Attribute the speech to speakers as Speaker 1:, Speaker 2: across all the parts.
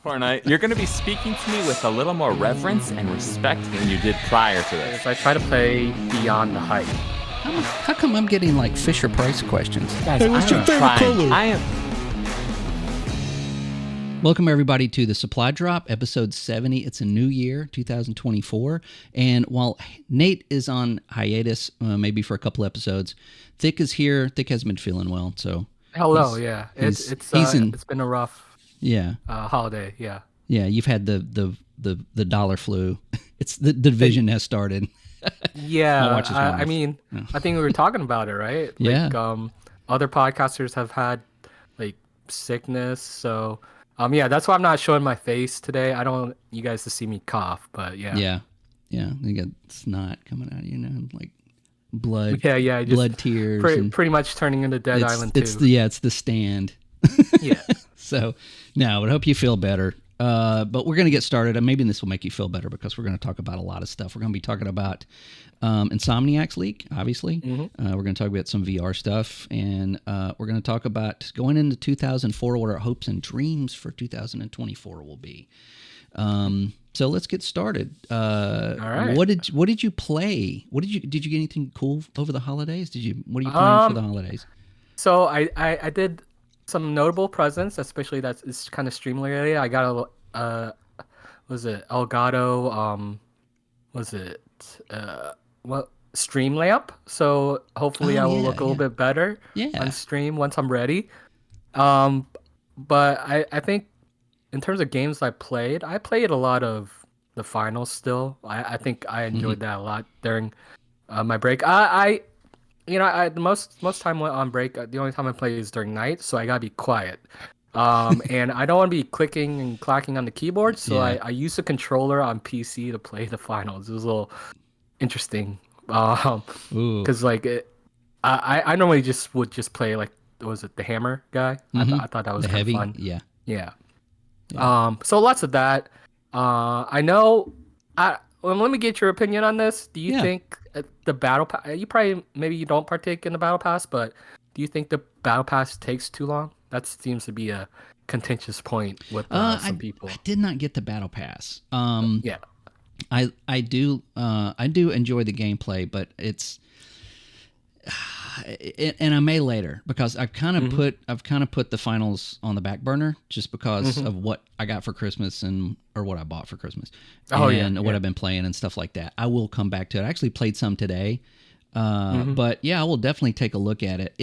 Speaker 1: Fortnite, you're going to be speaking to me with a little more reverence and respect than you did prior to this.
Speaker 2: If I try to play beyond the hype.
Speaker 3: How come I'm getting like Fisher Price questions?
Speaker 1: Guys, what's your favorite color? I am.
Speaker 3: Welcome everybody to the Supply Drop, episode 70. It's a new year, 2024. And while Nate is on hiatus, maybe for a couple episodes, Thick is here. Thick hasn't been feeling well, so.
Speaker 2: Hello, yeah. It's been a rough holiday, yeah.
Speaker 3: Yeah, you've had the dollar flu. It's the division has started.
Speaker 2: Yeah, I mean, I think we were talking about it, right?
Speaker 3: Yeah.
Speaker 2: Like, other podcasters have had like sickness, so yeah, that's why I'm not showing my face today. I don't want you guys to see me cough, but yeah.
Speaker 3: Yeah. You got snot coming out of you, like blood.
Speaker 2: Yeah,
Speaker 3: blood tears.
Speaker 2: Pretty much turning into Dead Island 2.
Speaker 3: It's the stand.
Speaker 2: Yeah.
Speaker 3: So, no, I hope you feel better. But we're going to get started. And maybe this will make you feel better because we're going to talk about a lot of stuff. We're going to be talking about Insomniac's leak, obviously.
Speaker 2: Mm-hmm.
Speaker 3: We're going to talk about some VR stuff. And we're going to talk about going into 2004, what our hopes and dreams for 2024 will be. So let's get started.
Speaker 2: All right.
Speaker 3: What did you play? Did you get anything cool over the holidays? What are you playing for the holidays?
Speaker 2: So I did some notable presents, especially that is kind of stream related. I got was it Elgato? Stream lamp? So hopefully I will look a little bit better on stream once I'm ready. But I think in terms of games I played a lot of the finals still. I think I enjoyed that a lot during my break. The most time on break, the only time I play is during night, so I gotta be quiet. And I don't want to be clicking and clacking on the keyboard, so I use a controller on PC to play the finals. It was a little interesting, because I normally would just play like, was it the hammer guy? I thought that was kind of fun. Yeah. So lots of that. I know. Well, let me get your opinion on this. Do you think the Battle Pass, maybe you don't partake in the Battle Pass, but do you think the Battle Pass takes too long? That seems to be a contentious point with some people.
Speaker 3: I did not get the Battle Pass. I do enjoy the gameplay, but it's and I may later because I've kind of put the finals on the back burner just because of what I got for Christmas or what I bought for Christmas and what I've been playing and stuff like that. I will come back to it. I actually played some today, but yeah, I will definitely take a look at it.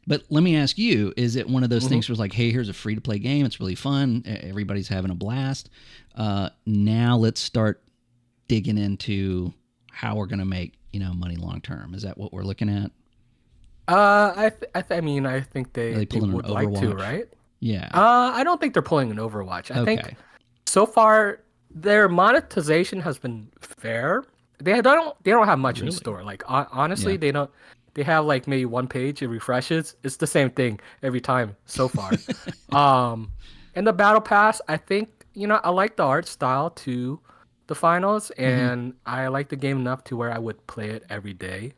Speaker 3: But let me ask you, is it one of those things where it's like, hey, here's a free to play game. It's really fun. Everybody's having a blast. Now let's start digging into how we're going to make money long term. Is that what we're looking at?
Speaker 2: I think they would like to, right?
Speaker 3: Yeah.
Speaker 2: I don't think they're pulling an Overwatch. I think so far their monetization has been fair. They don't have much in store. Like honestly, they don't. They have like maybe one page, it refreshes. It's the same thing every time so far. And the Battle Pass, I think I like the art style to the finals, and I like the game enough to where I would play it every day.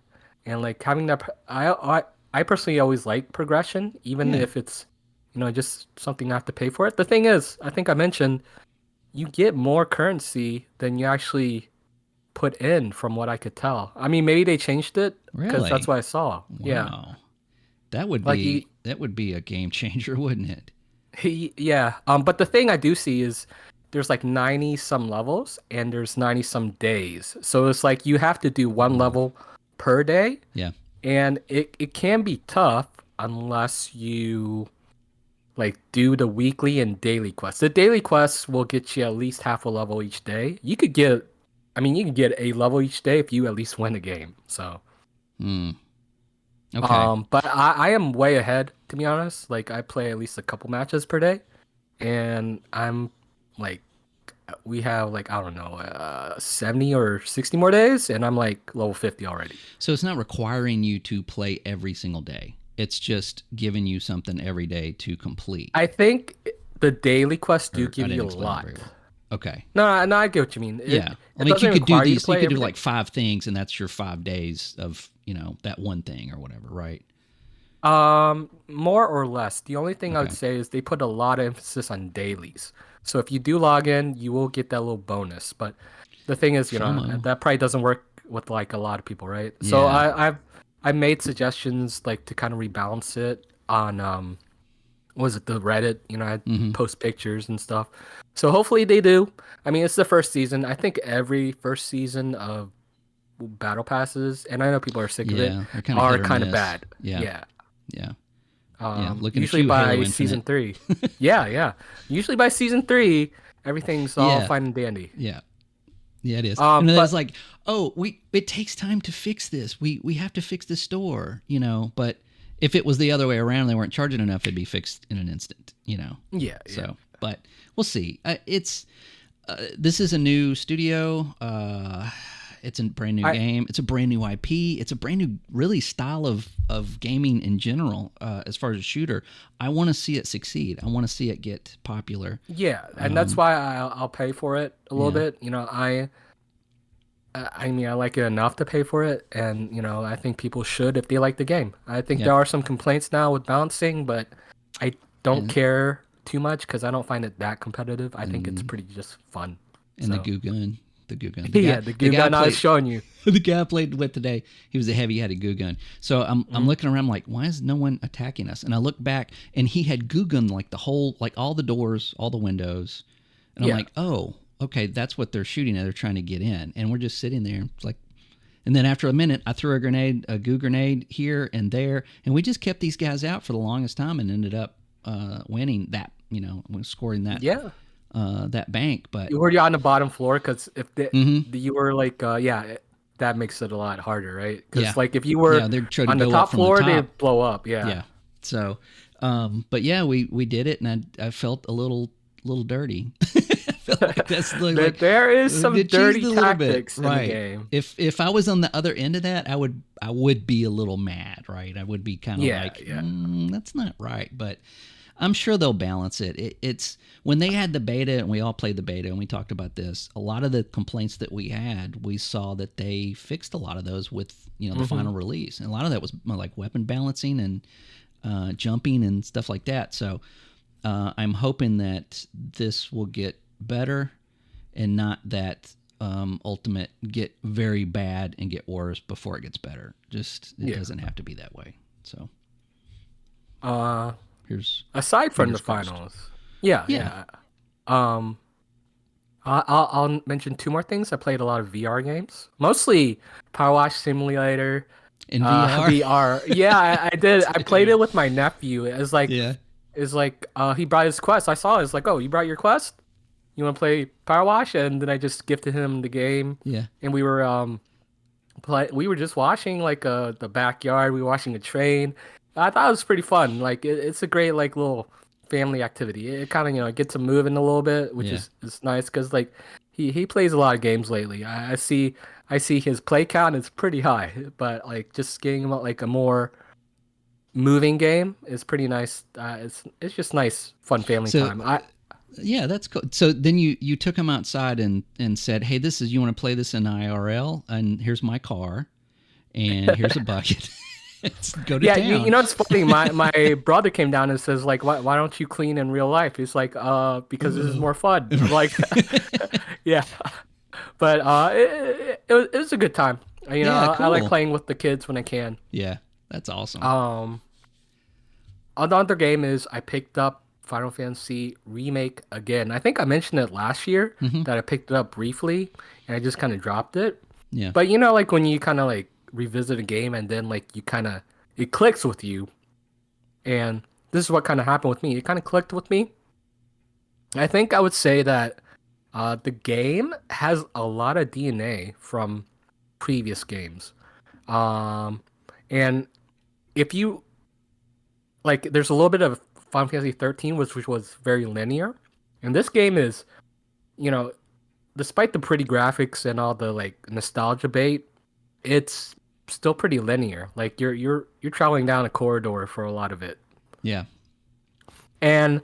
Speaker 2: And like having that, I personally always like progression, even if it's just something I have to pay for it. The thing is, I think I mentioned, you get more currency than you actually put in, from what I could tell. I mean, maybe they changed it because that's what I saw.
Speaker 3: Wow.
Speaker 2: Yeah,
Speaker 3: that would be a game changer, wouldn't it?
Speaker 2: Yeah. But the thing I do see is there's like 90 some levels and there's 90 some days. So it's like you have to do one level per day.
Speaker 3: Yeah.
Speaker 2: And it can be tough unless you like do the weekly and daily quests. The daily quests will get you at least half a level each day. You could get a level each day if you at least win the game. So
Speaker 3: okay.
Speaker 2: But I am way ahead, to be honest. Like I play at least a couple matches per day, and I'm like, we have like, I don't know, 70 or 60 more days, and I'm like level 50 already.
Speaker 3: So it's not requiring you to play every single day. It's just giving you something every day to complete.
Speaker 2: I think the daily quests do give you a lot.
Speaker 3: Okay.
Speaker 2: No, I get what you mean.
Speaker 3: You could do these. You could do like 5 things, and that's your 5 days of that one thing or whatever, right?
Speaker 2: More or less. The only thing I would
Speaker 3: Okay.
Speaker 2: say is they put a lot of emphasis on dailies. So if you do log in, you will get that little bonus. But the thing is,
Speaker 3: FOMO.
Speaker 2: that probably doesn't work with like a lot of people, right? So
Speaker 3: Yeah.
Speaker 2: I made suggestions like to kind of rebalance it on what was it, the Reddit? I post pictures and stuff. So hopefully they do. I mean, it's the first season. I think every first season of battle passes, and I know people are sick of it,
Speaker 3: Yeah. They're kind of
Speaker 2: are
Speaker 3: hit or
Speaker 2: kind of
Speaker 3: miss.
Speaker 2: bad.
Speaker 3: Yeah.
Speaker 2: Yeah.
Speaker 3: Yeah. Yeah. Looking at
Speaker 2: Usually
Speaker 3: you, Halo
Speaker 2: by season
Speaker 3: Infinite.
Speaker 2: 3. Yeah, yeah. Usually by season 3, everything's all
Speaker 3: Yeah.
Speaker 2: fine and dandy.
Speaker 3: Yeah. Yeah, it is. And then it's
Speaker 2: But
Speaker 3: like, oh, it takes time to fix this. We have to fix the store, But if it was the other way around, they weren't charging enough, it'd be fixed in an instant.
Speaker 2: yeah,
Speaker 3: So,
Speaker 2: yeah.
Speaker 3: but we'll see. This is a new studio. It's a brand new game. It's a brand new IP. It's a brand new, really, style of gaming in general. As far as a shooter, I want to see it succeed. I want to see it get popular.
Speaker 2: Yeah, and that's why I'll pay for it a little bit. I mean, I like it enough to pay for it, and I think people should if they like the game. I think
Speaker 3: Yeah.
Speaker 2: there are some complaints now with balancing, but I don't
Speaker 3: And-
Speaker 2: care too much because I don't find it that competitive. I think it's pretty just fun.
Speaker 3: And the
Speaker 2: So.
Speaker 3: goo gun. The goo gun.
Speaker 2: Yeah, the goo gun I was showing you.
Speaker 3: The guy I played with today, he was a heavy-handed goo gun. So I'm looking around like, why is no one attacking us? And I look back, and he had goo gun like all the doors, all the windows. And I'm
Speaker 2: Yeah.
Speaker 3: like, oh, okay, that's what they're shooting at. They're trying to get in. And we're just sitting there. It's like, and then after a minute, I threw a goo grenade here and there. And we just kept these guys out for the longest time and ended up winning that, scoring that.
Speaker 2: Yeah.
Speaker 3: That bank, but
Speaker 2: Were you on the bottom floor? Because if you were like, that makes it a lot harder, right? Because
Speaker 3: Yeah.
Speaker 2: like if you were
Speaker 3: they're trying to
Speaker 2: on the
Speaker 3: go
Speaker 2: top
Speaker 3: up from the
Speaker 2: floor,
Speaker 3: top.
Speaker 2: they'd blow up. Yeah.
Speaker 3: Yeah. So, but yeah, we did it, and I felt a little dirty. I felt like that's like
Speaker 2: There is some
Speaker 3: it cheesed
Speaker 2: dirty
Speaker 3: a little bit.
Speaker 2: tactics in the
Speaker 3: Right.
Speaker 2: game.
Speaker 3: If I was on the other end of that, I would be a little mad, right? I would be kind of that's not right, but I'm sure they'll balance it. It's when they had the beta and we all played the beta and we talked about this. A lot of the complaints that we had, we saw that they fixed a lot of those with the final release, and a lot of that was like weapon balancing and jumping and stuff like that. So I'm hoping that this will get better and not that Ultimate get very bad and get worse before it gets better. Just it doesn't have to be that way. So here's
Speaker 2: aside from the
Speaker 3: crossed.
Speaker 2: finals. Yeah. I'll mention 2 more things. I played a lot of VR games, mostly Powerwash Simulator.
Speaker 3: In VR.
Speaker 2: VR. Yeah, I did. I played it with my nephew. It was like, he brought his Quest. I saw it. It's like, oh, you brought your Quest? You want to play Powerwash? And then I just gifted him the game.
Speaker 3: Yeah.
Speaker 2: And we were we were just washing like the backyard. We were washing a train. I thought it was pretty fun. Like it's a great like little family activity. It kind of gets him moving a little bit, which is nice because like he plays a lot of games lately. I see his play count is pretty high, but like just getting him like a more moving game is pretty nice. It's just nice, fun family time.
Speaker 3: Yeah, that's cool. So then you took him outside and said, hey, you want to play this in IRL? And here's my car, and here's a bucket. Let's go to town.
Speaker 2: You know it's funny. My brother came down and says like, why don't you clean in real life? He's like, because this is more fun. I'm like, yeah, but it was a good time. Cool. I like playing with the kids when I can.
Speaker 3: Yeah, that's awesome.
Speaker 2: Another game is I picked up Final Fantasy Remake again. I think I mentioned it last year that I picked it up briefly and I just kind of dropped it.
Speaker 3: Yeah.
Speaker 2: But like when you kind of like revisit a game and then like it clicks with you, and this is what kind of happened with me. It kind of clicked with me. I think I would say that the game has a lot of DNA from previous games, and if you like, there's a little bit of Final Fantasy 13, which was very linear, and this game is, despite the pretty graphics and all the like nostalgia bait, it's still pretty linear. Like you're traveling down a corridor for a lot of it.
Speaker 3: Yeah.
Speaker 2: And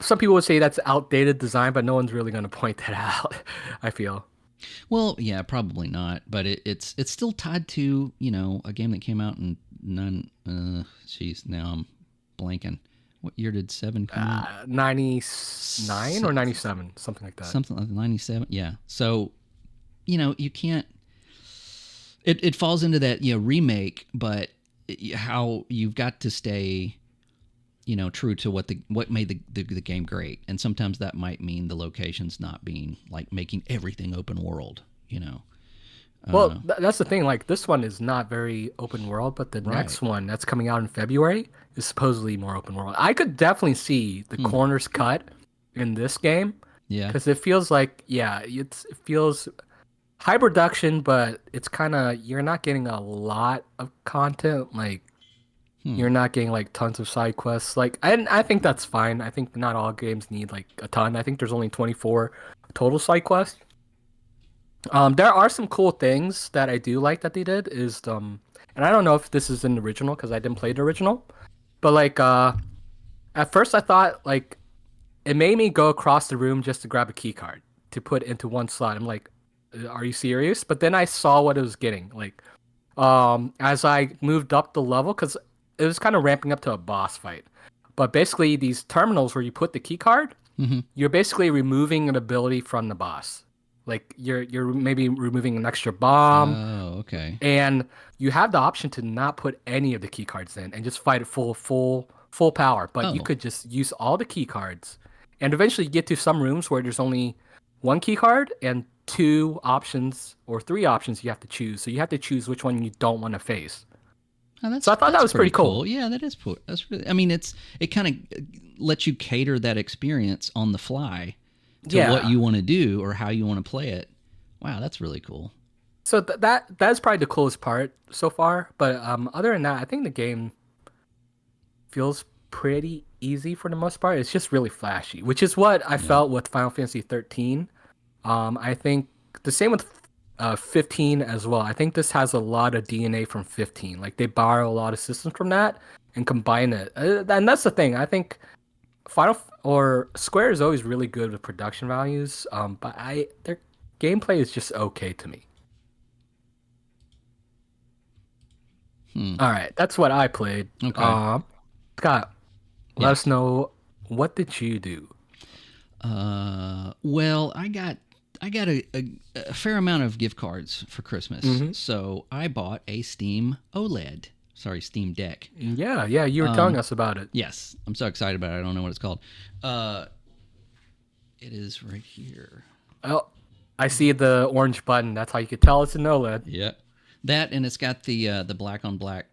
Speaker 2: some people would say that's outdated design, but no one's really going to point that out, I feel.
Speaker 3: Well, yeah, probably not. But it's still tied to a game that came out in Jeez, now I'm blanking. What year did 7 come out?
Speaker 2: 99 or 97, something like that.
Speaker 3: Something like 97. Yeah. So you can't. It falls into that remake, but how you've got to stay true to what made the game great, and sometimes that might mean the locations not being like making everything open world.
Speaker 2: Well, that's the thing. Like this one is not very open world, but the next one that's coming out in February is supposedly more open world. I could definitely see the corners cut in this game.
Speaker 3: Yeah,
Speaker 2: because it feels like it feels high production, but it's kind of you're not getting a lot of content. Like you're not getting like tons of side quests. Like I think that's fine. I think not all games need like a ton. I think there's only 24 total side quests. There are some cool things that I do like that they did is and I don't know if this is in the original because I didn't play the original, but like at first I thought like it made me go across the room just to grab a key card to put into one slot. I'm like, are you serious? But then I saw what it was getting. Like as I moved up the level, because it was kind of ramping up to a boss fight. But basically these terminals where you put the key card, you're basically removing an ability from the boss. Like you're maybe removing an extra bomb.
Speaker 3: Oh, okay.
Speaker 2: And you have the option to not put any of the key cards in and just fight it full power. But you could just use all the key cards. And eventually you get to some rooms where there's only one key card and 2 options or 3 options you have to choose. So you have to choose which one you don't want to face.
Speaker 3: Oh,
Speaker 2: so I thought that was pretty cool.
Speaker 3: Yeah, that is cool. That's really. I mean, it kind of lets you cater that experience on the fly to what you want to do or how you want to play it. Wow, that's really cool.
Speaker 2: So that's probably the coolest part so far. But other than that, I think the game feels pretty easy for the most part. It's just really flashy, which is what I felt with Final Fantasy 13. I think the same with 15 as well. I think this has a lot of DNA from 15. Like they borrow a lot of systems from that and combine it. And that's the thing. I think Square is always really good with production values. But their gameplay is just okay to me. All right, that's what I played.
Speaker 3: Okay.
Speaker 2: Scott, let us know, what did you do?
Speaker 3: Well, I got a fair amount of gift cards for Christmas, so I bought a Steam OLED. Sorry, Steam Deck.
Speaker 2: Yeah, you were telling us about it.
Speaker 3: Yes, I'm so excited about it. I don't know what it's called. It is right here.
Speaker 2: Oh, I see the orange button. That's how you could tell it's an OLED.
Speaker 3: Yeah, that, and it's got the black on black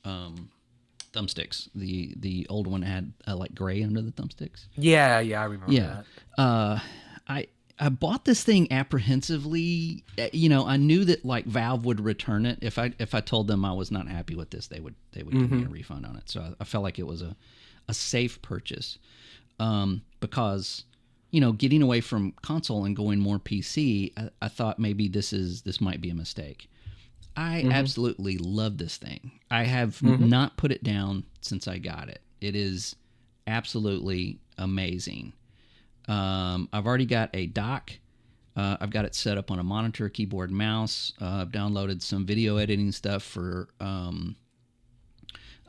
Speaker 3: thumbsticks. The old one had like gray under the thumbsticks.
Speaker 2: Yeah, I remember that.
Speaker 3: I bought this thing apprehensively. I knew that like Valve would return it if I told them I was not happy with this. They would give me a refund on it. So I felt like it was a safe purchase, because getting away from console and going more PC, I thought maybe this might be a mistake. I absolutely love this thing. I have not put it down since I got it. It is absolutely amazing. I've already got a dock. I've got it set up on a monitor, keyboard, mouse. I've downloaded some video editing stuff for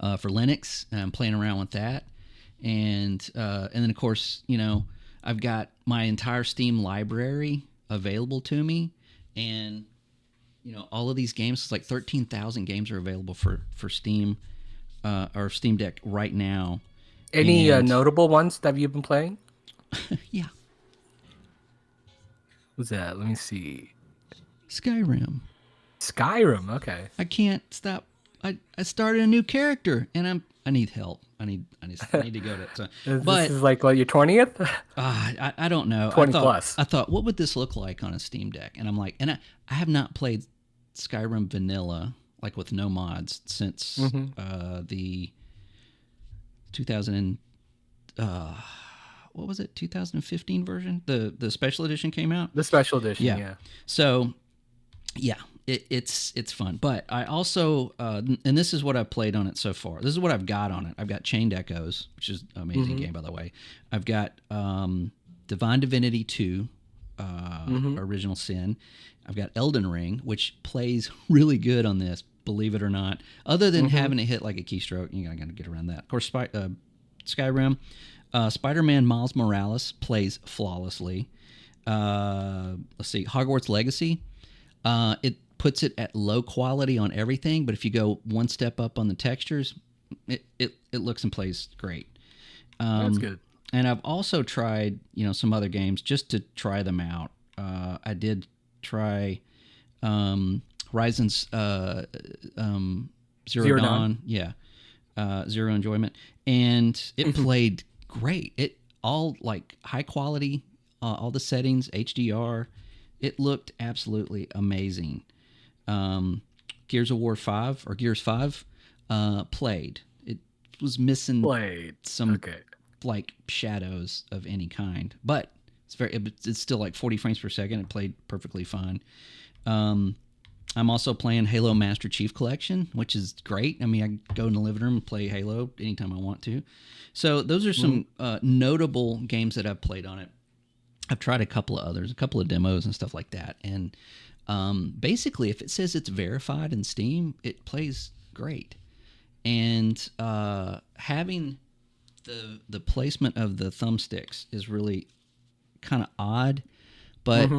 Speaker 3: Linux. And I'm playing around with that, and then of course I've got my entire Steam library available to me, and all of these games. It's like 13,000 games are available for Steam or Steam Deck right now.
Speaker 2: Any notable ones that you've been playing?
Speaker 3: Yeah.
Speaker 2: What's that? Let me see.
Speaker 3: Skyrim.
Speaker 2: Okay.
Speaker 3: I can't stop. I started a new character and I need help. I need to go to it. So,
Speaker 2: this is like your 20th?
Speaker 3: I don't know.
Speaker 2: 20 plus.
Speaker 3: I thought, what would this look like on a Steam Deck? And I'm like, and I have not played Skyrim vanilla, like with no mods, since the 2000 what was it, 2015 version? The special edition came out?
Speaker 2: The special edition, yeah.
Speaker 3: So, yeah, it's fun. But I also, and this is what I've played on it so far. This is what I've got on it. I've got Chained Echoes, which is an amazing game, by the way. I've got Divine Divinity 2, Original Sin. I've got Elden Ring, which plays really good on this, believe it or not. Other than having to hit like a keystroke, you got to get around that. Of course, Skyrim. Spider-Man Miles Morales plays flawlessly. Let's see, Hogwarts Legacy. It puts it at low quality on everything, but if you go one step up on the textures, it looks and plays great.
Speaker 2: That's good.
Speaker 3: And I've also tried, some other games just to try them out. I did try Horizon's Zero Dawn. Yeah. Zero Enjoyment. And it played great. It all like high quality, all the settings, HDR. It looked absolutely amazing. Gears 5 played. It was missing some like shadows of any kind, but it's still like 40 frames per second. It played perfectly fine. I'm also playing Halo Master Chief Collection, which is great. I mean, I go in the living room and play Halo anytime I want to. So those are some notable games that I've played on it. I've tried a couple of others, a couple of demos and stuff like that. And basically, if it says it's verified in Steam, it plays great. And having the placement of the thumbsticks is really kind of odd. But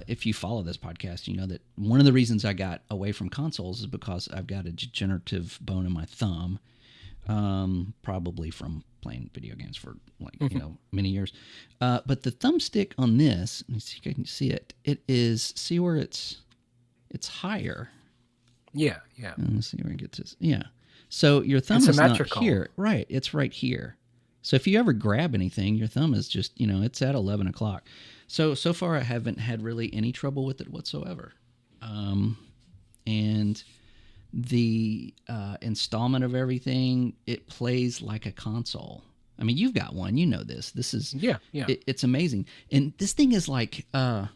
Speaker 3: if you follow this podcast, you know that one of the reasons I got away from consoles is because I've got a degenerative bone in my thumb, probably from playing video games for many years. But the thumbstick on this, let me see if I can see it. It is, see where it's higher.
Speaker 2: Yeah.
Speaker 3: Let's see where it gets this. Yeah. So your thumb is not here. Right. It's right here. So if you ever grab anything, your thumb is just, it's at 11 o'clock. So far I haven't had really any trouble with it whatsoever. And the installment of everything, it plays like a console. I mean, you've got one, this. This is...
Speaker 2: Yeah.
Speaker 3: It's amazing. And this thing is like... I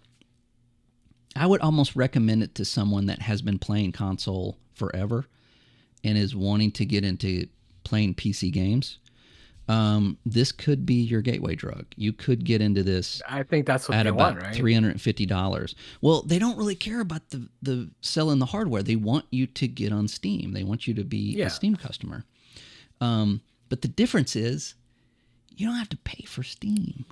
Speaker 3: would almost recommend it to someone that has been playing console forever and is wanting to get into playing PC games. This could be your gateway drug. You could get into this.
Speaker 2: I think that's what
Speaker 3: at
Speaker 2: they
Speaker 3: about
Speaker 2: want, right?
Speaker 3: $350. Well, they don't really care about the selling the hardware. They want you to get on Steam. They want you to be a Steam customer. But the difference is you don't have to pay for Steam.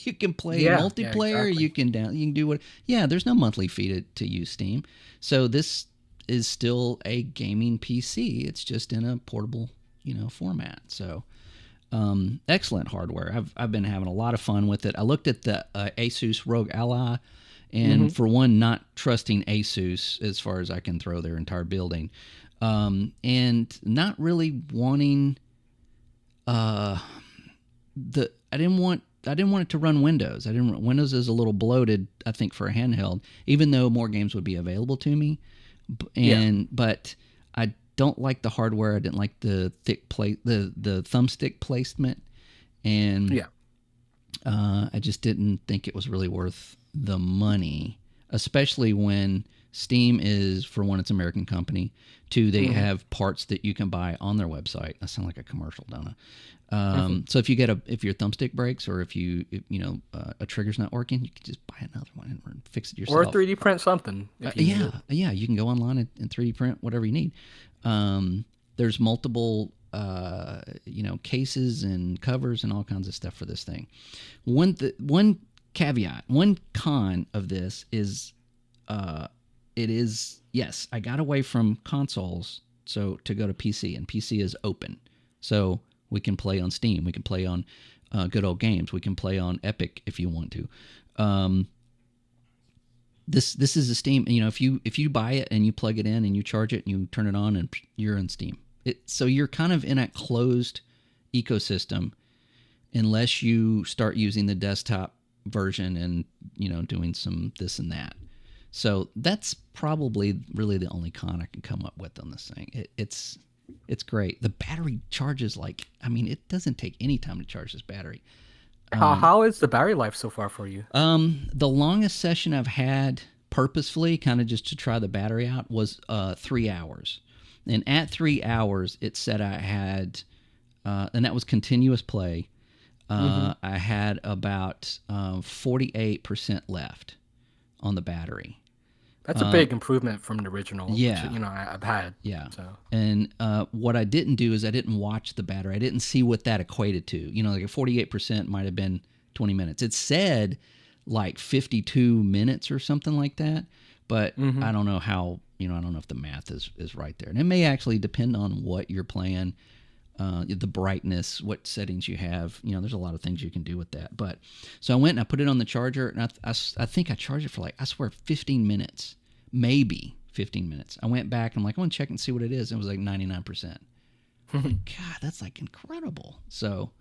Speaker 3: You can play multiplayer.
Speaker 2: Exactly.
Speaker 3: You can do what. Yeah, there's no monthly fee to use Steam. So this is still a gaming PC. It's just in a portable, format. So. Excellent hardware. I've been having a lot of fun with it. I looked at the Asus ROG Ally, and for one, not trusting Asus as far as I can throw their entire building, and not really wanting I didn't want it to run Windows. Windows is a little bloated, I think, for a handheld, even though more games would be available to me, but I don't like the hardware. I didn't like the thick the thumbstick placement, and I just didn't think it was really worth the money, especially when Steam is, for one, it's an American company. Two, they have parts that you can buy on their website. I sound like a commercial, don't I? So if your thumbstick breaks, or if a trigger's not working, you can just buy another one and fix it yourself.
Speaker 2: Or 3D print something.
Speaker 3: You can go online and 3D print whatever you need. There's multiple, cases and covers and all kinds of stuff for this thing. One caveat, one con of this is, yes, I got away from consoles to go to PC, and PC is open. So we can play on Steam. We can play on good old games. We can play on Epic if you want to. This is a Steam. If you buy it and you plug it in and you charge it and you turn it on, and you're on Steam. So you're kind of in a closed ecosystem, unless you start using the desktop version and doing some this and that. So that's probably really the only con I can come up with on this thing. It's great. The battery charges it doesn't take any time to charge this battery.
Speaker 2: How is the battery life so far for you?
Speaker 3: The longest session I've had purposefully, kind of just to try the battery out, was 3 hours. And at 3 hours, it said I had, and that was continuous play. I had about 48% left on the battery.
Speaker 2: That's a big improvement from the original,
Speaker 3: yeah.
Speaker 2: which, I've had.
Speaker 3: Yeah.
Speaker 2: So.
Speaker 3: And what I didn't do is I didn't watch the battery. I didn't see what that equated to. Like a 48% might have been 20 minutes. It said like 52 minutes or something like that, but I don't know how, I don't know if the math is right there. And it may actually depend on what you're playing, the brightness, what settings you have. There's a lot of things you can do with that. But so I went and I put it on the charger, and I think I charged it for I swear 15 minutes, maybe 15 minutes. I went back and I'm like, I want to check and see what it is. It was like 99%. God, that's like incredible. So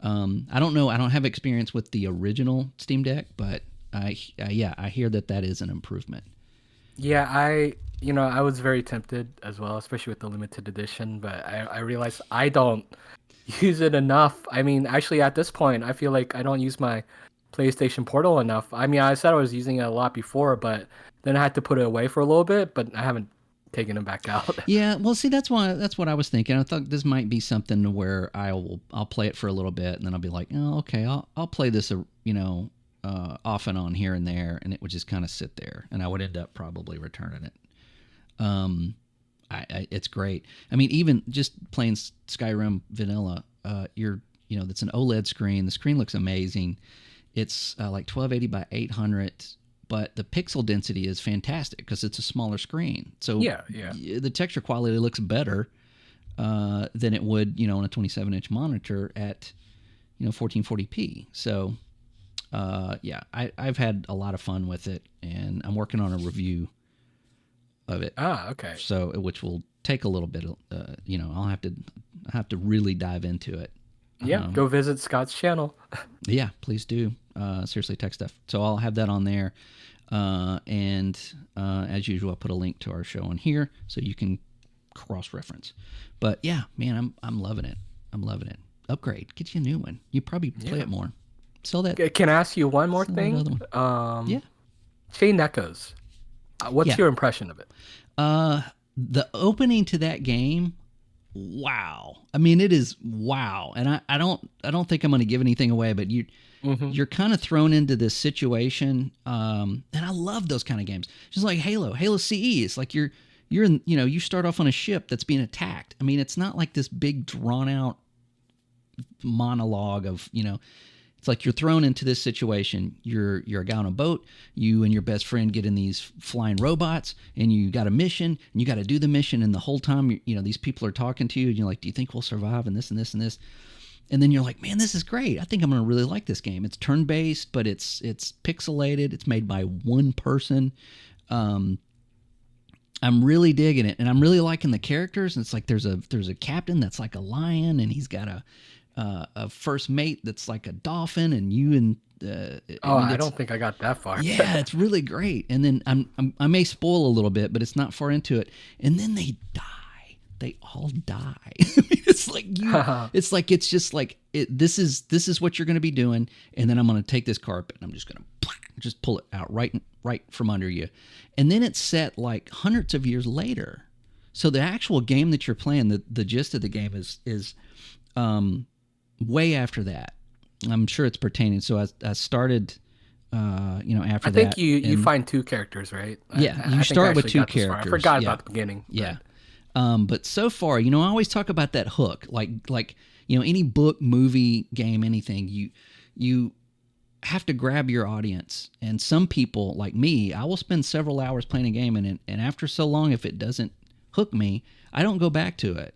Speaker 3: I don't know. I don't have experience with the original Steam Deck, but I hear that is an improvement.
Speaker 2: Yeah, I was very tempted as well, especially with the limited edition, but I realized I don't use it enough. I mean, actually at this point, I feel like I don't use my PlayStation Portal enough. I mean, I said I was using it a lot before, but then I had to put it away for a little bit, but I haven't taken it back out.
Speaker 3: Yeah, well, see, that's what I was thinking. I thought this might be something to where I'll play it for a little bit, and then I'll be like, oh, okay, I'll play this, off and on here and there, and it would just kind of sit there, and I would end up probably returning it. It's great. I mean, even just playing Skyrim vanilla, that's an OLED screen. The screen looks amazing. It's like 1280 by 800, but the pixel density is fantastic because it's a smaller screen. So
Speaker 2: yeah,
Speaker 3: the texture quality looks better than it would, on a 27-inch monitor at 1440p. So I've had a lot of fun with it, and I'm working on a review of it.
Speaker 2: Okay.
Speaker 3: So which will take a little bit. I'll have to really dive into it.
Speaker 2: Yeah, go visit Scott's channel.
Speaker 3: Yeah, please do. Seriously, tech stuff. So I'll have that on there. And as usual, I'll put a link to our show on here so you can cross-reference. But yeah, man, I'm loving it. I'm loving it. Upgrade. Get you a new one. You probably play it more. Sell that.
Speaker 2: Can I ask you one more thing?
Speaker 3: Yeah.
Speaker 2: Chain Echoes. What's your impression of it?
Speaker 3: The opening to that game, wow. I mean, it is wow. And I don't think I'm going to give anything away, but you're kind of thrown into this situation. And I love those kind of games. Just like Halo CE. It's like you're in, you start off on a ship that's being attacked. I mean, it's not like this big drawn out monologue of, it's like you're thrown into this situation. You're a guy on a boat. You and your best friend get in these flying robots, and you got a mission, and you got to do the mission. And the whole time, these people are talking to you, and you're like, "Do you think we'll survive?" And this and this and this. And then you're like, "Man, this is great. I think I'm going to really like this game." It's turn-based, but it's pixelated. It's made by one person. I'm really digging it, and I'm really liking the characters. And it's like there's a captain that's like a lion, and he's got a first mate that's like a dolphin, and you and
Speaker 2: I don't think I got that far.
Speaker 3: Yeah, it's really great. And then I may spoil a little bit, but it's not far into it. And then they die. They all die. It's like it's just like this is what you're going to be doing, and then I'm going to take this carpet and I'm just going to just pull it out right from under you. And then it's set like hundreds of years later. So the actual game that you're playing, the gist of the game is way after that. I'm sure it's pertaining. So I started, after that.
Speaker 2: I think you find two characters, right?
Speaker 3: Yeah, you start with two characters.
Speaker 2: I forgot about the beginning.
Speaker 3: Yeah. But so far, I always talk about that hook. Like any book, movie, game, anything, you have to grab your audience. And some people, like me, I will spend several hours playing a game, and after so long, if it doesn't hook me, I don't go back to it.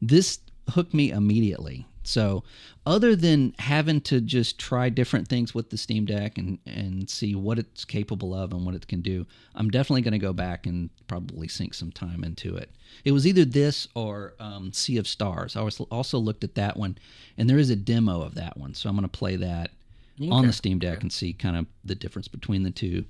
Speaker 3: This hooked me immediately. So other than having to just try different things with the Steam Deck and see what it's capable of and what it can do, I'm definitely going to go back and probably sink some time into it. It was either this or Sea of Stars. I also looked at that one, and there is a demo of that one. So I'm going to play that on the Steam Deck and see kind of the difference between the two.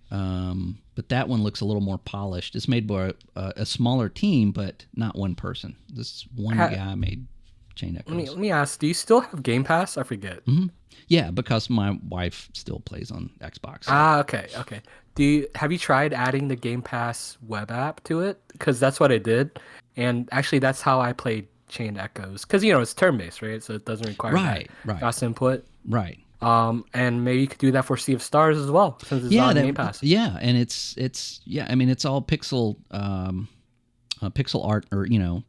Speaker 3: But that one looks a little more polished. It's made by a smaller team, but not one person. This one guy made Chain Echoes.
Speaker 2: Let me ask, do you still have Game Pass? I forget.
Speaker 3: Mm-hmm. Yeah, because my wife still plays on Xbox.
Speaker 2: So. Okay. Have you tried adding the Game Pass web app to it? Because that's what I did. And actually, that's how I played chain echoes because it's turn-based, right? So it doesn't require
Speaker 3: right.
Speaker 2: fast input.
Speaker 3: Right.
Speaker 2: And maybe you could do that for Sea of Stars as well, since it's on Game Pass.
Speaker 3: Yeah, and it's I mean, it's all pixel pixel art or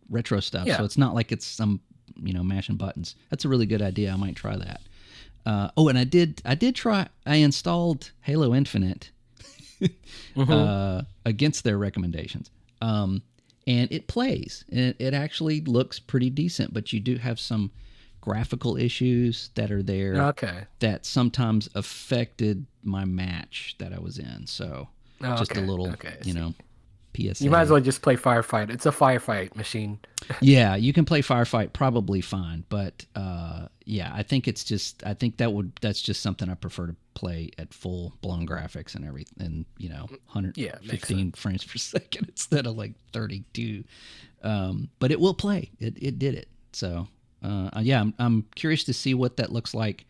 Speaker 3: retro stuff.
Speaker 2: Yeah.
Speaker 3: So it's not like it's some mashing buttons. That's a really good idea. I might try that. And I installed Halo Infinite against their recommendations. And it plays. It actually looks pretty decent, but you do have some graphical issues that are there that sometimes affected my match that I was in. So just a little, PSA.
Speaker 2: You might as well just play Firefight. It's a firefight machine.
Speaker 3: Yeah, you can play Firefight probably fine, but I think that's just something I prefer to play at full blown graphics and everything, and 115 frames per second instead of like 32. But it will play. It did it. So I'm curious to see what that looks like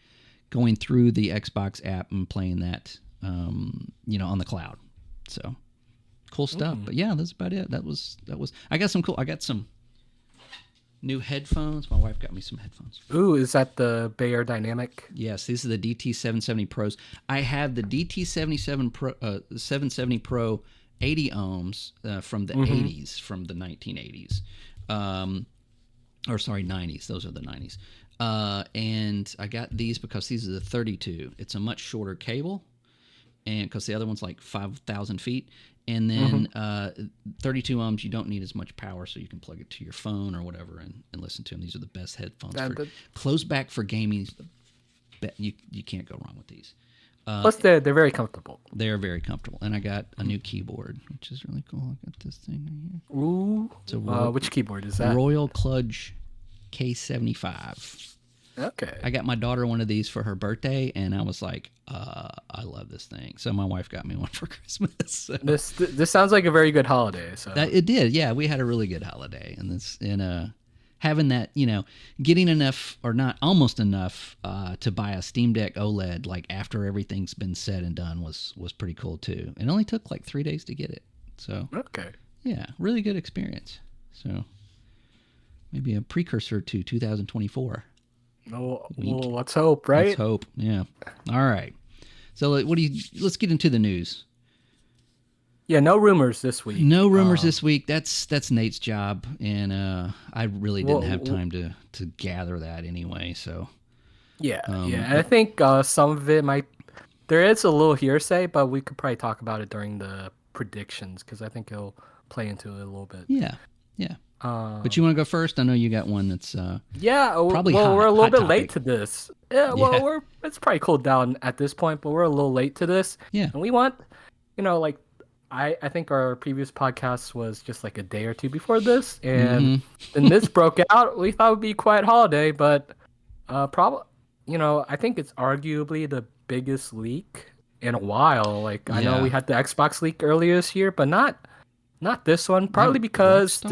Speaker 3: going through the Xbox app and playing that on the cloud. So cool stuff. But yeah, that's about it. That was I got some new headphones. My wife got me some headphones.
Speaker 2: Ooh, is that the Bayer Dynamic?
Speaker 3: Yes, these are the DT770 Pros. I have the DT77 Pro 770 Pro 80 ohms from the 80s, from the 1980s. Or sorry, 90s. Those are the 90s. And I got these because these are the 32. It's a much shorter cable, and because the other one's like 5,000 feet. And then 32 ohms, you don't need as much power, so you can plug it to your phone or whatever and listen to them. These are the best headphones. Close back for gaming. You can't go wrong with these.
Speaker 2: Plus, they're very comfortable.
Speaker 3: They're very comfortable. And I got a new keyboard, which is really cool. I got this thing right here.
Speaker 2: Ooh. Which keyboard is that?
Speaker 3: Royal Kludge K75.
Speaker 2: Okay.
Speaker 3: I got my daughter one of these for her birthday, and I was like, I love this thing. So my wife got me one for Christmas. So.
Speaker 2: This sounds like a very good holiday. So
Speaker 3: it did. Yeah, we had a really good holiday, and having that, getting enough or not almost enough to buy a Steamdeck OLED like after everything's been said and done was pretty cool too. It only took like 3 days to get it. So yeah, really good experience. So maybe a precursor to 2024.
Speaker 2: Well, let's hope, right?
Speaker 3: Let's hope. Yeah. All right. So let's get into the news.
Speaker 2: Yeah, no rumors this week.
Speaker 3: No rumors this week. That's Nate's job, and I really didn't have time to gather that anyway. So
Speaker 2: yeah. And I think some of it there is a little hearsay, but we could probably talk about it during the predictions because I think it'll play into it a little bit.
Speaker 3: Yeah. But you want to go first? I know you got one that's probably
Speaker 2: we're a little bit late to this. Yeah, well, it's probably cooled down at this point, but we're a little late to this.
Speaker 3: Yeah,
Speaker 2: and we want, like, I think our previous podcast was just like a day or two before this, and then this broke out. We thought it would be Quiet Holiday, but probably, I think it's arguably the biggest leak in a while. Like, I know we had the Xbox leak earlier this year, but not this one. Probably because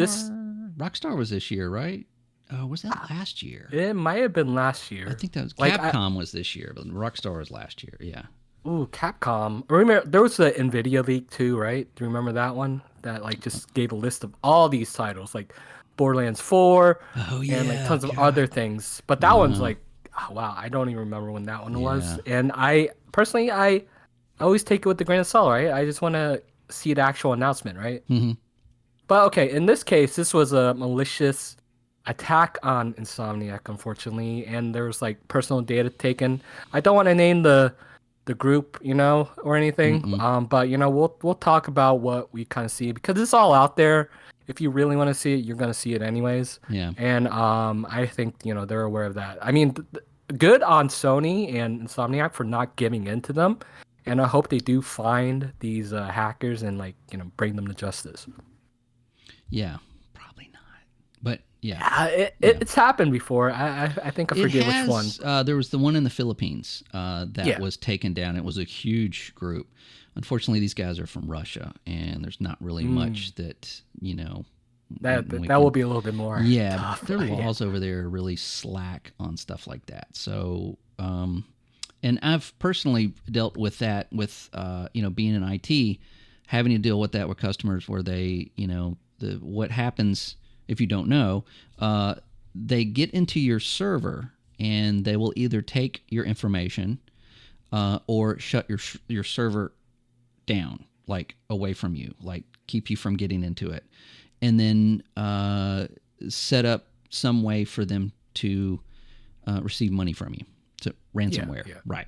Speaker 3: Rockstar was this year, right? Oh, was that last year?
Speaker 2: It might have been last year.
Speaker 3: I think that was Capcom was this year, but Rockstar was last year. Yeah.
Speaker 2: Ooh, Capcom. Remember there was the Nvidia leak too, right? Do you remember that one? That like just gave a list of all these titles, like Borderlands 4, and like tons of other things. But that one's like, oh, wow, I don't even remember when that one was. And I personally, I always take it with a grain of salt, right? I just want to see the actual announcement, right? But okay, in this case, this was a malicious attack on Insomniac, unfortunately, and there was like personal data taken. I don't want to name the group, or anything. But we'll talk about what we kind of see because it's all out there. If you really want to see it, you're gonna see it anyways.
Speaker 3: Yeah.
Speaker 2: And I think they're aware of that. I mean, good on Sony and Insomniac for not giving in to them, and I hope they do find these hackers and bring them to justice.
Speaker 3: Yeah, probably not. But
Speaker 2: it's happened before. I think I forget which one.
Speaker 3: There was the one in the Philippines that was taken down. It was a huge group. Unfortunately, these guys are from Russia, and there's not really much that
Speaker 2: that will be a little bit more.
Speaker 3: Yeah,
Speaker 2: tough,
Speaker 3: their laws over there are really slack on stuff like that. So, and I've personally dealt with that with being in IT, having to deal with that with customers where they what happens if you don't know, they get into your server and they will either take your information or shut your server down, like away from you, like keep you from getting into it, and then set up some way for them to receive money from you, to ransomware, right?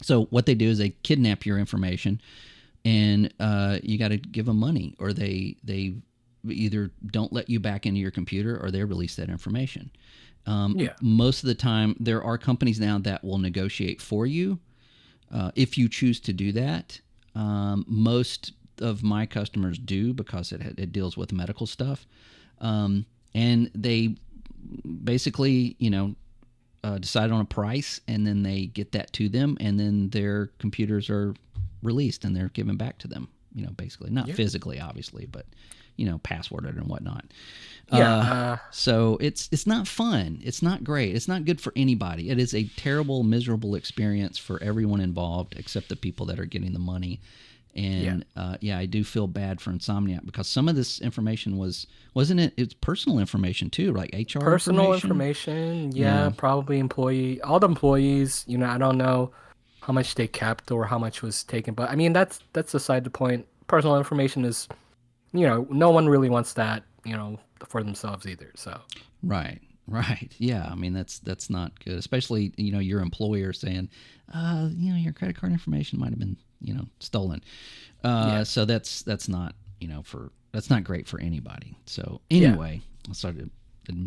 Speaker 3: So what they do is they kidnap your information, and you got to give them money, or they either don't let you back into your computer, or they release that information. Most of the time, there are companies now that will negotiate for you if you choose to do that. Most of my customers do, because it deals with medical stuff, and they basically, decide on a price, and then they get that to them, and then their computers are released and they're given back to them. Basically not physically, obviously, but passworded and whatnot. So it's not fun. It's not great. It's not good for anybody. It is a terrible, miserable experience for everyone involved, except the people that are getting the money. And I do feel bad for Insomniac, because some of this information wasn't it? It's personal information too, like HR
Speaker 2: personal information. Probably all the employees. I don't know how much they kept or how much was taken, but I mean that's aside the point. Personal information is, no one really wants that, for themselves either. So
Speaker 3: right. Yeah, I mean that's not good, especially your employer saying, your credit card information might have been stolen. So that's not that's not great for anybody. So anyway,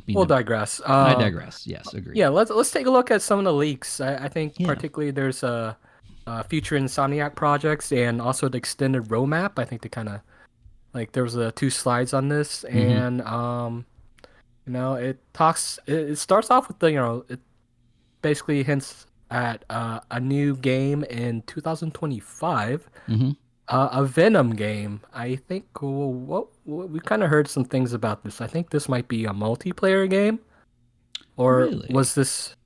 Speaker 2: we'll digress.
Speaker 3: I digress. Yes, agreed.
Speaker 2: Yeah, let's take a look at some of the leaks. I think particularly there's a future Insomniac projects and also the extended roadmap. I think they kind of there was 2 slides on this, and it starts off with it basically hints at a new game in 2025, a Venom game. I think we kind of heard some things about this. I think this might be a multiplayer game, or was this?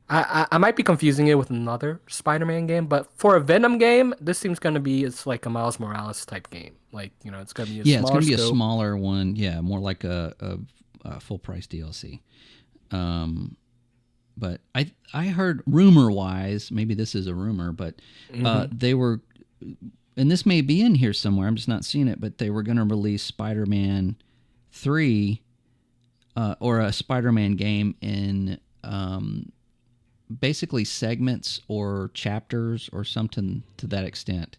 Speaker 2: I might be confusing it with another Spider-Man game, but for a Venom game, this seems going to be it's like a Miles Morales type game. It's going to be
Speaker 3: it's going to be a smaller one. Yeah, more like a full price DLC. But I heard rumor wise, maybe this is a rumor, but they were, and this may be in here somewhere, I'm just not seeing it, but they were going to release Spider-Man 3 or a Spider-Man game in basically segments or chapters or something to that extent.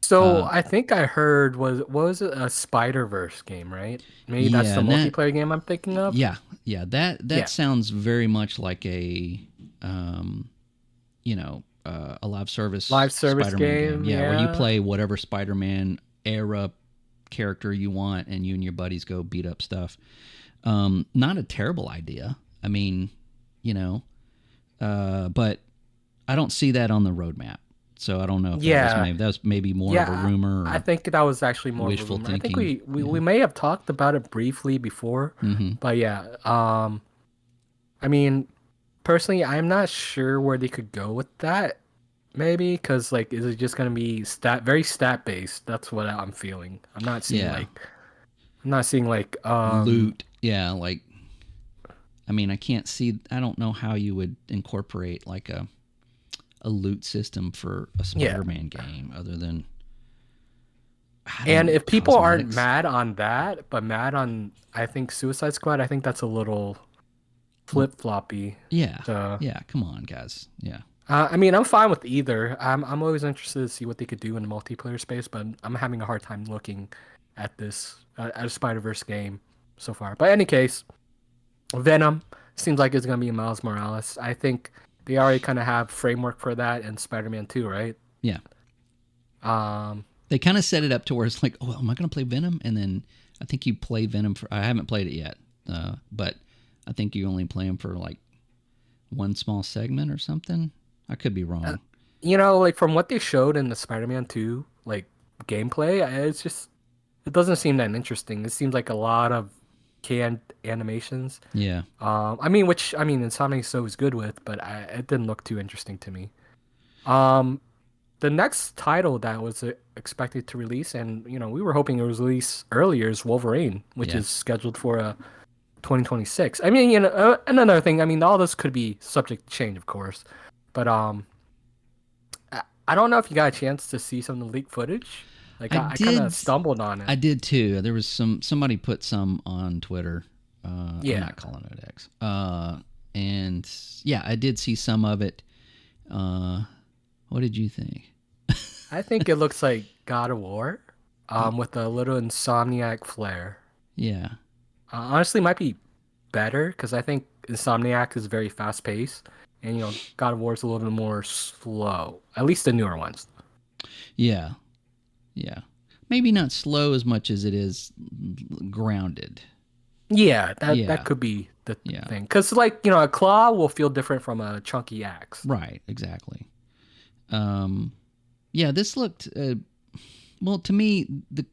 Speaker 2: So I think I heard was it a Spider-Verse game, right? Maybe that's the multiplayer game I'm thinking of.
Speaker 3: Yeah. That sounds very much like a live service
Speaker 2: Spider-Man game.
Speaker 3: Yeah, where you play whatever Spider-Man era character you want, and you and your buddies go beat up stuff. Not a terrible idea. I mean, but I don't see that on the roadmap. So I don't know if that was maybe more of a rumor.
Speaker 2: I think that was actually more
Speaker 3: wishful
Speaker 2: of a rumor.
Speaker 3: thinking.
Speaker 2: I think we may have talked about it briefly before, but I mean, personally, I'm not sure where they could go with that. Maybe because is it just gonna be very stat based? That's what I'm feeling. I'm not seeing
Speaker 3: loot. Yeah, I mean, I can't see. I don't know how you would incorporate a loot system for a Spider-Man game other than.
Speaker 2: And if people aren't mad on that, but mad on, I think, Suicide Squad, I think that's a little flip-floppy.
Speaker 3: Yeah. Come on, guys. Yeah.
Speaker 2: I mean, I'm fine with either. I'm always interested to see what they could do in the multiplayer space, but I'm having a hard time looking at this at a Spider-Verse game so far. But in any case, Venom seems like it's gonna be Miles Morales. I think they already kind of have framework for that in Spider-Man 2, right?
Speaker 3: Yeah. They kind of set it up to where it's like, oh, am I going to play Venom? And then I think you play Venom I haven't played it yet, but I think you only play him for one small segment or something. I could be wrong.
Speaker 2: From what they showed in the Spider-Man 2, gameplay, it doesn't seem that interesting. It seems like a lot of canned animations.
Speaker 3: Yeah.
Speaker 2: Insomniac is always good with, but it didn't look too interesting to me. the next title that was expected to release, and we were hoping it was released earlier, is Wolverine, which is scheduled for 2026. I mean, and another thing, I mean, all this could be subject to change, of course, but I don't know if you got a chance to see some of the leaked footage. Like I kind of stumbled on it.
Speaker 3: I did too. There was somebody put some on Twitter.
Speaker 2: Yeah.
Speaker 3: I'm not calling it X. And yeah, I did see some of it. What did you think?
Speaker 2: I think it looks like God of War, with a little Insomniac flair.
Speaker 3: Yeah.
Speaker 2: Honestly, might be better because I think Insomniac is very fast paced, and God of War is a little bit more slow. At least the newer ones.
Speaker 3: Yeah. Yeah. Maybe not slow as much as it is grounded.
Speaker 2: Yeah, that could be the thing. Because, like, a claw will feel different from a chunky axe.
Speaker 3: Right, exactly. Yeah, this looked... well, to me, the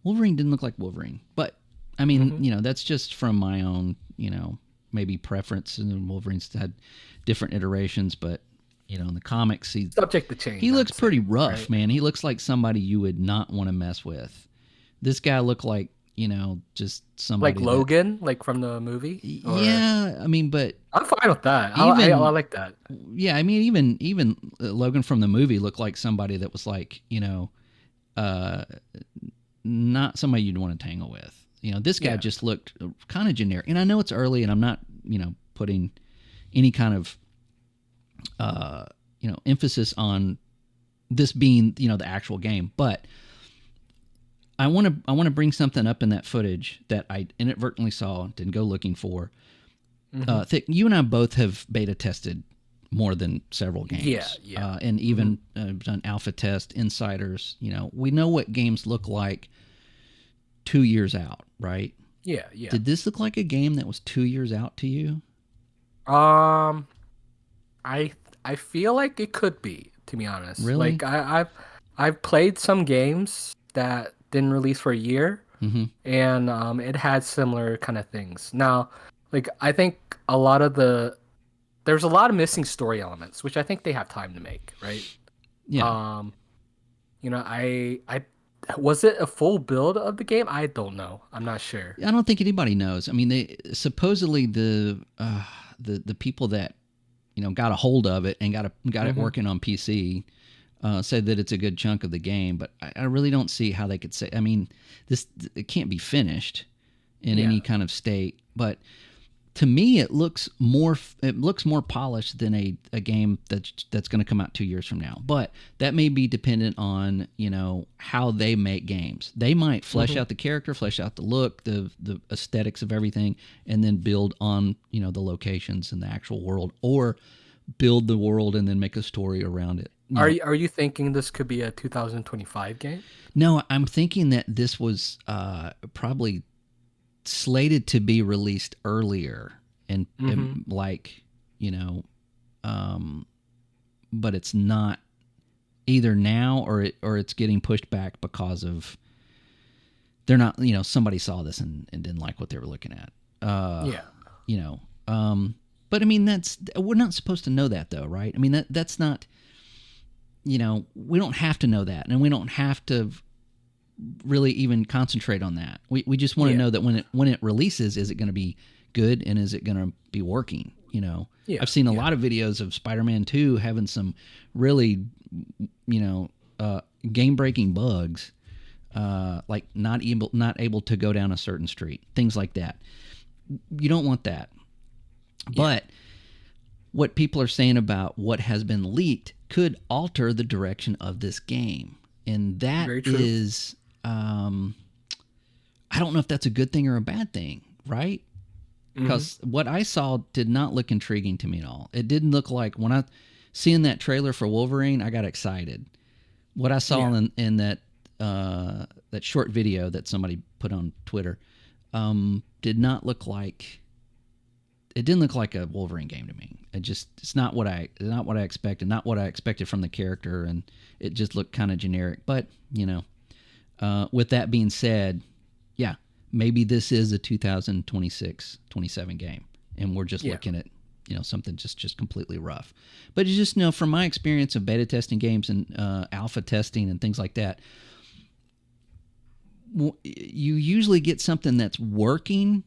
Speaker 3: Wolverine didn't look like Wolverine. But, I mean, that's just from my own, maybe preference. And Wolverine's had different iterations, but... in the comics,
Speaker 2: subject to change.
Speaker 3: He looks pretty rough, right? Man. He looks like somebody you would not want to mess with. This guy looked like, just somebody
Speaker 2: like Logan, like from the movie.
Speaker 3: Yeah, I mean, but
Speaker 2: I'm fine with that. I like that.
Speaker 3: Yeah, I mean, even Logan from the movie looked like somebody that was like, not somebody you'd want to tangle with. This guy just looked kind of generic. And I know it's early, and I'm not, putting any kind of emphasis on this being, the actual game. But I want to bring something up in that footage that I inadvertently saw, didn't go looking for. You and I both have beta tested more than several games. Yeah. And even done alpha test, insiders. We know what games look like 2 years out, right?
Speaker 2: Yeah.
Speaker 3: Did this look like a game that was 2 years out to you?
Speaker 2: I feel like it could be, to be honest.
Speaker 3: Really?
Speaker 2: Like I've played some games that didn't release for a year, and it had similar kind of things. Now, like I think there's a lot of missing story elements, which I think they have time to make, right?
Speaker 3: Yeah.
Speaker 2: I was it a full build of the game? I don't know. I'm not sure.
Speaker 3: I don't think anybody knows. I mean, they supposedly the people that got a hold of it and got it working on PC said that it's a good chunk of the game, but I really don't see how they could say. I mean, it can't be finished in any kind of state. But to me, it looks more polished than a game that's going to come out 2 years from now. But that may be dependent on how they make games. They might flesh out the character, flesh out the look, the aesthetics of everything, and then build on the locations and the actual world, or build the world and then make a story around it.
Speaker 2: Are you thinking this could be a 2025 game?
Speaker 3: No, I'm thinking that this was probably slated to be released earlier, and but it's not either now or it's getting pushed back because of they're not somebody saw this and didn't like what they were looking at. But I mean we're not supposed to know that though, right? I mean that's not. We don't have to know that, and we don't have to really even concentrate on that. We just want to know that when it releases, is it going to be good and is it going to be working? I've seen a lot of videos of Spider-Man 2 having some really game-breaking bugs, like not able to go down a certain street, things like that. You don't want that. But what people are saying about what has been leaked could alter the direction of this game. And that is, I don't know if that's a good thing or a bad thing, right? Because what I saw did not look intriguing to me at all. It didn't look like, when I seeing that trailer for Wolverine, I got excited. What I saw in that short video that somebody put on Twitter did not look like, it didn't look like a Wolverine game to me. It's not what I expected, not what I expected from the character, and it just looked kind of generic. But with that being said, maybe this is a 2026-27 game, and we're just looking at something just completely rough. But you just know from my experience of beta testing games and alpha testing and things like that, you usually get something that's working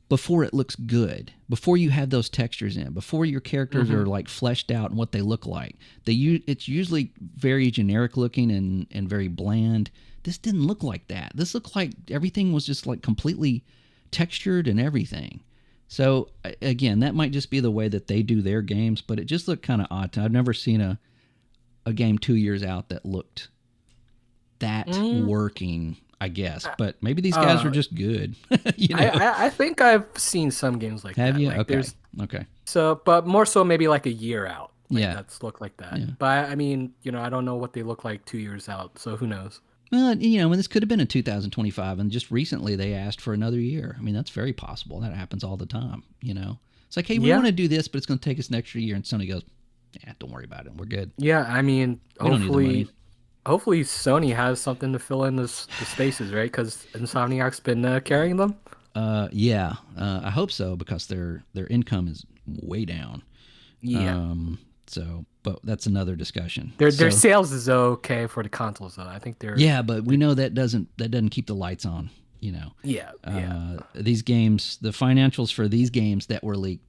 Speaker 3: before it looks good, before you have those textures in, before your characters are like fleshed out and what they look like. It's usually very generic looking and very bland. This didn't look like that. This looked like everything was just like completely textured and everything. So again, that might just be the way that they do their games, but it just looked kind of odd. I've never seen a game 2 years out that looked that working, I guess. But maybe these guys are just good.
Speaker 2: I think I've seen some games like that.
Speaker 3: Have you?
Speaker 2: Like
Speaker 3: Okay.
Speaker 2: So, but more so maybe like a year out. That's look like that.
Speaker 3: Yeah.
Speaker 2: But I mean, I don't know what they look like 2 years out. So who knows?
Speaker 3: Well, when this could have been in 2025, and just recently they asked for another year. I mean, that's very possible. That happens all the time. It's like, hey, we want to do this, but it's going to take us an extra year. And Sony goes, yeah, don't worry about it. We're good.
Speaker 2: Yeah, I mean,
Speaker 3: We don't need the money.
Speaker 2: hopefully Sony has something to fill in the spaces, right? Because Insomniac's been carrying them.
Speaker 3: Yeah, I hope so, because their income is way down.
Speaker 2: Yeah.
Speaker 3: But that's another discussion.
Speaker 2: Their sales is okay for the consoles, though. I think they're.
Speaker 3: Yeah, but we know that doesn't keep the lights on.
Speaker 2: Yeah.
Speaker 3: These games, the financials for these games that were leaked,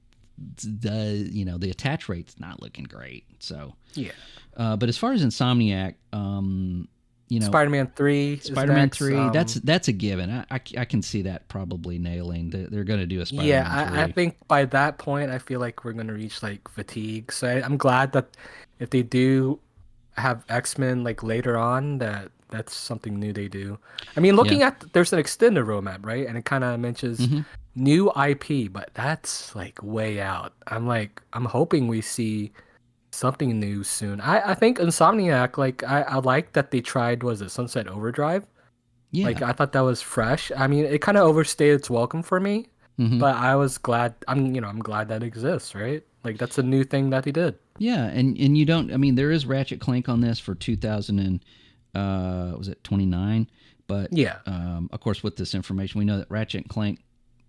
Speaker 3: the attach rate's not looking great. So
Speaker 2: yeah.
Speaker 3: But as far as Insomniac,
Speaker 2: Spider-Man 3.
Speaker 3: Spider-Man 3, that's a given. I can see that probably nailing. They're going to do a Spider-Man 3.
Speaker 2: I think by that point, I feel like we're going to reach like fatigue. So I'm glad that if they do have X-Men like later on, that's something new they do. I mean, looking at there's an extended roadmap, right? And it kind of mentions new IP, but that's like way out. I'm hoping we see something new soon. I think Insomniac, like I like that they tried, was it Sunset Overdrive?
Speaker 3: Yeah.
Speaker 2: Like I thought that was fresh. I mean, it kind of overstayed its welcome for me, but I was glad. I'm glad that exists, right? Like that's a new thing that they did.
Speaker 3: Yeah, and you don't. I mean, there is Ratchet Clank on this for 2000 and was it 29? But of course, with this information, we know that Ratchet Clank,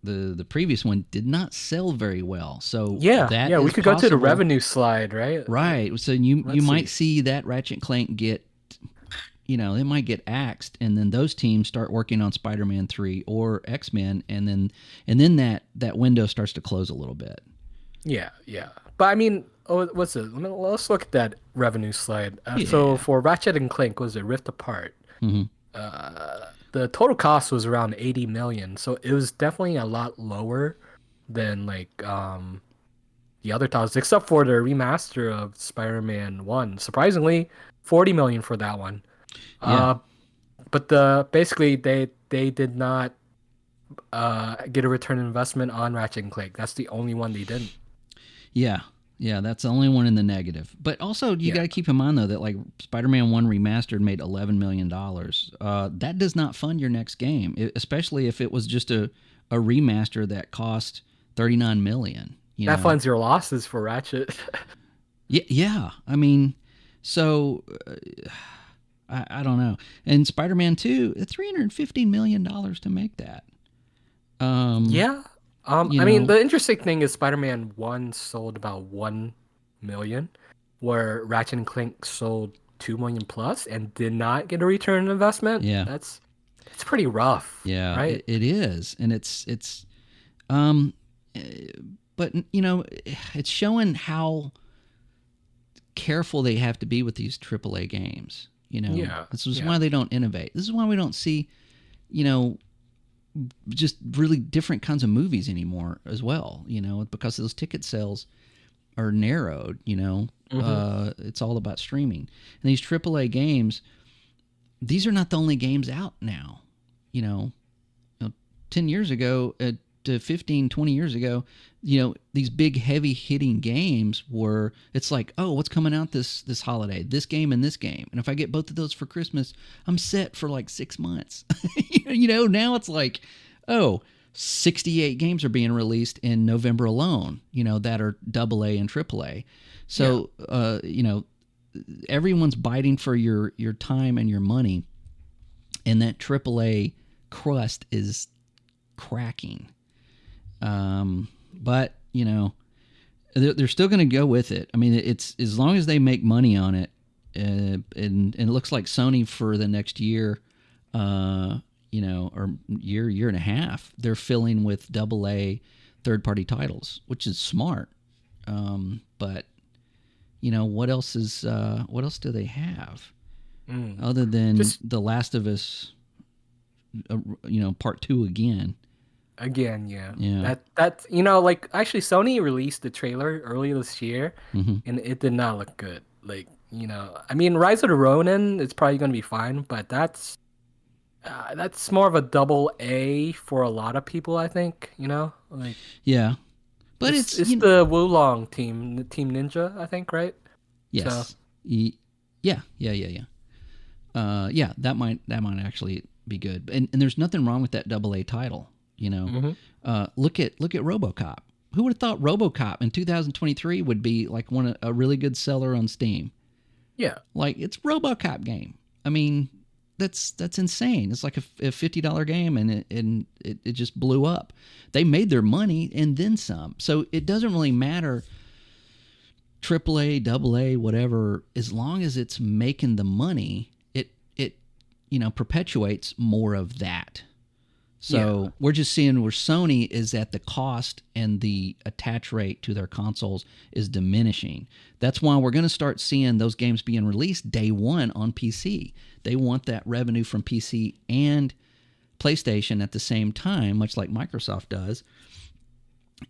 Speaker 3: the previous one, did not sell very well. So
Speaker 2: we could go to the revenue slide, right?
Speaker 3: Right. So you might see that Ratchet Clank get, it might get axed, and then those teams start working on Spider-Man 3 or X-Men, and then that window starts to close a little bit.
Speaker 2: Yeah. But I mean, what's it? Let's look at that revenue slide. So for Ratchet and Clank, was it Rift Apart? The total cost was around 80 million, so it was definitely a lot lower than like the other titles, except for the remaster of Spider-Man 1. Surprisingly, 40 million for that one. But basically they did not get a return on investment on Ratchet and Clank. That's the only one they didn't.
Speaker 3: Yeah, that's the only one in the negative. But also, you got to keep in mind, though, that like Spider-Man 1 Remastered made $11 million. That does not fund your next game, especially if it was just a remaster that cost $39 million.
Speaker 2: That funds your losses for Ratchet.
Speaker 3: Yeah. I mean, so I don't know. And Spider-Man 2, $315 million to make that.
Speaker 2: I mean, the interesting thing is Spider-Man 1 sold about 1 million, where Ratchet and Clank sold 2 million plus and did not get a return on investment.
Speaker 3: Yeah.
Speaker 2: It's pretty rough.
Speaker 3: Yeah,
Speaker 2: right?
Speaker 3: It is. And but it's showing how careful they have to be with these AAA games. This is why they don't innovate. This is why we don't see, just really different kinds of movies anymore as well, because those ticket sales are narrowed, it's all about streaming. And these AAA games, these are not the only games out now. 10 years ago to 15, 20 years ago, these big heavy hitting games were, it's like, oh, what's coming out this holiday? This game and this game. And if I get both of those for Christmas, I'm set for like 6 months. Now it's like, 68 games are being released in November alone, that are AA and AAA. So, everyone's biting for your time and your money, and that AAA crust is cracking. But they're still going to go with it. I mean, it's as long as they make money on it, and it looks like Sony for the next year, or year and a half, they're filling with AA third-party titles, which is smart. But what else do they have other than The Last of Us? Part 2 again.
Speaker 2: Again, yeah. That's actually Sony released the trailer earlier this year, and it did not look good. Like, I mean, Rise of the Ronin is probably going to be fine, but that's more of a double A for a lot of people, I think. Like,
Speaker 3: yeah, but it's
Speaker 2: the Wulong team, Team Ninja, I think, right?
Speaker 3: Yes.
Speaker 2: So.
Speaker 3: Yeah. That might actually be good, and there's nothing wrong with that AA title. Look at RoboCop. Who would have thought RoboCop in 2023 would be like a really good seller on Steam?
Speaker 2: Yeah,
Speaker 3: like it's RoboCop game. I mean, that's insane. It's like a $50 game, and it just blew up. They made their money and then some. So it doesn't really matter. AAA, AA, whatever. As long as it's making the money, it perpetuates more of that. So we're just seeing where Sony is at the cost and the attach rate to their consoles is diminishing. That's why we're going to start seeing those games being released day one on PC. They want that revenue from PC and PlayStation at the same time, much like Microsoft does.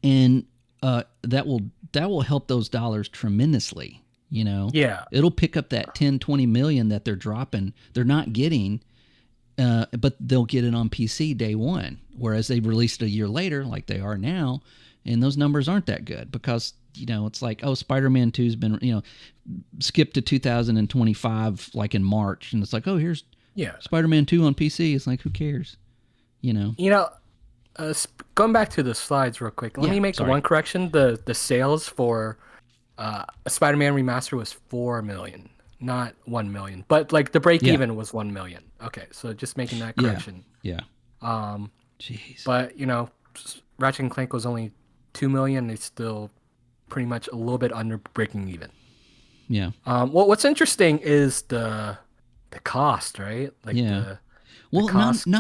Speaker 3: And that will help those dollars tremendously.
Speaker 2: Yeah.
Speaker 3: It'll pick up that 10, 20 million that they're dropping. They're not getting. But they'll get it on PC day one, whereas they released it a year later, like they are now, and those numbers aren't that good because it's like, oh, Spider-Man 2's been skipped to 2025 like in March, and it's like, oh, here's Spider-Man 2 on PC. It's like, who cares?
Speaker 2: Going back to the slides real quick, let me make one correction. The sales for Spider-Man Remaster was 4 million. Not 1 million, but like the break even was 1 million. Okay, so just making that correction.
Speaker 3: Yeah.
Speaker 2: Jeez. But Ratchet and Clank was only 2 million. It's still pretty much a little bit under breaking even.
Speaker 3: Yeah.
Speaker 2: What's interesting is the cost, right? Like
Speaker 3: not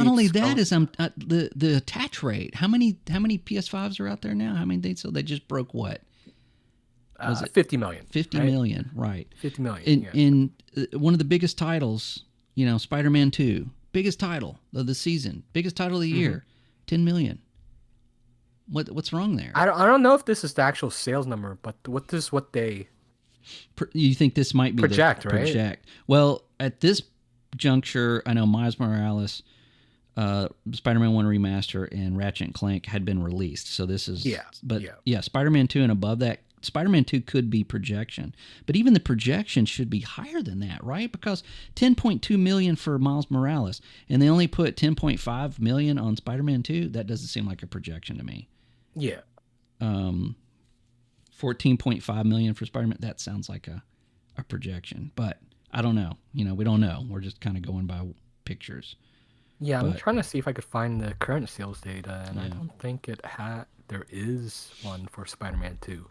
Speaker 3: only that is the attach rate. How many PS5s are out there now? How many they just broke what?
Speaker 2: Was it 50 million?
Speaker 3: 50 million, right.
Speaker 2: 50 million.
Speaker 3: In one of the biggest titles, Spider-Man 2, biggest title of the season, biggest title of the year, 10 million. What's wrong there?
Speaker 2: I don't know if this is the actual sales number, but what they...
Speaker 3: You think this might be
Speaker 2: project,
Speaker 3: right? Project. Well, at this juncture, I know Miles Morales, Spider-Man 1 Remaster, and Ratchet and Clank had been released. So this is... Spider-Man 2 and above that, Spider-Man 2 could be projection, but even the projection should be higher than that, right? Because 10.2 million for Miles Morales, and they only put 10.5 million on Spider-Man 2. That doesn't seem like a projection to me.
Speaker 2: Yeah.
Speaker 3: 14.5 million for Spider-Man. That sounds like a projection, but I don't know. We don't know. We're just kind of going by pictures.
Speaker 2: Yeah, I'm trying to see if I could find the current sales data, and I don't think there is one for Spider-Man 2.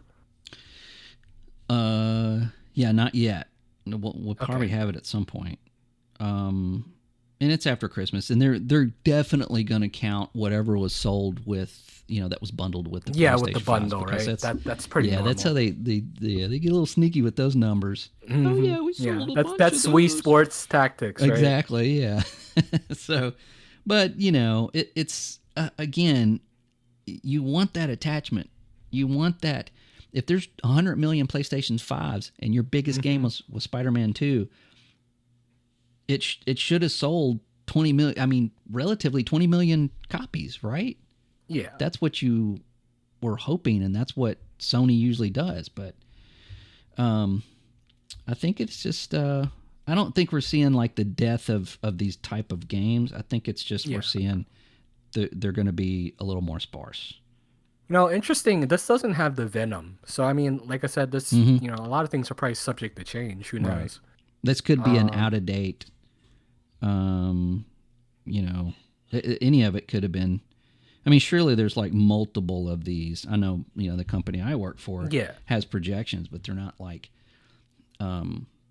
Speaker 3: Not yet. We'll probably have it at some point. And it's after Christmas, and they're definitely going to count whatever was sold with, that was bundled with the PlayStation
Speaker 2: with the bundle, right? That's pretty normal.
Speaker 3: That's how they get a little sneaky with those numbers.
Speaker 2: Mm-hmm.
Speaker 3: Oh yeah, we sold a bunch
Speaker 2: that's
Speaker 3: of
Speaker 2: Wii
Speaker 3: those.
Speaker 2: Sports tactics, right?
Speaker 3: Exactly, yeah. So, but it's again, you want that attachment. You want that. If there's 100 million PlayStation 5s and your biggest game was Spider-Man 2, it should have sold 20 million. I mean, relatively 20 million copies, right?
Speaker 2: Yeah.
Speaker 3: That's what you were hoping, and that's what Sony usually does. But I think it's just I don't think we're seeing like the death of these type of games. I think it's just we're seeing they're going to be a little more sparse.
Speaker 2: Interesting. This doesn't have the Venom. So, I mean, like I said, this, a lot of things are probably subject to change. Who knows? Right.
Speaker 3: This could be an out of date, any of it could have been, I mean, surely there's like multiple of these. I know, the company I work for has projections, but they're not like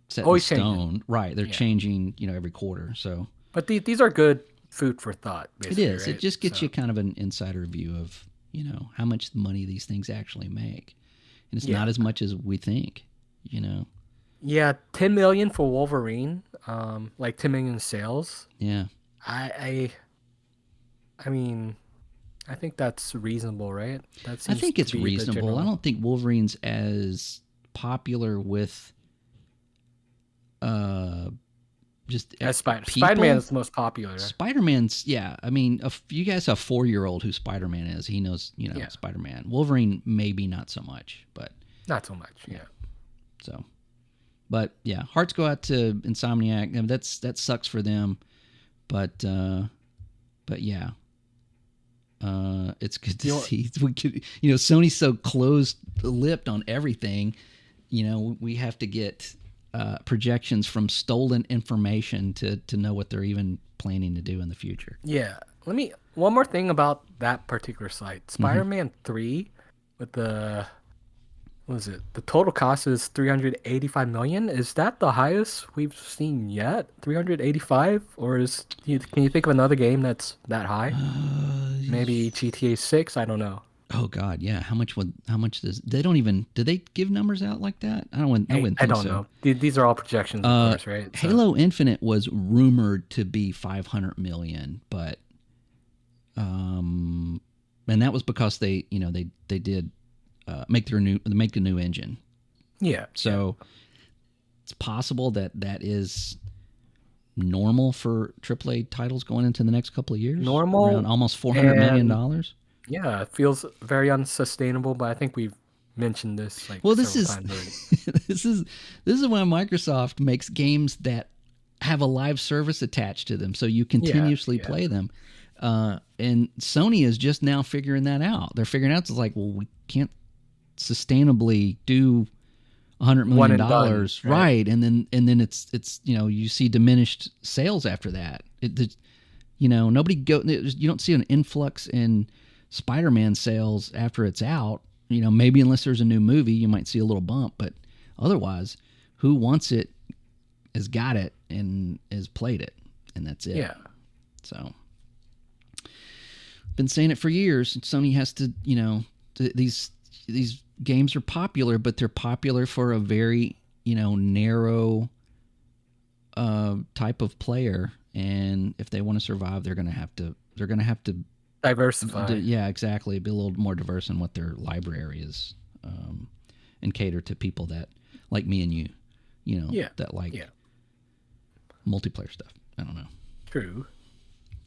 Speaker 3: set
Speaker 2: Always
Speaker 3: in stone.
Speaker 2: changing.
Speaker 3: Right. They're changing, every quarter. So,
Speaker 2: but these are good food for thought, basically.
Speaker 3: It is.
Speaker 2: Right?
Speaker 3: It just gets you kind of an insider view of, how much money these things actually make. And it's not as much as we think,
Speaker 2: Yeah, 10 million for Wolverine, like 10 million in sales.
Speaker 3: Yeah.
Speaker 2: I mean, I think that's reasonable, right?
Speaker 3: I think it's reasonable. I don't think Wolverine's as popular with just
Speaker 2: as Spider-Man is the most popular.
Speaker 3: Spider-Man's, I mean, if you guys have a 4-year-old who Spider-Man is, he knows, Spider-Man. Wolverine, maybe not so much, but
Speaker 2: not so much. Yeah.
Speaker 3: So, but yeah, hearts go out to Insomniac. I mean, that sucks for them, but yeah. It's good to see. We could, Sony's so closed-lipped on everything. We have to get projections from stolen information to know what they're even planning to do in the future.
Speaker 2: Yeah. One more thing about that particular site. Spider-Man 3 with the total cost is 385 million. Is that the highest we've seen yet? 385, or can you think of another game that's that high? Maybe GTA 6, I don't know.
Speaker 3: Oh God, yeah. How much does they don't even do they give numbers out like that? I wouldn't think
Speaker 2: I don't
Speaker 3: so.
Speaker 2: know. These are all projections, of course, right? So.
Speaker 3: Halo Infinite was rumored to be 500 million, but and that was because they did make a new engine.
Speaker 2: Yeah.
Speaker 3: So it's possible that is normal for AAA titles going into the next couple of years.
Speaker 2: Normal,
Speaker 3: around almost $400 million.
Speaker 2: Yeah, it feels very unsustainable, but I think we've mentioned this
Speaker 3: this is
Speaker 2: times already.
Speaker 3: this is why Microsoft makes games that have a live service attached to them, so you continuously play them. And Sony is just now figuring that out. They're figuring out, it's like, well, we can't sustainably do $100 million, right? And then it's you see diminished sales after that. Nobody you don't see an influx in Spider-Man sales after it's out. Maybe unless there's a new movie, you might see a little bump, but otherwise, who wants it has got it and has played it, and that's it.
Speaker 2: Yeah.
Speaker 3: So, been saying it for years. Sony has to, these games are popular, but they're popular for a very, narrow type of player, and if they want to survive, they're gonna have to
Speaker 2: diversify.
Speaker 3: Yeah, exactly. Be a little more diverse in what their library is, and cater to people that like me and you, that like multiplayer stuff. I don't know.
Speaker 2: True.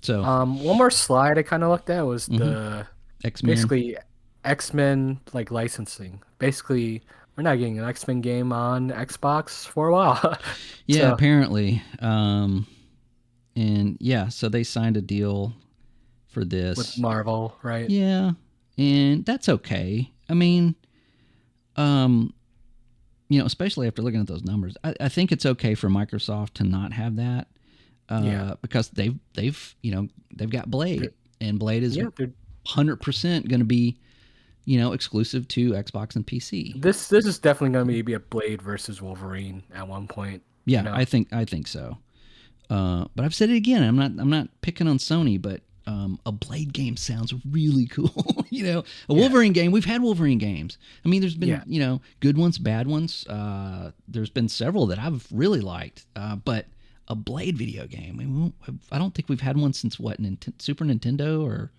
Speaker 3: So,
Speaker 2: one more slide I kind of looked at was the
Speaker 3: X-Men.
Speaker 2: Basically X-Men licensing. Basically, we're not getting an X-Men game on Xbox for a while.
Speaker 3: Yeah, apparently. And yeah, so they signed a deal for this
Speaker 2: with Marvel, right?
Speaker 3: Yeah, and that's okay. I mean, especially after looking at those numbers, I think it's okay for Microsoft to not have that, because they've got Blade, and Blade is 100% going to be, exclusive to Xbox and PC.
Speaker 2: This is definitely going to be a Blade versus Wolverine at one point.
Speaker 3: Yeah, I think so. But I've said it again. I'm not picking on Sony, but a Blade game sounds really cool. A Wolverine game. We've had Wolverine games. I mean, there's been good ones, bad ones. There's been several that I've really liked. But a Blade video game. I don't think we've had one since Super Nintendo or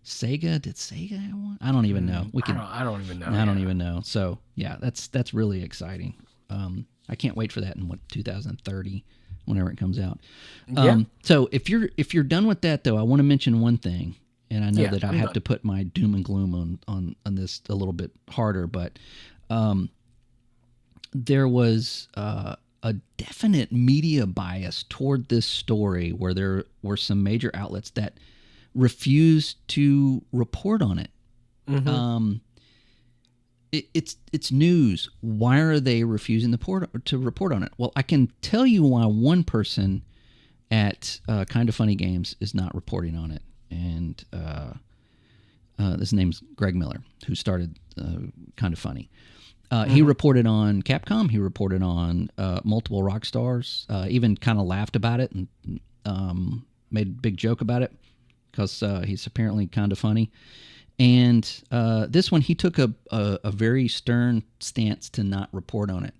Speaker 3: Sega. Did Sega have one? I don't even know.
Speaker 2: I don't even know.
Speaker 3: I don't even know. So yeah, that's really exciting. I can't wait for that in 2030. Whenever it comes out. So if you're done with that, though, I want to mention one thing, and I know that I have to put my doom and gloom on this a little bit harder, but there was a definite media bias toward this story, where there were some major outlets that refused to report on it. It's news. Why are they refusing to report on it? Well, I can tell you why one person at Kind of Funny Games is not reporting on it, and His name's Greg Miller, who started Kind of Funny. He reported on Capcom. He reported on multiple rock stars. Even kind of laughed about it and made a big joke about it because he's apparently kind of funny. And this one, he took a very stern stance to not report on it.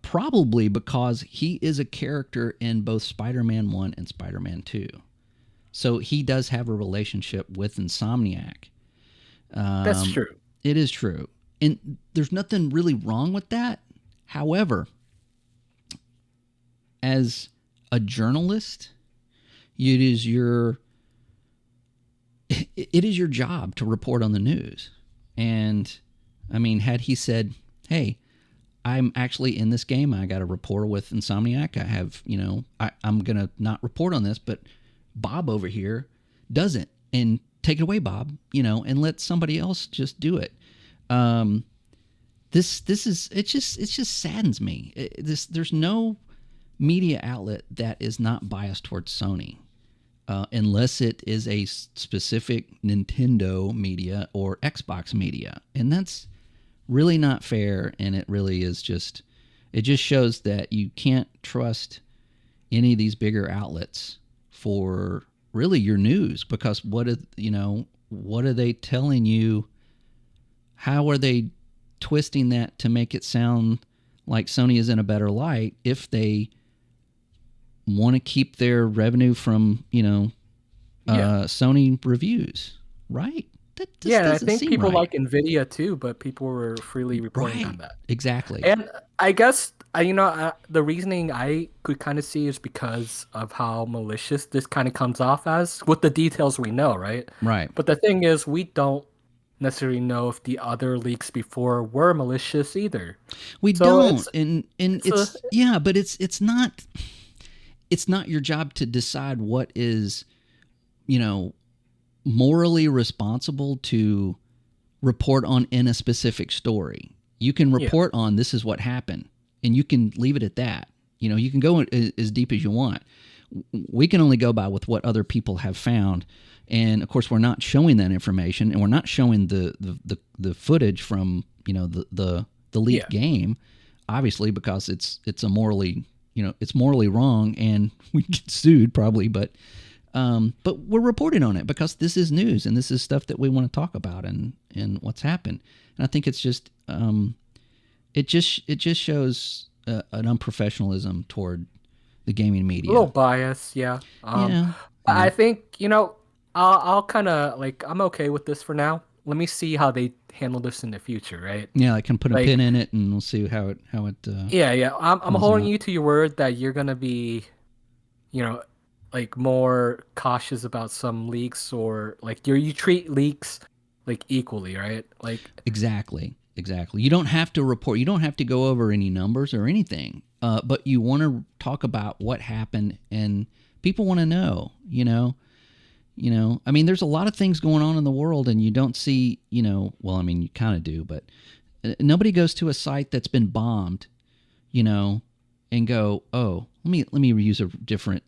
Speaker 3: Probably because he is a character in both Spider-Man 1 and Spider-Man 2. So he does have a relationship with Insomniac.
Speaker 2: That's true.
Speaker 3: It is true. And there's nothing really wrong with that. However, as a journalist, it is your job to report on the news. And I mean, had he said, hey, I'm actually in this game, I got a rapport with Insomniac, I have, I'm going to not report on this, but Bob over here doesn't, and take it away, Bob, and let somebody else just do it. This is, it just saddens me. There's no media outlet that is not biased towards Sony, unless it is a specific Nintendo media or Xbox media. And that's really not fair. And it really is it just shows that you can't trust any of these bigger outlets for really your news, because what are they telling you? How are they twisting that to make it sound like Sony is in a better light if they want to keep their revenue from, Sony reviews, right?
Speaker 2: I think people like NVIDIA too, but people were freely reporting on that.
Speaker 3: Exactly.
Speaker 2: And I guess, the reasoning I could kind of see is because of how malicious this kind of comes off as, with the details we know, right?
Speaker 3: Right.
Speaker 2: But the thing is, we don't necessarily know if the other leaks before were malicious either.
Speaker 3: We don't. But it's not your job to decide what is, morally responsible to report on in a specific story. You can report on this is what happened, and you can leave it at that. You can go as deep as you want. We can only go by with what other people have found, and of course, we're not showing that information, and we're not showing the footage from the leaked game, obviously, because it's a morally it's morally wrong, and we get sued probably, but we're reporting on it because this is news and this is stuff that we want to talk about and what's happened. And I think it's just it just shows an unprofessionalism toward the gaming media.
Speaker 2: A little bias, yeah. I think I'll kind of I'm okay with this for now. Let me see how they handle this in the future, right?
Speaker 3: Yeah, I can put a pin in it and we'll see how it.
Speaker 2: I'm holding you to your word that you're gonna be, more cautious about some leaks, or you treat leaks equally, right?
Speaker 3: Exactly. You don't have to report. You don't have to go over any numbers or anything. But you want to talk about what happened, and people want to know. I mean, there's a lot of things going on in the world, and you don't see. Well, I mean, you kind of do, but nobody goes to a site that's been bombed, and go, oh, let me use a different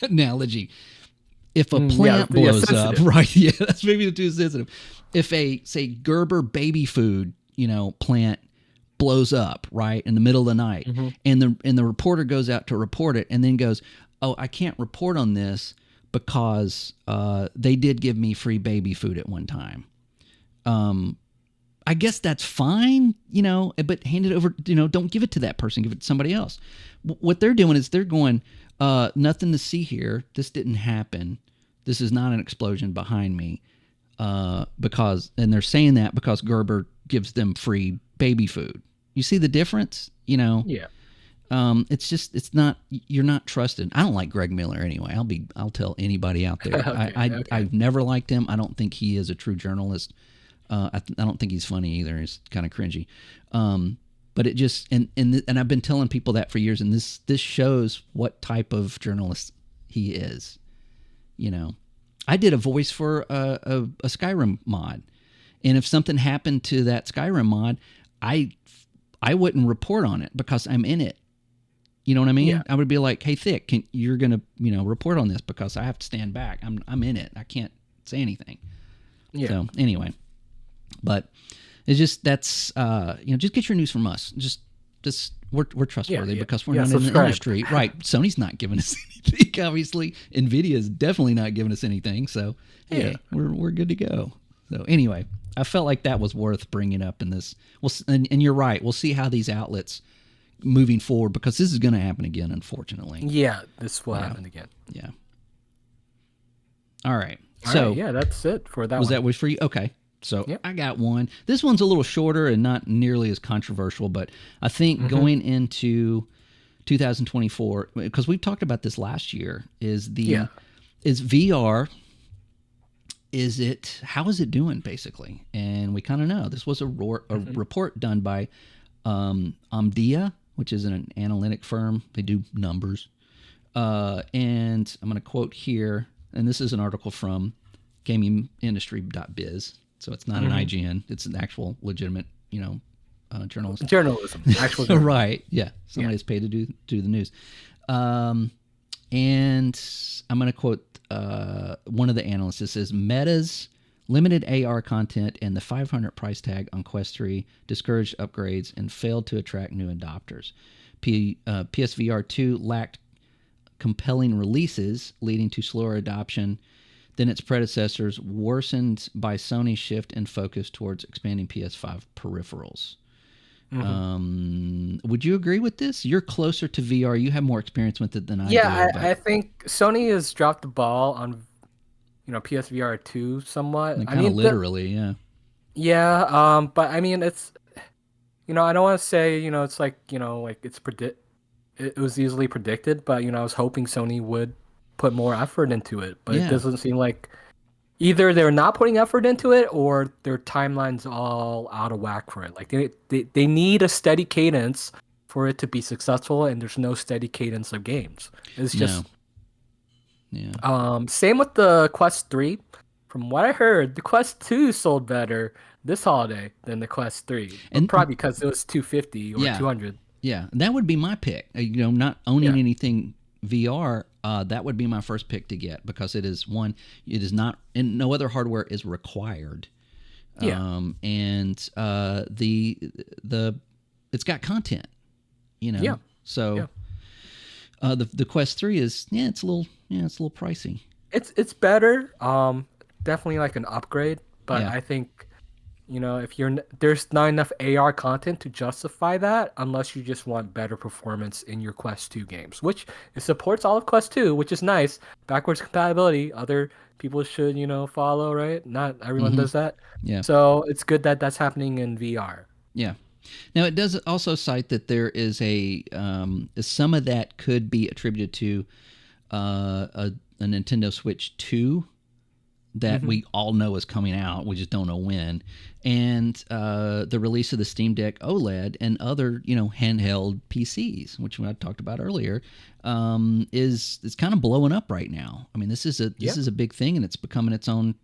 Speaker 3: analogy. If a plant blows up, right? Yeah, that's maybe too sensitive. If say Gerber baby food, plant blows up right in the middle of the night, and the reporter goes out to report it, and then goes, oh, I can't report on this because they did give me free baby food at one time. I guess that's fine, but hand it over, don't give it to that person, give it to somebody else. What they're doing is they're going, nothing to see here. This didn't happen. This is not an explosion behind me. And they're saying that because Gerber gives them free baby food. You see the difference?
Speaker 2: Yeah.
Speaker 3: It's not, you're not trusted. I don't like Greg Miller anyway. I'll tell anybody out there. Okay. I've never liked him. I don't think he is a true journalist. I don't think he's funny either. He's kind of cringy. But it just, and I've been telling people that for years, and this shows what type of journalist he is. I did a voice for a Skyrim mod, and if something happened to that Skyrim mod, I wouldn't report on it because I'm in it. You know what I mean? Yeah. I would be like, hey, Thick, you're gonna report on this because I have to stand back. I'm in it. I can't say anything.
Speaker 2: Yeah.
Speaker 3: So anyway, but it's just that's just get your news from us. Just we're trustworthy because we're not in the industry, right? Sony's not giving us anything, obviously. Nvidia's definitely not giving us anything. So hey, we're good to go. So anyway, I felt like that was worth bringing up in this. Well, and you're right. We'll see how these outlets moving forward, because this is going to happen again, unfortunately.
Speaker 2: Yeah, this will happen again.
Speaker 3: Yeah. All right.
Speaker 2: Yeah, that's it for that.
Speaker 3: Was that for you? Okay. So I got one. This one's a little shorter and not nearly as controversial, but I think going into 2024, because we've talked about this last year, is VR. How is it doing, basically? And we kind of know. This was a report done by Omdia, which is an analytic firm. They do numbers. And I'm going to quote here, and this is an article from gamingindustry.biz. So it's not an IGN. It's an actual legitimate, journalist.
Speaker 2: Journalism. Actual journalism.
Speaker 3: Right. Yeah. Somebody's paid to do the news. And I'm going to quote one of the analysts. It says, Meta's limited AR content and the $500 price tag on Quest 3 discouraged upgrades and failed to attract new adopters. PSVR 2 lacked compelling releases, leading to slower adoption than its predecessors, worsened by Sony's shift in focus towards expanding PS5 peripherals. Would you agree with this? You're closer to VR. You have more experience with it than I do.
Speaker 2: Yeah, I think Sony has dropped the ball on, PSVR 2 somewhat.
Speaker 3: Kind of literally, yeah.
Speaker 2: Yeah, but I mean, it's, I don't want to say, it's like, it was easily predicted, but, I was hoping Sony would put more effort into it, but it doesn't seem like either they're not putting effort into it or their timeline's all out of whack for it. Like they need a steady cadence for it to be successful, and there's no steady cadence of games. It's just same with the Quest 3. From what I heard, the Quest 2 sold better this holiday than the Quest 3, and probably because it was $250 or $200.
Speaker 3: Yeah, that would be my pick. Not owning anything VR, that would be my first pick to get, because it is not, and no other hardware is required. And it's got content, So the Quest 3 is it's a little pricey.
Speaker 2: It's better, definitely like an upgrade, but I think if there's not enough AR content to justify that, unless you just want better performance in your Quest 2 games, which it supports all of Quest 2, which is nice. Backwards compatibility, other people should, follow, right? Not everyone does that. Yeah. So it's good that that's happening in VR.
Speaker 3: Yeah. Now, it does also cite that there is some of that could be attributed to a Nintendo Switch 2 that we all know is coming out. We just don't know when. And the release of the Steamdeck OLED and other, handheld PCs, which I talked about earlier, is kind of blowing up right now. I mean, this is a big thing, and it's becoming its own,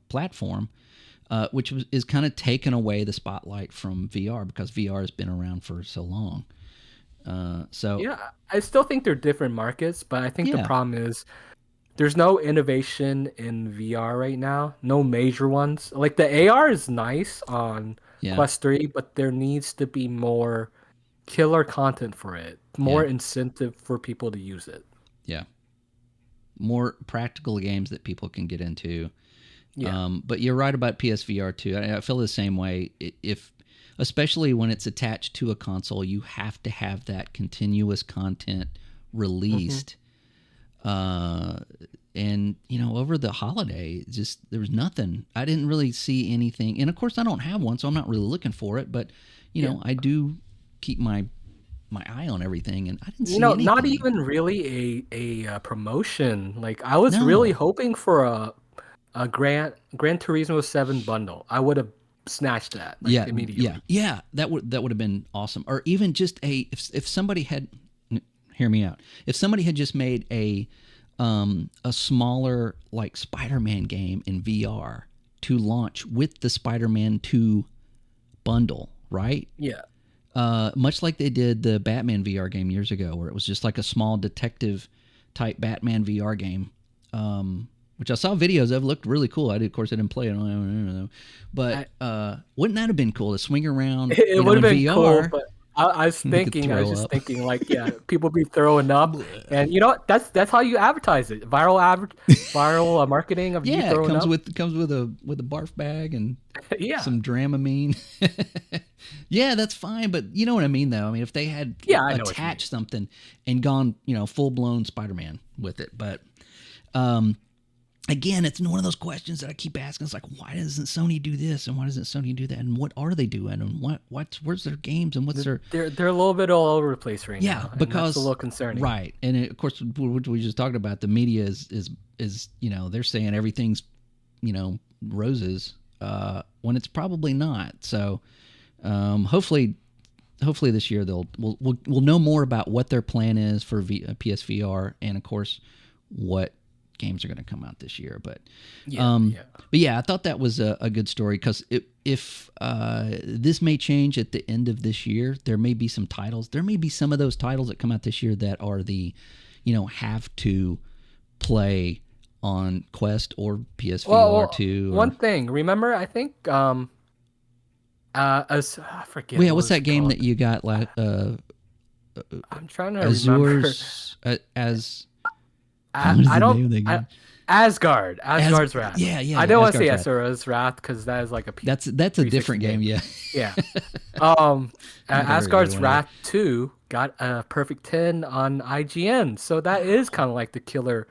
Speaker 3: platform, which is kind of taking away the spotlight from VR, because VR has been around for so long.
Speaker 2: I still think they're different markets, but I think the problem is there's no innovation in VR right now. No major ones. Like the AR is nice on Quest 3, but there needs to be more killer content for it. More incentive for people to use it. Yeah.
Speaker 3: More practical games that people can get into. Yeah. But you're right about PSVR 2. I feel the same way. Especially when it's attached to a console, you have to have that continuous content released. And over the holiday, there was nothing. I didn't really see anything, and of course I don't have one, so I'm not really looking for it, but I do keep my eye on everything, and I didn't see anything.
Speaker 2: Not even really a promotion. Like I was really hoping for a Gran Turismo 7 bundle. I would have snatched that immediately.
Speaker 3: Yeah, that would have been awesome. Or even just if somebody had, hear me out, if somebody had just made a smaller like Spider-Man game in VR to launch with the Spider-Man 2 bundle, right?
Speaker 2: Yeah.
Speaker 3: Much like they did the Batman VR game years ago, where it was just like a small detective type Batman VR game. which I saw videos of, looked really cool. Of course, I didn't play it. I don't know. But wouldn't that have been cool to swing around?
Speaker 2: It would have been
Speaker 3: VR,
Speaker 2: cool, but I was just thinking, like, yeah, people be throwing up, and you know what? That's how you advertise it. Viral marketing of you throwing up.
Speaker 3: It comes with a barf bag and some Dramamine. Yeah, that's fine, but you know what I mean, though. I mean, if they had attached something and gone, full blown Spider-Man with it, but again, it's one of those questions that I keep asking. It's like, why doesn't Sony do this and why doesn't Sony do that, and what are they doing, and where's their games, and what's their?
Speaker 2: They're a little bit all over the place right now.
Speaker 3: Yeah, because
Speaker 2: that's a little concerning.
Speaker 3: Right, and of course, what we just talked about, the media is they're saying everything's roses when it's probably not. So hopefully this year we'll know more about what their plan is for PSVR, and of course what games are going to come out this year. But I thought that was a good story, because if this may change at the end of this year, there may be some titles. There may be some of those titles that come out this year that are the have to play on Quest or PSVR 2.
Speaker 2: One thing, remember, I think I forget.
Speaker 3: Well, what's that game that you got?
Speaker 2: I'm trying to
Speaker 3: Azur's,
Speaker 2: remember. Asgard's Wrath.
Speaker 3: Yeah.
Speaker 2: I don't want to say Asura's Wrath because that is like a
Speaker 3: that's a different game. Yeah.
Speaker 2: Asgard's Wrath 2 got a perfect 10 on IGN, so that is kind of like the killer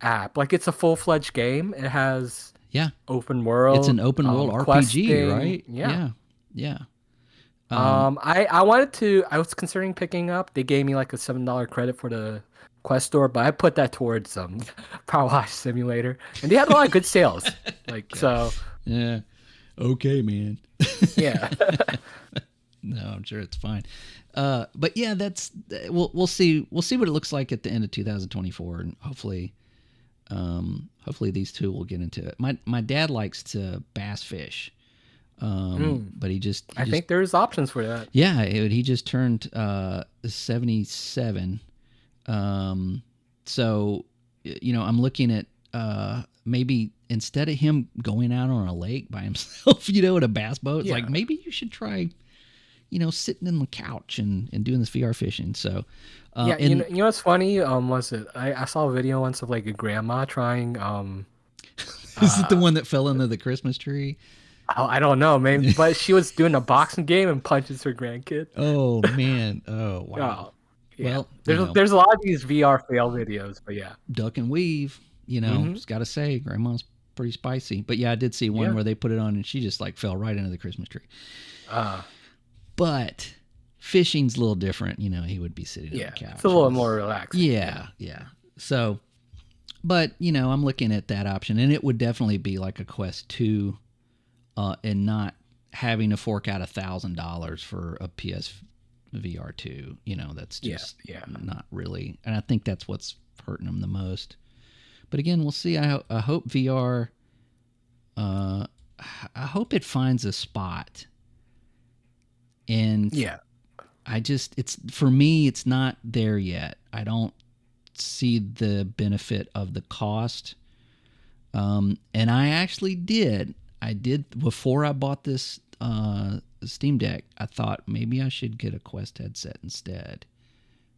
Speaker 2: app. Like, it's a full-fledged game. It has open world.
Speaker 3: It's an open world RPG, questing, right? Yeah.
Speaker 2: I was considering picking up. They gave me like a $7 credit for the Quest store, but I put that towards Powerwash Simulator, and they had a lot of good sales. So.
Speaker 3: Yeah. Okay, man.
Speaker 2: Yeah.
Speaker 3: No, I'm sure it's fine. But yeah, we'll see what it looks like at the end of 2024, and hopefully these two will get into it. My dad likes to bass fish. But I
Speaker 2: think there's options for that.
Speaker 3: Yeah, he just turned 77. So, I'm looking at maybe instead of him going out on a lake by himself, in a bass boat, it's like, maybe you should try, sitting in the couch and doing this VR fishing. So,
Speaker 2: you know what's funny? I saw a video once of like a grandma trying.
Speaker 3: Is it the one that fell into the Christmas tree?
Speaker 2: Oh, I don't know, man. But she was doing a boxing game and punches her grandkid.
Speaker 3: Oh man! Oh wow!
Speaker 2: Yeah. Well, there's a lot of these VR fail videos, but yeah,
Speaker 3: duck and weave. Just got to say, grandma's pretty spicy. But yeah, I did see one where they put it on and she just like fell right into the Christmas tree. But fishing's a little different. He would be sitting on the couch.
Speaker 2: It's a little more relaxed.
Speaker 3: Yeah. So, but I'm looking at that option, and it would definitely be like a Quest 2. And not having to fork out $1,000 for a PSVR 2, that's just not really. And I think that's what's hurting them the most. But again, we'll see. I hope VR. I hope it finds a spot. And for me, it's not there yet. I don't see the benefit of the cost. And I actually did. Before I bought this Steamdeck, I thought maybe I should get a Quest headset instead.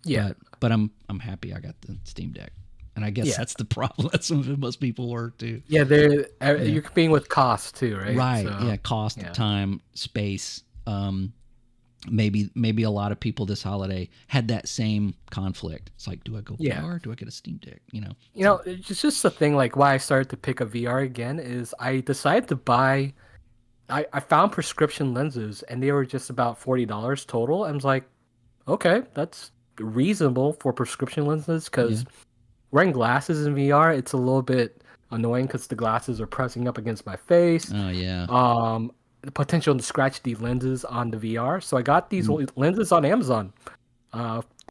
Speaker 3: Yeah, but I'm happy I got the Steamdeck, and I guess that's the problem. That's what most people were too.
Speaker 2: Yeah, you're competing with cost too, right?
Speaker 3: Right. So, yeah, cost, time, space. Maybe a lot of people this holiday had that same conflict. It's like, do I go VR? Do I get a Steam Deck?
Speaker 2: It's just the thing. Like, why I started to pick up VR again is I decided to buy. I found prescription lenses, and they were just about $40 total. I was like, okay, that's reasonable for prescription lenses, because wearing glasses in VR, it's a little bit annoying because the glasses are pressing up against my face.
Speaker 3: Oh yeah.
Speaker 2: The potential to scratch the lenses on the VR. So I got these lenses on Amazon.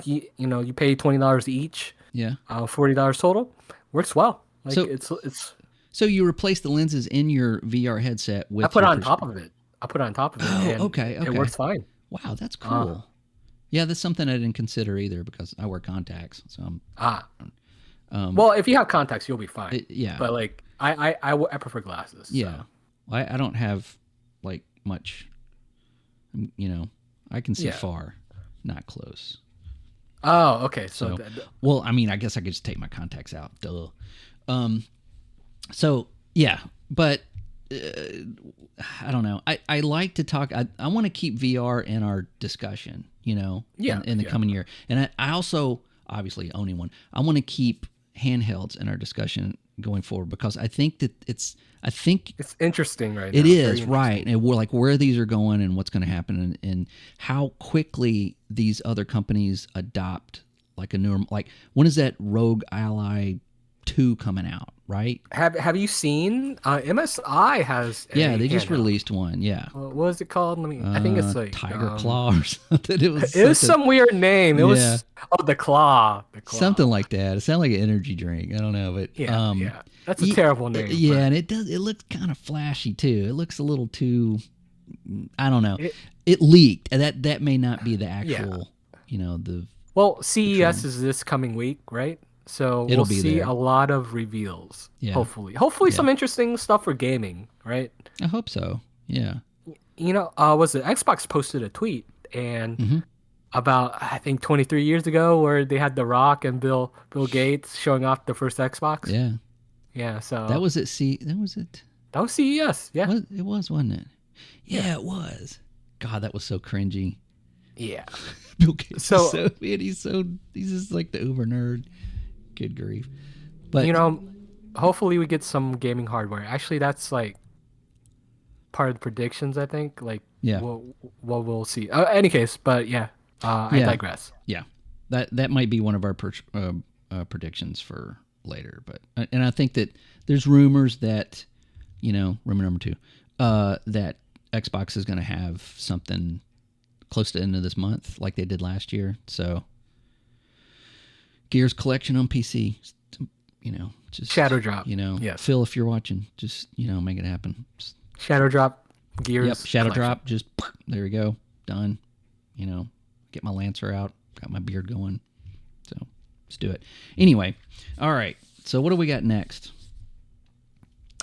Speaker 2: You pay $20 each. Yeah. $40 total. Works well. Like, so it's.
Speaker 3: So you replace the lenses in your VR headset with.
Speaker 2: I put it on top of it. Oh,
Speaker 3: okay.
Speaker 2: It works fine.
Speaker 3: Wow, that's cool. Yeah, that's something I didn't consider either because I wear contacts. So
Speaker 2: Well, if you have contacts, you'll be fine.
Speaker 3: Yeah.
Speaker 2: But like, I prefer glasses.
Speaker 3: Yeah.
Speaker 2: So.
Speaker 3: I don't have like much. I can see far, not close.
Speaker 2: Oh, okay. So,
Speaker 3: well, I mean, I guess I could just take my contacts out. Duh. So yeah, but I don't know. I like to talk. I want to keep VR in our discussion. In the coming year, and I also obviously owning one. I want to keep handhelds in our discussion going forward because I think that it's
Speaker 2: interesting right now.
Speaker 3: It is, right. And we're like where these are going and what's going to happen and how quickly these other companies adopt like a newer, like when is that Rogue Ally 2 coming out, right?
Speaker 2: Have you seen MSI has
Speaker 3: they just released one.
Speaker 2: What is it called? I think it's like
Speaker 3: Tiger Claw or something. It
Speaker 2: was some weird name. It was the Claw.
Speaker 3: Something like that. It sounded like an energy drink. I don't know, but
Speaker 2: that's a terrible name.
Speaker 3: And it looks kind of flashy too. It looks a little too, I don't know. It leaked. That may not be the actual,
Speaker 2: Well, CES is this coming week, right? So we'll see a lot of reveals. Yeah. Hopefully some interesting stuff for gaming, right?
Speaker 3: I hope so. Yeah.
Speaker 2: Was it Xbox posted a tweet and about I think 23 years ago where they had The Rock and Bill Gates showing off the first Xbox.
Speaker 3: Yeah.
Speaker 2: Yeah. So
Speaker 3: that was it. That
Speaker 2: was CES. Yeah.
Speaker 3: It was, wasn't it? Yeah, it was. God, that was so cringy.
Speaker 2: Yeah.
Speaker 3: Bill Gates. He's just like the uber nerd. Good grief. But
Speaker 2: hopefully we get some gaming hardware. Actually, that's like part of the predictions, I think. Like, we'll see. Any case, but I digress.
Speaker 3: Yeah, that might be one of our predictions for later. But and I think that there's rumors that rumor number 2, that Xbox is going to have something close to the end of this month, like they did last year. So. Gears collection on PC, just
Speaker 2: Shadow Drop.
Speaker 3: Phil, if you're watching, just make it happen.
Speaker 2: Shadow Drop, Gears.
Speaker 3: Yep, Shadow
Speaker 2: collection.
Speaker 3: Drop. Just there we go, done. Get my Lancer out, got my beard going. So let's do it. Anyway, all right. So what do we got next?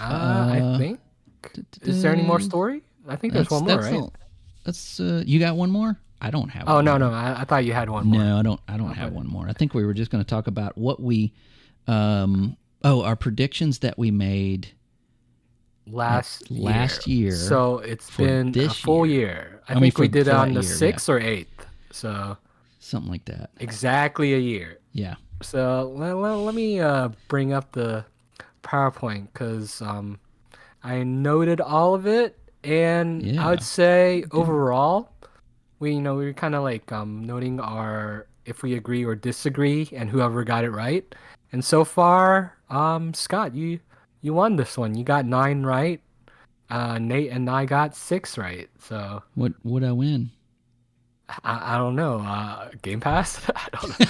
Speaker 2: I think. Is there any more story? I think there's one more, right?
Speaker 3: That's you got one more? I don't have.
Speaker 2: Oh no, I thought you had one more.
Speaker 3: No, I don't have one more. I think we were just going to talk about what we, our predictions that we made last year.
Speaker 2: So it's been a full year. I think we did it on the 6th or 8th. So
Speaker 3: something like that.
Speaker 2: Exactly a year.
Speaker 3: Yeah.
Speaker 2: So let me bring up the PowerPoint because I noted all of it, and I would say overall. We were kind of like noting our if we agree or disagree and whoever got it right. And so far, Scott, you won this one. You got 9 right. Nate and I got 6 right. So
Speaker 3: what would I win?
Speaker 2: I don't know. Game Pass? I don't know.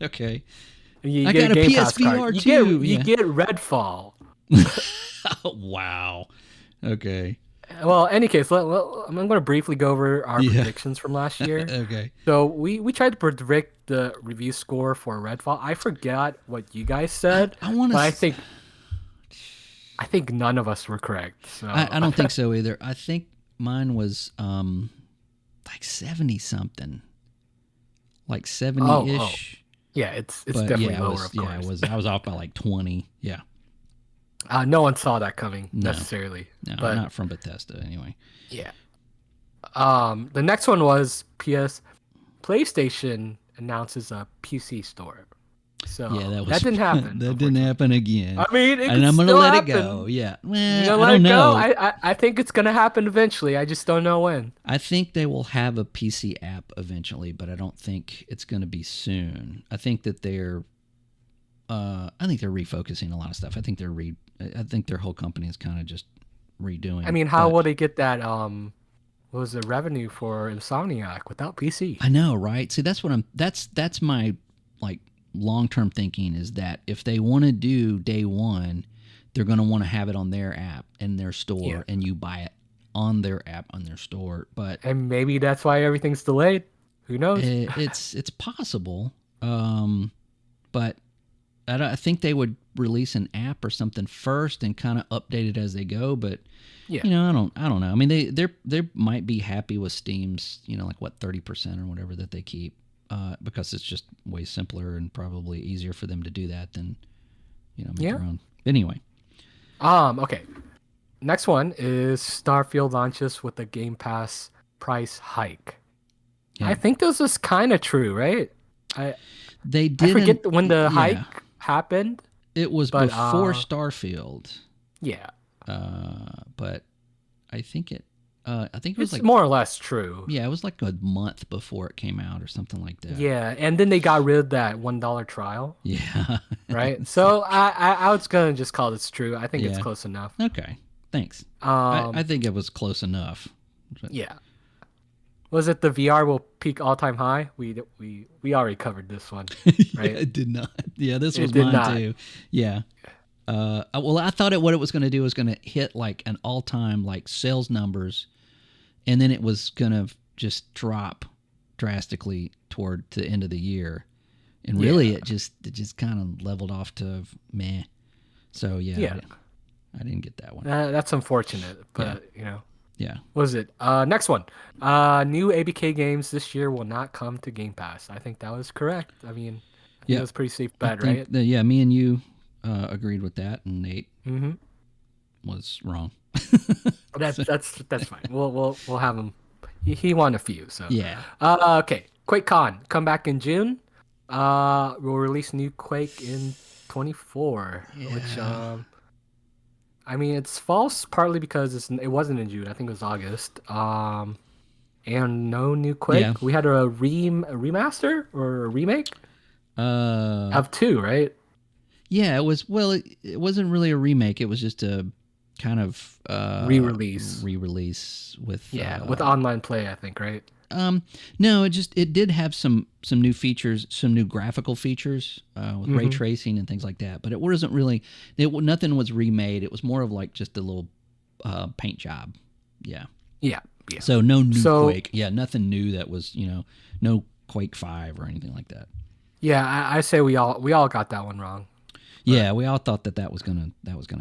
Speaker 3: Okay.
Speaker 2: I
Speaker 3: got a PSVR too.
Speaker 2: You get Redfall.
Speaker 3: Oh, wow. Okay.
Speaker 2: Well, in any case, I'm going to briefly go over our predictions from last year.
Speaker 3: Okay.
Speaker 2: So we tried to predict the review score for Redfall. I forgot what you guys said, I think none of us were correct. So
Speaker 3: I don't think so either. I think mine was like 70 something, like 70-ish.
Speaker 2: Oh. Yeah, it's definitely lower. Of course.
Speaker 3: I was off by like 20. Yeah.
Speaker 2: No one saw that coming necessarily.
Speaker 3: No, but not from Bethesda anyway.
Speaker 2: Yeah. The next one was PlayStation announces a PC store. So that didn't happen.
Speaker 3: That didn't happen again.
Speaker 2: I mean,
Speaker 3: and I'm gonna let it go. Yeah. Well, I don't know.
Speaker 2: I think it's gonna happen eventually. I just don't know when.
Speaker 3: I think they will have a PC app eventually, but I don't think it's gonna be soon. I think that they're refocusing a lot of stuff. I think their whole company is kind of just redoing.
Speaker 2: I mean, how will they get that what was the revenue for Insomniac without PC?
Speaker 3: I know, right? See, that's what that's my like long-term thinking is that if they want to do day one, they're going to want to have it on their app in their store and you buy it on their app on their store.
Speaker 2: And maybe that's why everything's delayed. Who knows?
Speaker 3: It's possible. But I think they would release an app or something first and kind of update it as they go. But
Speaker 2: Yeah.
Speaker 3: I don't know. I mean, they might be happy with Steam's, like what 30% or whatever that they keep, because it's just way simpler and probably easier for them to do that than make their own. Anyway.
Speaker 2: Okay. Next one is Starfield launches with a Game Pass price hike. Yeah. I think this is kind of true, right? I forget when the hike happened.
Speaker 3: It was before Starfield.
Speaker 2: Yeah.
Speaker 3: But I think it was like
Speaker 2: more or less true.
Speaker 3: Yeah, it was like a month before it came out or something like that.
Speaker 2: Yeah, and then they got rid of that $1 trial.
Speaker 3: Yeah.
Speaker 2: Right. So I was gonna just call this true. I think it's close enough.
Speaker 3: Okay. Thanks. I think it was close enough. But...
Speaker 2: Yeah. Was it the VR will peak all-time high? We already covered this one, right?
Speaker 3: It did not. Yeah, this was mine too. Yeah. Well, I thought what it was going to do was going to hit like an all-time like sales numbers, and then it was going to just drop drastically toward the end of the year, and really it just kind of leveled off to meh. So yeah. I didn't get that one.
Speaker 2: That's unfortunate, but
Speaker 3: Yeah.
Speaker 2: What is it? Next one. New ABK games this year will not come to Game Pass. I think that was correct. I mean, that was a pretty safe bet, right?
Speaker 3: Me and you agreed with that, and Nate was wrong.
Speaker 2: That's fine. We'll have him. He won a few, so
Speaker 3: yeah.
Speaker 2: Okay. QuakeCon come back in June. We'll release new Quake in 24, which I mean, it's false partly because it wasn't in June. I think it was August. And no new Quake. Yeah. We had a remaster or a remake. Of 2, right?
Speaker 3: Yeah, it was. Well, it wasn't really a remake. It was just a kind of
Speaker 2: re-release.
Speaker 3: With
Speaker 2: with online play, I think, right?
Speaker 3: No, it did have some new features, some new graphical features with ray tracing and things like that. But it wasn't really. Nothing was remade. It was more of like just a little paint job. Yeah.
Speaker 2: Yeah.
Speaker 3: So no new Quake. Yeah, nothing new that was no Quake 5 or anything like that.
Speaker 2: Yeah, I say we all got that one wrong.
Speaker 3: Yeah, we all thought that was gonna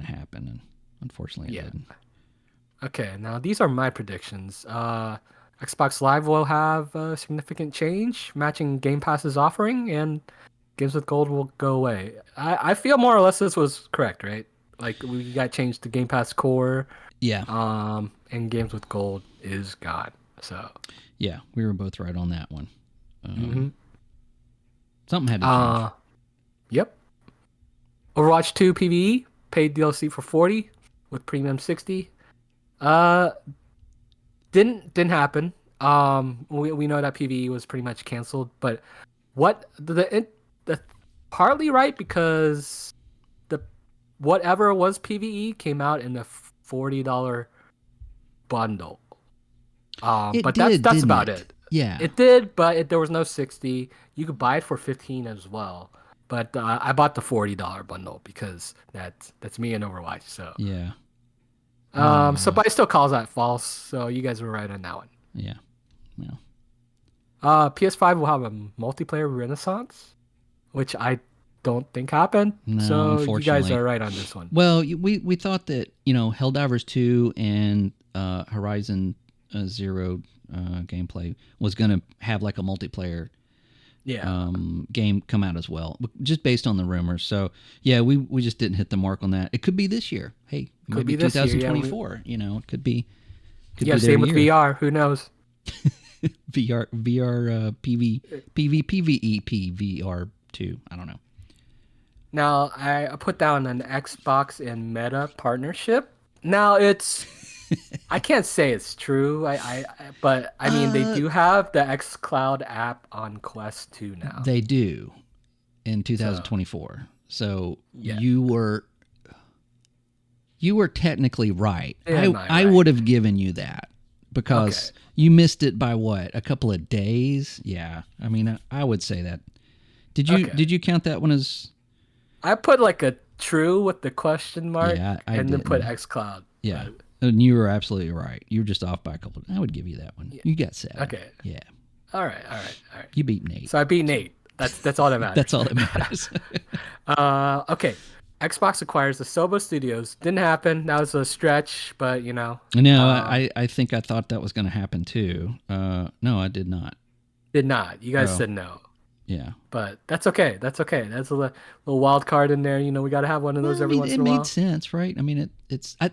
Speaker 3: happen, and unfortunately it didn't.
Speaker 2: Okay, now these are my predictions. Xbox Live will have a significant change, matching Game Pass's offering, and Games with Gold will go away. I feel more or less this was correct, right? Like we got changed to Game Pass Core.
Speaker 3: Yeah.
Speaker 2: And Games with Gold is gone. So.
Speaker 3: Yeah, we were both right on that one. Something had to change.
Speaker 2: Yep. Overwatch 2 PvE paid DLC for $40 with premium $60. Didn't happen. We know that PvE was pretty much canceled, but what the partly right because the whatever was PvE came out in the $40 bundle. But that's about it.
Speaker 3: Yeah,
Speaker 2: it did, but there was no 60. You could buy it for 15 as well. But I bought the $40 bundle because that's me and Overwatch. So
Speaker 3: yeah.
Speaker 2: So but I still calls that false. So you guys were right on that one.
Speaker 3: Yeah. Yeah.
Speaker 2: PS5 will have a multiplayer renaissance, which I don't think happened.
Speaker 3: No,
Speaker 2: so
Speaker 3: unfortunately.
Speaker 2: You guys are right on this one.
Speaker 3: Well, we thought that Helldivers 2 and Horizon Zero gameplay was going to have like a multiplayer game come out as well, just based on the rumors. So yeah, we just didn't hit the mark on that. It could be this year. Hey,
Speaker 2: could
Speaker 3: maybe
Speaker 2: be
Speaker 3: 2024. It could be.
Speaker 2: Same with VR. Who knows?
Speaker 3: VR PvEP VR 2. I don't know.
Speaker 2: Now I put down an Xbox and Meta partnership. Now it's. I can't say it's true. But I mean they do have the xCloud app on Quest 2 now.
Speaker 3: They do, in 2024. So you were technically right. I would have given you that because you missed it by what, a couple of days? Yeah, I mean I would say that. Did you count that one as?
Speaker 2: I put like a true with the question mark,
Speaker 3: and
Speaker 2: then put xCloud.
Speaker 3: Yeah. And you were absolutely right. You were just off by a couple. I would give you that one. You got 7.
Speaker 2: Okay.
Speaker 3: Yeah.
Speaker 2: All right.
Speaker 3: You beat Nate.
Speaker 2: So I beat Nate. That's all that matters.
Speaker 3: That's all that matters.
Speaker 2: Okay. Xbox acquires the Sobo Studios. Didn't happen. That was a stretch, but
Speaker 3: No, I think I thought that was going to happen too. No, I did not.
Speaker 2: Did not. You guys said no.
Speaker 3: Yeah.
Speaker 2: But that's okay. That's okay. That's a little wild card in there. We got to have one of those every once in a while.
Speaker 3: It made sense, right? I mean, I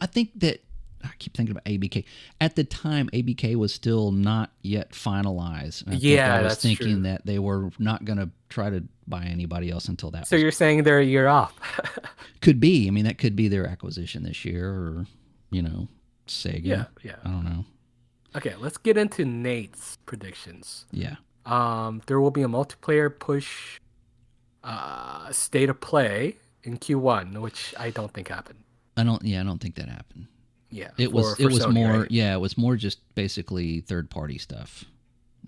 Speaker 3: think that I keep thinking about ABK. At the time, ABK was still not yet finalized. I was thinking
Speaker 2: true.
Speaker 3: that they were not going to try to buy anybody else until that.
Speaker 2: So you're saying they're a year off?
Speaker 3: Could be. I mean, that could be their acquisition this year, or Sega.
Speaker 2: Yeah.
Speaker 3: I don't know.
Speaker 2: Okay, let's get into Nate's predictions.
Speaker 3: Yeah.
Speaker 2: There will be a multiplayer push, state of play in Q1, which I don't think happened.
Speaker 3: I don't think that happened.
Speaker 2: Yeah,
Speaker 3: it was
Speaker 2: Sony,
Speaker 3: more.
Speaker 2: right?
Speaker 3: Yeah, it was more just basically third party stuff.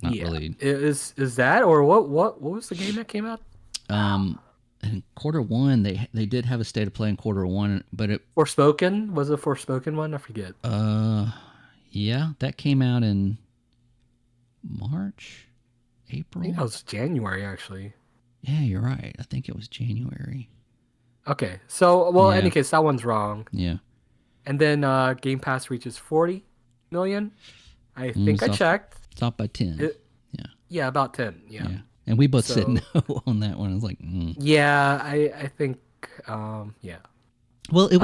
Speaker 3: Not really.
Speaker 2: Is that, or what was the game that came out?
Speaker 3: In quarter 1, they did have a state of play in quarter 1, but it
Speaker 2: Forspoken was a Forspoken one. I forget.
Speaker 3: Yeah, that came out in March, April.
Speaker 2: I think that was January actually.
Speaker 3: Yeah, you're right. I think it was January.
Speaker 2: Okay, so in any case, that one's wrong.
Speaker 3: Yeah.
Speaker 2: And then Game Pass reaches 40 million. I think I checked.
Speaker 3: It's off by 10.
Speaker 2: Yeah, about 10. Yeah.
Speaker 3: And we both said no on that one. I was like,
Speaker 2: Yeah, I think, yeah.
Speaker 3: Well, it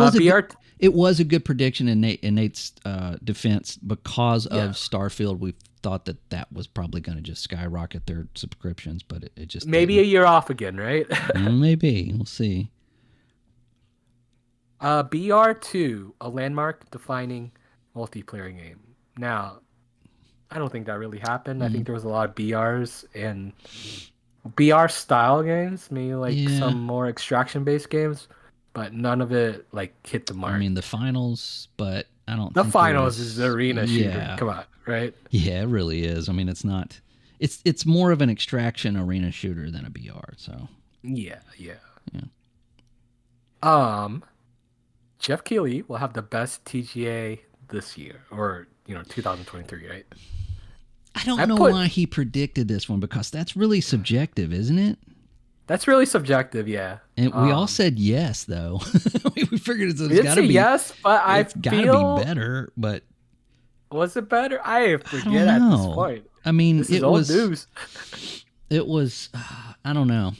Speaker 3: was a good prediction in Nate's defense because of Starfield. We thought that was probably going to just skyrocket their subscriptions, but it just
Speaker 2: maybe
Speaker 3: didn't.
Speaker 2: A year off again, right?
Speaker 3: Maybe. We'll see.
Speaker 2: BR2, a landmark-defining multiplayer game. Now, I don't think that really happened. I think there was a lot of BRs and BR-style games, maybe some more extraction-based games, but none of it hit the mark.
Speaker 3: I mean, the finals, but I don't.
Speaker 2: The finals is the arena shooter. Come on, right?
Speaker 3: Yeah, it really is. I mean, it's not. It's more of an extraction arena shooter than a BR. So.
Speaker 2: Yeah. Jeff Keighley will have the best TGA this year, or 2023, right?
Speaker 3: I don't know why he predicted this one, because that's really subjective, isn't it?
Speaker 2: That's really subjective, yeah.
Speaker 3: And we all said yes, though. We figured it's got to be
Speaker 2: yes, but
Speaker 3: it's got to be better. But
Speaker 2: was it better? I forget at this point.
Speaker 3: I mean,
Speaker 2: this is old news.
Speaker 3: It was. I don't know.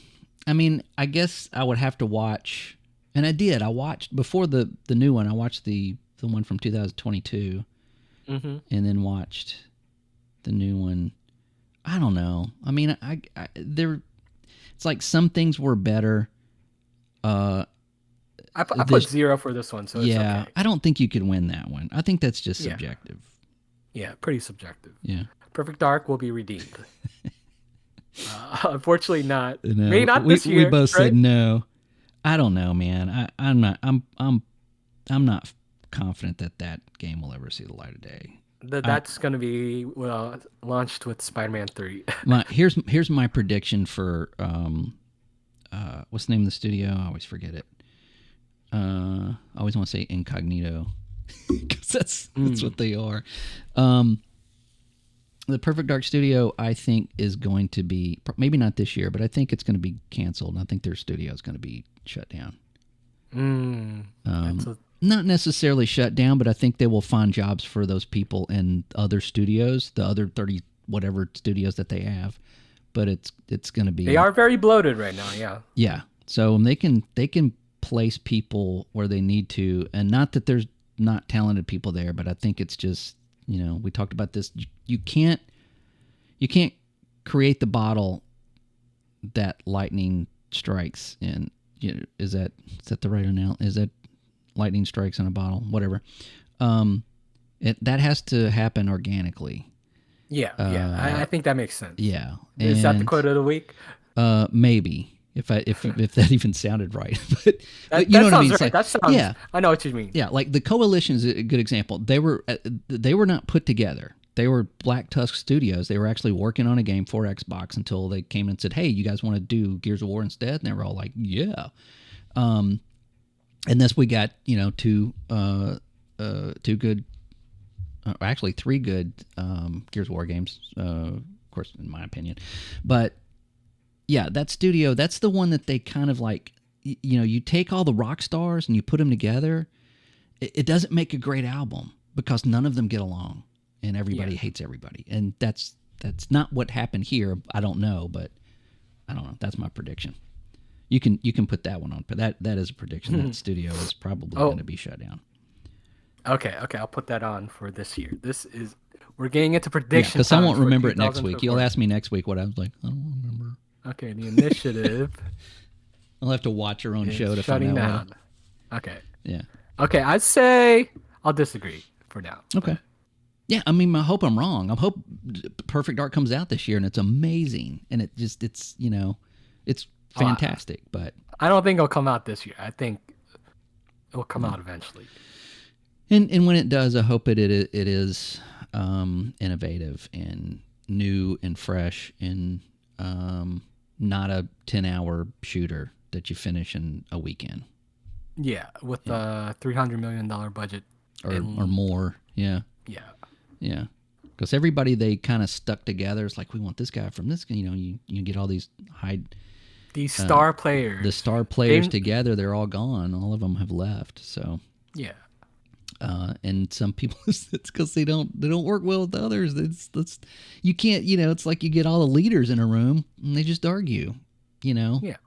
Speaker 3: I mean, I guess I would have to watch. And I did. I watched before the new one. I watched the one from 2022, and then watched the new one. I don't know. I mean, it's like some things were better. I
Speaker 2: put 0 for this one, so it's okay.
Speaker 3: I don't think you could win that one. I think that's just subjective.
Speaker 2: Yeah, pretty subjective.
Speaker 3: Yeah.
Speaker 2: Perfect Dark will be redeemed. Unfortunately, not.
Speaker 3: No,
Speaker 2: Maybe not this year.
Speaker 3: We both said no. I don't know, man. I'm not confident that game will ever see the light of day.
Speaker 2: That's going to be launched with Spider-Man 3.
Speaker 3: Here's my prediction for what's the name of the studio? I always forget it. I always want to say Incognito, because that's what they are. The Perfect Dark Studio, I think, is going to be, maybe not this year, but I think it's going to be canceled. And I think their studio is going to be shut down. Not necessarily shut down, but I think they will find jobs for those people in other studios, the other 30 whatever studios that they have. But it's going to be.
Speaker 2: They are very bloated right now. Yeah.
Speaker 3: Yeah. So they can place people where they need to, and not that there's not talented people there, but I think it's just, we talked about this. You can't create the bottle that lightning strikes in. Is that the right analogy? Is that lightning strikes in a bottle? Whatever. That has to happen organically.
Speaker 2: Yeah. I think that makes sense.
Speaker 3: Yeah.
Speaker 2: Is that the quote of the week?
Speaker 3: Maybe. If that even sounded right, but you know what I mean.
Speaker 2: Right. That sounds. I know what you mean.
Speaker 3: Yeah, like the Coalition is a good example. They were not put together. They were Black Tusk Studios. They were actually working on a game for Xbox until they came and said, "Hey, you guys want to do Gears of War instead?" And they were all like, "Yeah." And thus we got two good, actually 3 good Gears of War games, of course, in my opinion, but. Yeah, that studio, that's the one that they kind of like, you take all the rock stars and you put them together. It doesn't make a great album because none of them get along and everybody hates everybody. And that's not what happened here. I don't know, but I don't know. That's my prediction. You can put that one on, but that is a prediction. That studio is probably going to be shut down.
Speaker 2: Okay, I'll put that on for this year. We're getting into predictions.
Speaker 3: Because I won't remember it next week. You'll ask me next week what I was like. I don't remember.
Speaker 2: Okay, the initiative.
Speaker 3: I'll have to watch your own show to find out.
Speaker 2: Down. Okay.
Speaker 3: Yeah.
Speaker 2: Okay, I'd say I'll disagree for now.
Speaker 3: Okay. Yeah, I mean, I hope I'm wrong. I hope Perfect Dark comes out this year and it's amazing and it's fantastic. But
Speaker 2: I don't think it'll come out this year. I think it'll come out eventually.
Speaker 3: And when it does, I hope it is innovative and new and fresh and not a 10-hour shooter that you finish in a weekend.
Speaker 2: Yeah, with a $300 million budget.
Speaker 3: Or more, yeah.
Speaker 2: Yeah.
Speaker 3: Yeah. Because everybody they kind of stuck together. It's like, we want this guy from this, you get all these
Speaker 2: These star players.
Speaker 3: The star players together, they're all gone. All of them have left, so.
Speaker 2: Yeah.
Speaker 3: And some people, it's because they don't work well with others. You can't, it's like you get all the leaders in a room and they just argue,
Speaker 2: Yeah.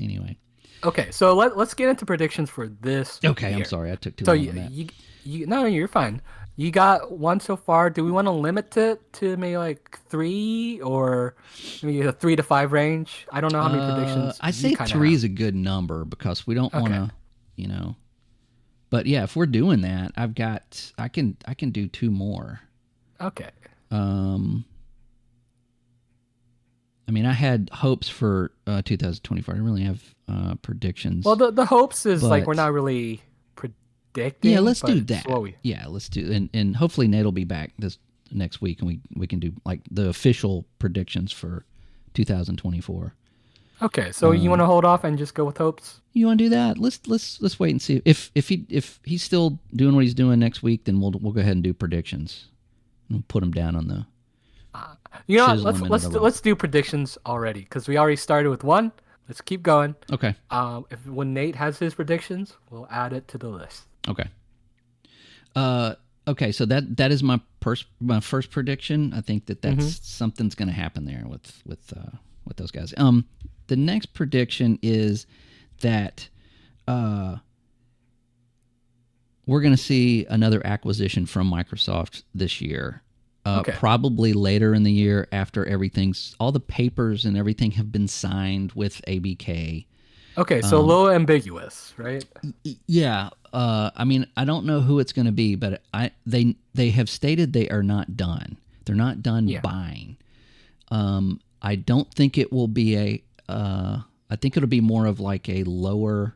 Speaker 3: Anyway.
Speaker 2: Okay, so let's get into predictions for this.
Speaker 3: Okay,
Speaker 2: year.
Speaker 3: I'm sorry, I took too long on that.
Speaker 2: No, you're fine. You got one so far. Do we want to limit it to maybe like 3 or maybe a 3 to 5 range? I don't know how many predictions.
Speaker 3: I say 3 is a good number because we don't want to, But yeah, if we're doing that, I can do 2 more.
Speaker 2: Okay.
Speaker 3: I mean, I had hopes for 2024. I didn't really have predictions.
Speaker 2: Well, the hopes is like we're not really predicting.
Speaker 3: Yeah, let's do that. Yeah, let's do, and hopefully Nate will be back this next week, and we can do like the official predictions for 2024.
Speaker 2: Okay, so you want to hold off and just go with hopes?
Speaker 3: You want to do that? Let's wait and see if he's still doing what he's doing next week. Then we'll go ahead and do predictions. We'll put him down on the.
Speaker 2: Let's do predictions already because we already started with 1. Let's keep going.
Speaker 3: Okay.
Speaker 2: When Nate has his predictions, we'll add it to the list.
Speaker 3: Okay. Okay. So that is my first prediction. I think that's something's going to happen there with those guys. The next prediction is that we're going to see another acquisition from Microsoft this year. Probably later in the year after all the papers and everything have been signed with ABK.
Speaker 2: Okay, so a little ambiguous, right?
Speaker 3: Yeah. I mean, I don't know who it's going to be, but they have stated they are not done. They're not done buying. I don't think it will be I think it'll be more of like a lower.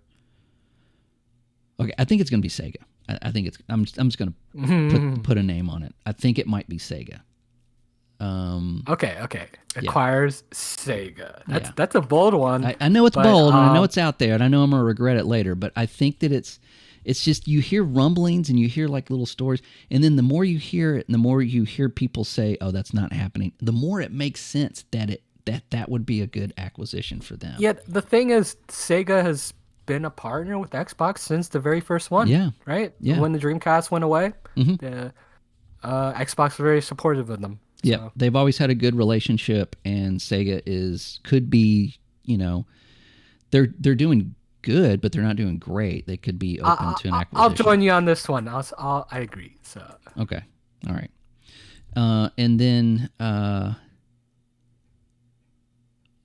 Speaker 3: Okay, I think it's going to be Sega. I think it's. I'm just going to put a name on it. I think it might be Sega.
Speaker 2: Okay. Acquires Sega. That's a bold one.
Speaker 3: I know it's bold, and I know it's out there, and I know I'm going to regret it later. But I think that it's just you hear rumblings and you hear like little stories, and then the more you hear it, and the more you hear people say, "Oh, that's not happening," the more it makes sense that would be a good acquisition for them.
Speaker 2: Yeah, the thing is, Sega has been a partner with Xbox since the very first one.
Speaker 3: Yeah.
Speaker 2: Right?
Speaker 3: Yeah.
Speaker 2: When the Dreamcast went away, Xbox was very supportive of them.
Speaker 3: Yeah.
Speaker 2: So.
Speaker 3: They've always had a good relationship, and Sega could be, they're doing good, but they're not doing great. They could be open to an acquisition.
Speaker 2: I'll join you on this one. I agree. So.
Speaker 3: Okay. All right. And then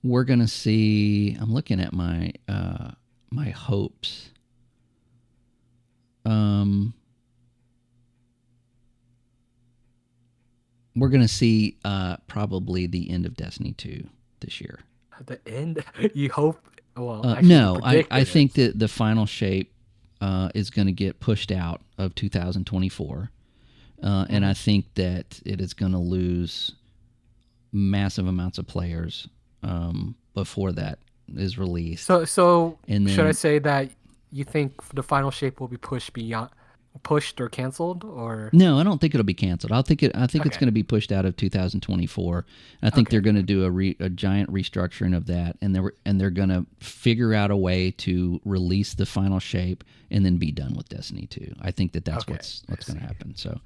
Speaker 3: we're going to see, I'm looking at my my hopes. We're going to see probably the end of Destiny 2 this year.
Speaker 2: The end? You hope? Well,
Speaker 3: no, I think that the final shape is going to get pushed out of 2024. And I think that it is going to lose massive amounts of players before that is released.
Speaker 2: So should I say that you think the final shape will be pushed beyond pushed or canceled, or
Speaker 3: No, I don't think it'll be canceled. I think it's
Speaker 2: Okay.
Speaker 3: going to be pushed out of 2024. I think they're going to do a giant restructuring of that, and they're going to figure out a way to release the final shape and then be done with Destiny 2. I think that's what's going to happen. So,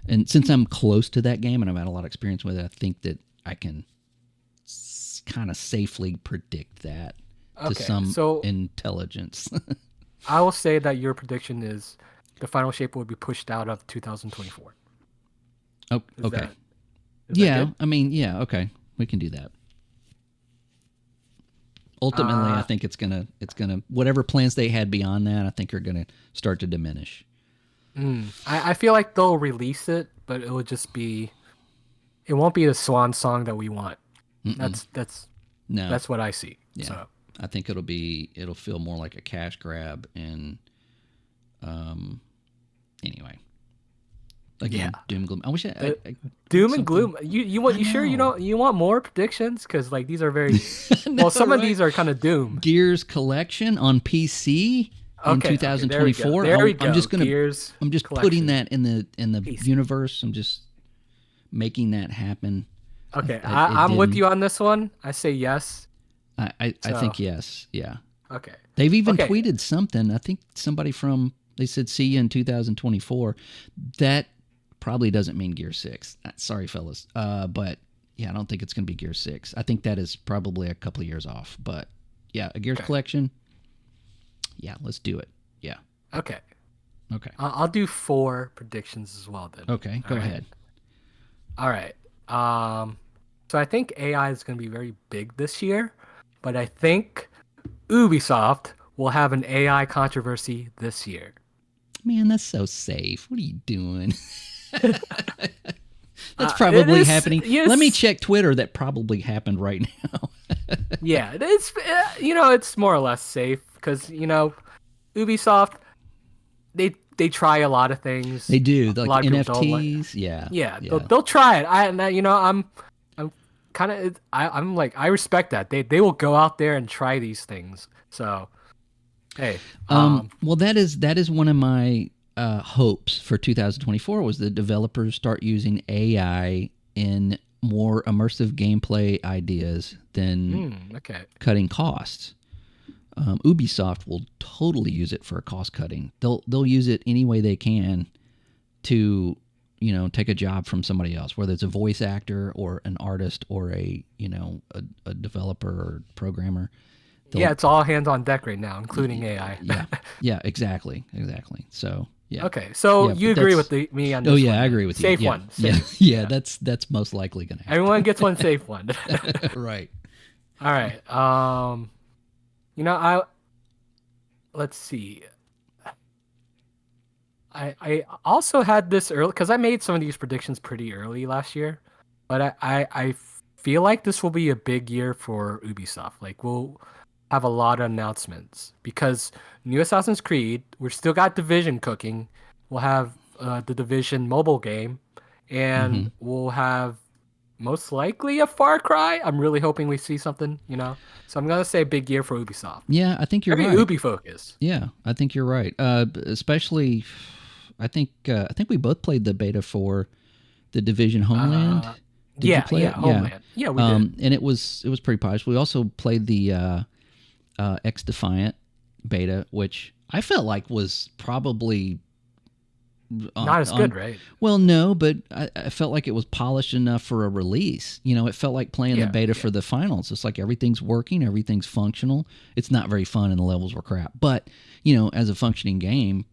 Speaker 3: and since I'm close to that game and I've had a lot of experience with it, I think that I can kind of safely predict that to some intelligence.
Speaker 2: I will say that your prediction is the final shape will be pushed out of 2024.
Speaker 3: Oh, okay.
Speaker 2: That
Speaker 3: Yeah, I mean, yeah, okay. We can do that. Ultimately, I think it's gonna whatever plans they had beyond that, I think are gonna start to diminish.
Speaker 2: I feel like they'll release it, but it will just be, it won't be the swan song that we want. That's what I see.
Speaker 3: Yeah.
Speaker 2: So.
Speaker 3: I think it'll feel more like a cash grab, and anyway. Again, doom and gloom. I wish I
Speaker 2: doom and gloom. You want more predictions, because like these are very
Speaker 3: no,
Speaker 2: well, some of these are kind of doom.
Speaker 3: Gears collection on PC in 2024.
Speaker 2: There we go.
Speaker 3: I'm just
Speaker 2: Gears
Speaker 3: putting that in the PC universe. I'm just making that happen.
Speaker 2: Okay, I'm with you on this one. I say yes.
Speaker 3: I think yes. Yeah.
Speaker 2: Okay.
Speaker 3: They've even tweeted something. I think somebody they said see you in 2024. That probably doesn't mean Gear 6. Sorry, fellas. But yeah, I don't think it's going to be Gear 6. I think that is probably a couple of years off. But yeah, a Gears collection. Yeah, let's do it. Yeah.
Speaker 2: Okay.
Speaker 3: I'll
Speaker 2: do 4 predictions as well then.
Speaker 3: Okay, go ahead.
Speaker 2: All right. So I think AI is going to be very big this year, but I think Ubisoft will have an AI controversy this year.
Speaker 3: Man, that's so safe. What are you doing? That's probably happening.
Speaker 2: Yes.
Speaker 3: Let me check Twitter. That probably happened right now.
Speaker 2: Yeah, it's more or less safe because Ubisoft, they try a lot of things.
Speaker 3: They do, like NFTs. Yeah.
Speaker 2: They'll try it. I'm kind of I'm like, I respect that they will go out there and try these things. So, hey,
Speaker 3: well, that is one of my hopes for 2024 was the developers start using AI in more immersive gameplay ideas than cutting costs. Ubisoft will totally use it for cost cutting. They'll use it any way they can to take a job from somebody else, whether it's a voice actor or an artist or a developer or programmer.
Speaker 2: It's all hands on deck right now, including AI.
Speaker 3: Yeah, exactly. So yeah.
Speaker 2: Okay, so you agree with me on this?
Speaker 3: Oh yeah,
Speaker 2: one,
Speaker 3: I agree with you.
Speaker 2: Safe one.
Speaker 3: Yeah. That's most likely gonna happen.
Speaker 2: Everyone gets one safe one.
Speaker 3: Right.
Speaker 2: All right. Let's see. I also had this early because I made some of these predictions pretty early last year, but I feel like this will be a big year for Ubisoft. Like we'll have a lot of announcements because new Assassin's Creed, we're still got Division cooking. We'll have the Division mobile game, and we'll have most likely a Far Cry. I'm really hoping we see something, So I'm gonna say big year for Ubisoft.
Speaker 3: Yeah, I think you're right.
Speaker 2: Ubi focus.
Speaker 3: Yeah, I think you're right. Especially, I think we both played the beta for the Division Homeland. Did you play it?
Speaker 2: Homeland. Yeah, we did.
Speaker 3: And it was pretty polished. We also played the X Defiant beta, which I felt like was probably
Speaker 2: not as good, right?
Speaker 3: Well, no, but I felt like it was polished enough for a release. It felt like playing the beta for the finals. It's like everything's working, everything's functional. It's not very fun, and the levels were crap. But as a functioning game,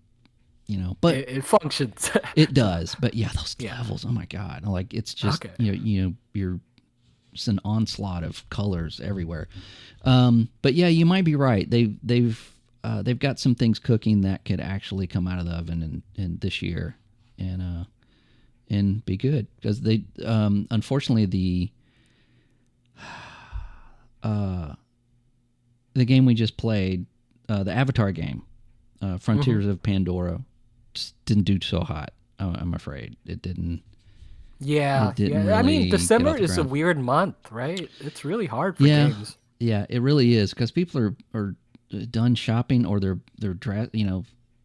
Speaker 3: but
Speaker 2: it functions.
Speaker 3: It does. But yeah, those levels. Oh my god! Like it's just it's an onslaught of colors everywhere. But yeah, you might be right. They've got some things cooking that could actually come out of the oven in this year and be good because they unfortunately the game we just played, the Avatar game, Frontiers of Pandora, just didn't do so hot. I'm afraid it didn't.
Speaker 2: Yeah,
Speaker 3: Really
Speaker 2: I mean, December is a weird month, right? It's really hard for games.
Speaker 3: Yeah, it really is because people are done shopping or they're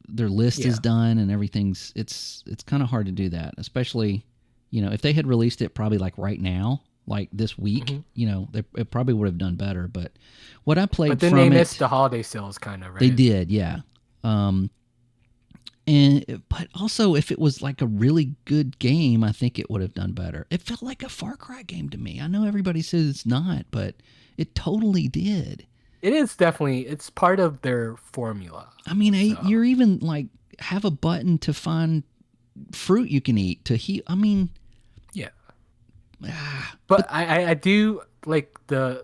Speaker 3: their list is done and everything's it's kind of hard to do that, especially, you know, if they had released it probably like right now, like this week, you know, it probably would have done better. But what I played,
Speaker 2: but then
Speaker 3: from
Speaker 2: they missed the holiday sales, kind of, right?
Speaker 3: They did, yeah. But also, if it was like a really good game, I think it would have done better. It felt like a Far Cry game to me. I know everybody says it's not, but it totally did.
Speaker 2: It is definitely, it's part of their formula.
Speaker 3: I mean, you're even like have a button to find fruit you can eat to heal. I mean,
Speaker 2: yeah. But I do like the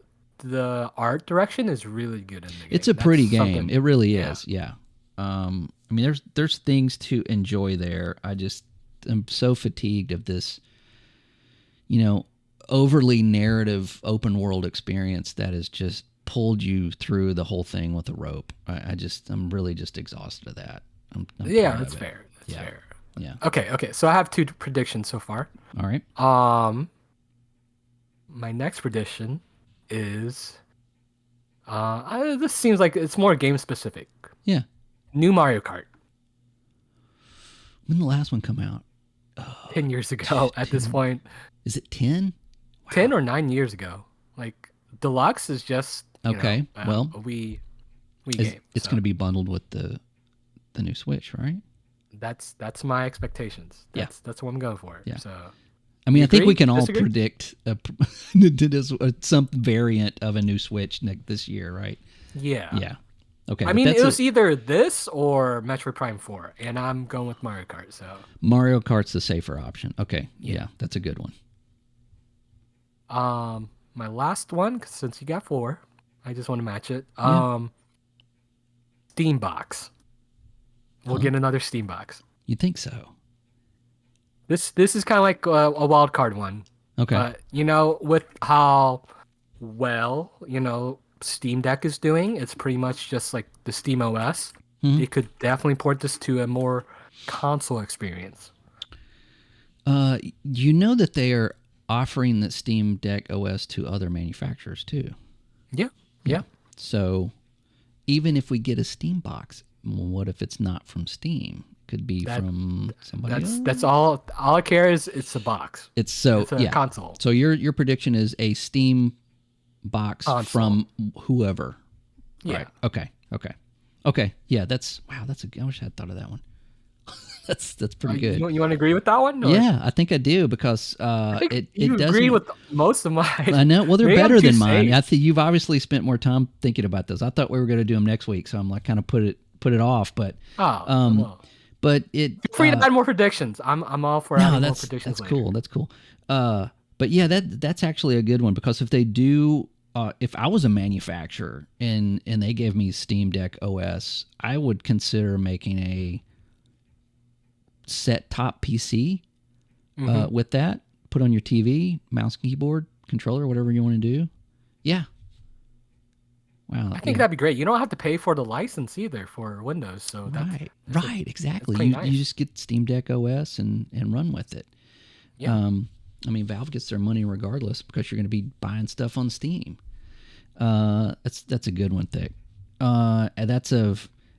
Speaker 2: art direction is really good in the game.
Speaker 3: It's a pretty game. It really is. Yeah. I mean, there's things to enjoy there. I just am so fatigued of this, you know, overly narrative open world experience that has just pulled you through the whole thing with a rope. I'm really just exhausted of that. I'm
Speaker 2: yeah, that's fair. That's fair.
Speaker 3: Yeah.
Speaker 2: Okay. So I have 2 predictions so far.
Speaker 3: All right.
Speaker 2: My next prediction is, this seems like it's more game specific.
Speaker 3: Yeah.
Speaker 2: New Mario Kart.
Speaker 3: When did the last one come out?
Speaker 2: 10 years ago at this point.
Speaker 3: Is it 10? Wow.
Speaker 2: 10 or 9 years ago. Like, Deluxe is just
Speaker 3: okay. Well,
Speaker 2: a Wii game.
Speaker 3: It's going to be bundled with the new Switch, right?
Speaker 2: That's my expectations. That's what I'm going for.
Speaker 3: Yeah.
Speaker 2: So,
Speaker 3: I mean, I think we can all predict Nintendo's some variant of a new Switch this year, right?
Speaker 2: Yeah.
Speaker 3: Yeah. Okay.
Speaker 2: I mean, it was either this or Metroid Prime 4, and I'm going with Mario Kart. So
Speaker 3: Mario Kart's the safer option. Okay. Yeah, that's a good one.
Speaker 2: My last one, since you got 4, I just want to match it. Steam box. We'll get another Steam box.
Speaker 3: You think so?
Speaker 2: This is kind of like a wild card one.
Speaker 3: Okay.
Speaker 2: But, you know, with how well, you know, Steamdeck is doing, it's pretty much just like the Steam OS. They could definitely port this to a more console experience.
Speaker 3: You know that they are offering the Steam Deck OS to other manufacturers too.
Speaker 2: Yeah.
Speaker 3: So even if we get a Steam box, what if it's not from Steam? Could be from somebody else.
Speaker 2: That's all I care is it's a box.
Speaker 3: It's a
Speaker 2: console.
Speaker 3: So your prediction is a Steam box console from whoever.
Speaker 2: Yeah.
Speaker 3: Right. Okay. Yeah, I wish I had thought of that one. That's pretty good.
Speaker 2: You want to agree with that one? Or?
Speaker 3: Yeah, I think I do because it doesn't
Speaker 2: agree with most of mine.
Speaker 3: I know. Well, they're better than mine. I think you've obviously spent more time thinking about this. I thought we were going to do them next week, so I'm like kind of put it off. But but it
Speaker 2: feel free to add more predictions. I'm all for adding more predictions.
Speaker 3: That's cool. That's cool. But yeah, that's actually a good one because if they do. If I was a manufacturer and they gave me Steam Deck OS, I would consider making a set-top PC with that. Put on your TV, mouse, keyboard, controller, whatever you want to do. Yeah. Wow.
Speaker 2: I think that'd be great. You don't have to pay for the license either for Windows. So
Speaker 3: right, exactly.
Speaker 2: Nice.
Speaker 3: You just get Steam Deck OS and run with it.
Speaker 2: Yeah.
Speaker 3: I mean, Valve gets their money regardless because you're going to be buying stuff on Steam. That's a good one, Thick. And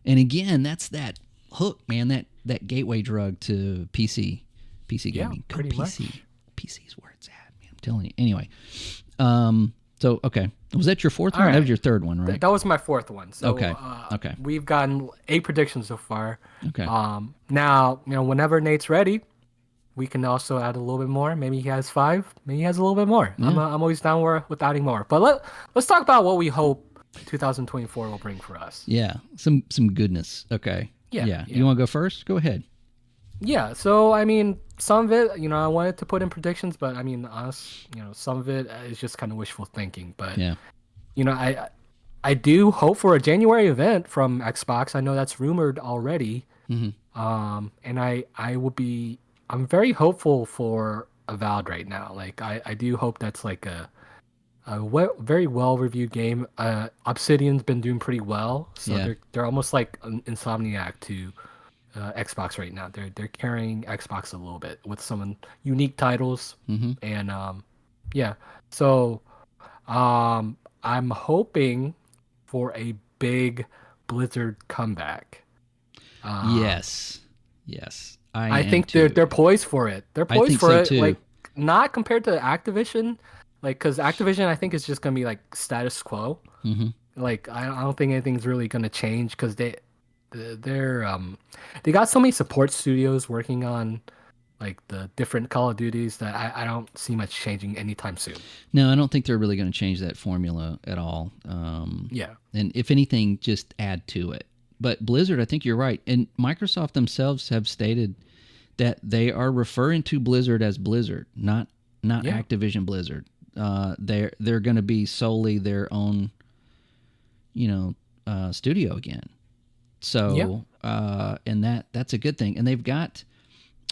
Speaker 3: again, that's that hook, man. That gateway drug to PC gaming.
Speaker 2: Pretty
Speaker 3: PC.
Speaker 2: much.
Speaker 3: PC's where it's at, man. I'm telling you. Anyway, so okay, was that your fourth one?
Speaker 2: Right.
Speaker 3: That was your third one, right?
Speaker 2: That was my 4th one. So
Speaker 3: okay.
Speaker 2: We've gotten 8 predictions so far.
Speaker 3: Okay.
Speaker 2: Now whenever Nate's ready, we can also add a little bit more. Maybe he has 5. Maybe he has a little bit more. Yeah. I'm always down with adding more. But let's talk about what we hope 2024 will bring for us.
Speaker 3: Yeah, some goodness. Okay. Yeah. You want to go first? Go ahead.
Speaker 2: Yeah. So I mean, some of it, I wanted to put in predictions, but I mean, some of it is just kind of wishful thinking. But
Speaker 3: yeah,
Speaker 2: I do hope for a January event from Xbox. I know that's rumored already.
Speaker 3: Mm-hmm.
Speaker 2: And I'm very hopeful for Avowed right now. Like I do hope that's like a very well reviewed game. Obsidian's been doing pretty well, so they're almost like an Insomniac to Xbox right now. They're carrying Xbox a little bit with some unique titles, and So I'm hoping for a big Blizzard comeback.
Speaker 3: Yes.
Speaker 2: I think they're poised for it. They're poised for it. Too. Like not compared to Activision, like because Activision I think is just gonna be like status quo.
Speaker 3: Mm-hmm.
Speaker 2: Like I don't think anything's really gonna change because they got so many support studios working on like the different Call of Duties that I don't see much changing anytime soon.
Speaker 3: No, I don't think they're really going to change that formula at all.
Speaker 2: Yeah.
Speaker 3: And if anything, just add to it. But Blizzard, I think you're right. And Microsoft themselves have stated that they are referring to Blizzard as Blizzard, not Activision Blizzard. They're going to be solely their own, studio again. So, and that's a good thing. And they've got,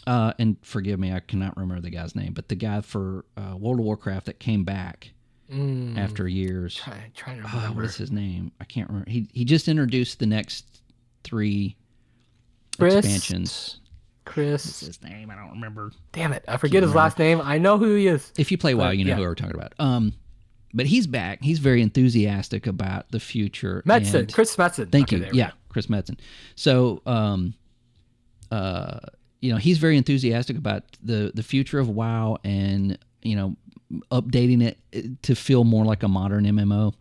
Speaker 3: and forgive me, I cannot remember the guy's name, but the guy for World of Warcraft that came back after years.
Speaker 2: Trying to remember.
Speaker 3: What is his name? I can't remember. He just introduced the next 3 expansions.
Speaker 2: Chris.
Speaker 3: What's his name? I don't remember.
Speaker 2: Damn it. I forget his last name. I know who he is.
Speaker 3: If you play WoW, you know who we're talking about. But he's back. He's very enthusiastic about the future.
Speaker 2: Metzen. Chris Metzen.
Speaker 3: Thank you. Yeah, Chris Metzen. So, he's very enthusiastic about the future of WoW and, updating it to feel more like a modern MMO.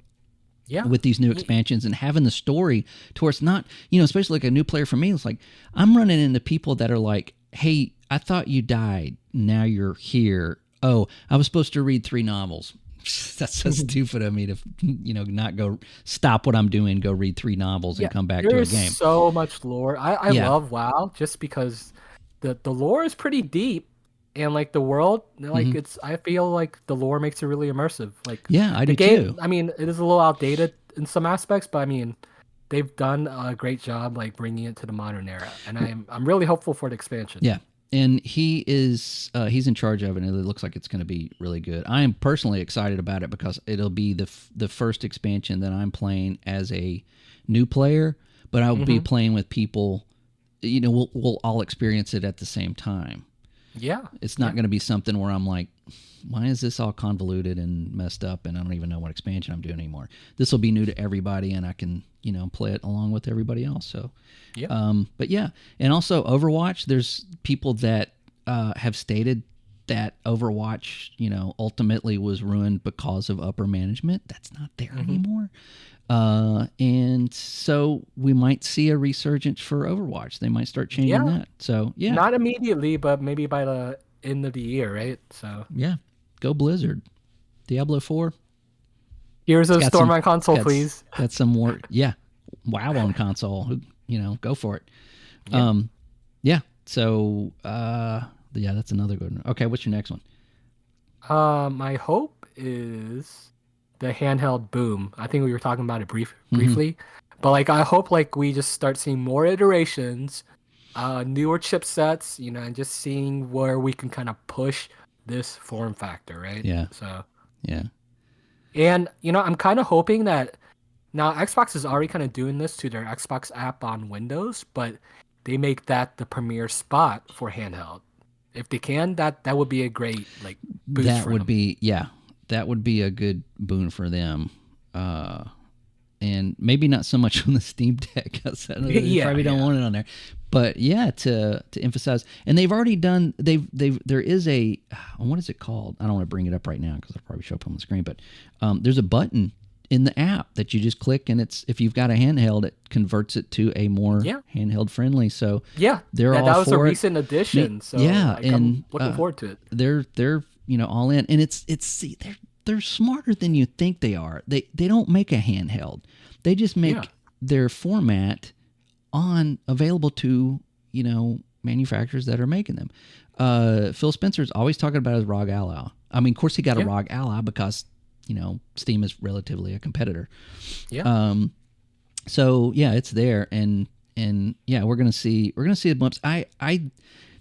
Speaker 2: Yeah.
Speaker 3: With these new expansions and having the story to where it's not, especially like a new player for me, it's like I'm running into people that are like, hey, I thought you died. Now you're here. Oh, I was supposed to read 3 novels. That's so stupid of me to, not go stop what I'm doing, go read 3 novels and come back to a game.
Speaker 2: There's so much lore. I love WoW just because the lore is pretty deep. And like the world, like I feel like the lore makes it really immersive. Like
Speaker 3: I do
Speaker 2: game,
Speaker 3: too.
Speaker 2: I mean, it is a little outdated in some aspects, but I mean, they've done a great job like bringing it to the modern era, and I'm really hopeful for the expansion.
Speaker 3: Yeah, and he's in charge of it, and it looks like it's going to be really good. I am personally excited about it because it'll be the first expansion that I'm playing as a new player, but I'll be playing with people. We'll all experience it at the same time.
Speaker 2: Yeah.
Speaker 3: It's not going to be something where I'm like, why is this all convoluted and messed up and I don't even know what expansion I'm doing anymore? This will be new to everybody and I can, play it along with everybody else. So, but yeah. And also Overwatch, there's people that have stated that Overwatch, ultimately was ruined because of upper management. That's not there anymore. And so we might see a resurgence for Overwatch. They might start changing that. So yeah,
Speaker 2: not immediately, but maybe by the end of the year, right? So
Speaker 3: yeah, go Blizzard. Diablo 4.
Speaker 2: Here's a Storm on console, please.
Speaker 3: Got some more. Yeah, WoW on console. Go for it.
Speaker 2: Yeah.
Speaker 3: So that's another good one. Okay, what's your next one?
Speaker 2: My hope is the handheld boom. I think we were talking about it briefly, but like I hope like we just start seeing more iterations, newer chipsets, and just seeing where we can kind of push this form factor, right?
Speaker 3: Yeah.
Speaker 2: So
Speaker 3: yeah,
Speaker 2: and I'm kind of hoping that now Xbox is already kind of doing this to their Xbox app on Windows, but they make that the premier spot for handheld. If they can, that would be a great like boost.
Speaker 3: That
Speaker 2: for
Speaker 3: would
Speaker 2: them.
Speaker 3: be that would be a good boon for them. And maybe not so much on the Steamdeck because they probably don't want it on there. But yeah, to emphasize, and they've already done. There is a what is it called? I don't want to bring it up right now because it'll probably show up on the screen. But there's a button in the app that you just click, and if you've got a handheld, it converts it to a more handheld friendly. So they're all
Speaker 2: that was
Speaker 3: for
Speaker 2: a recent addition. So I'm looking forward to it.
Speaker 3: They're all in, and they're smarter than you think they are. They don't make a handheld. They just make their format available to manufacturers that are making them. Phil Spencer's always talking about his ROG Ally. I mean, of course he got a ROG Ally because Steam is relatively a competitor. Yeah. So yeah, it's there, and yeah, we're gonna see the bumps. I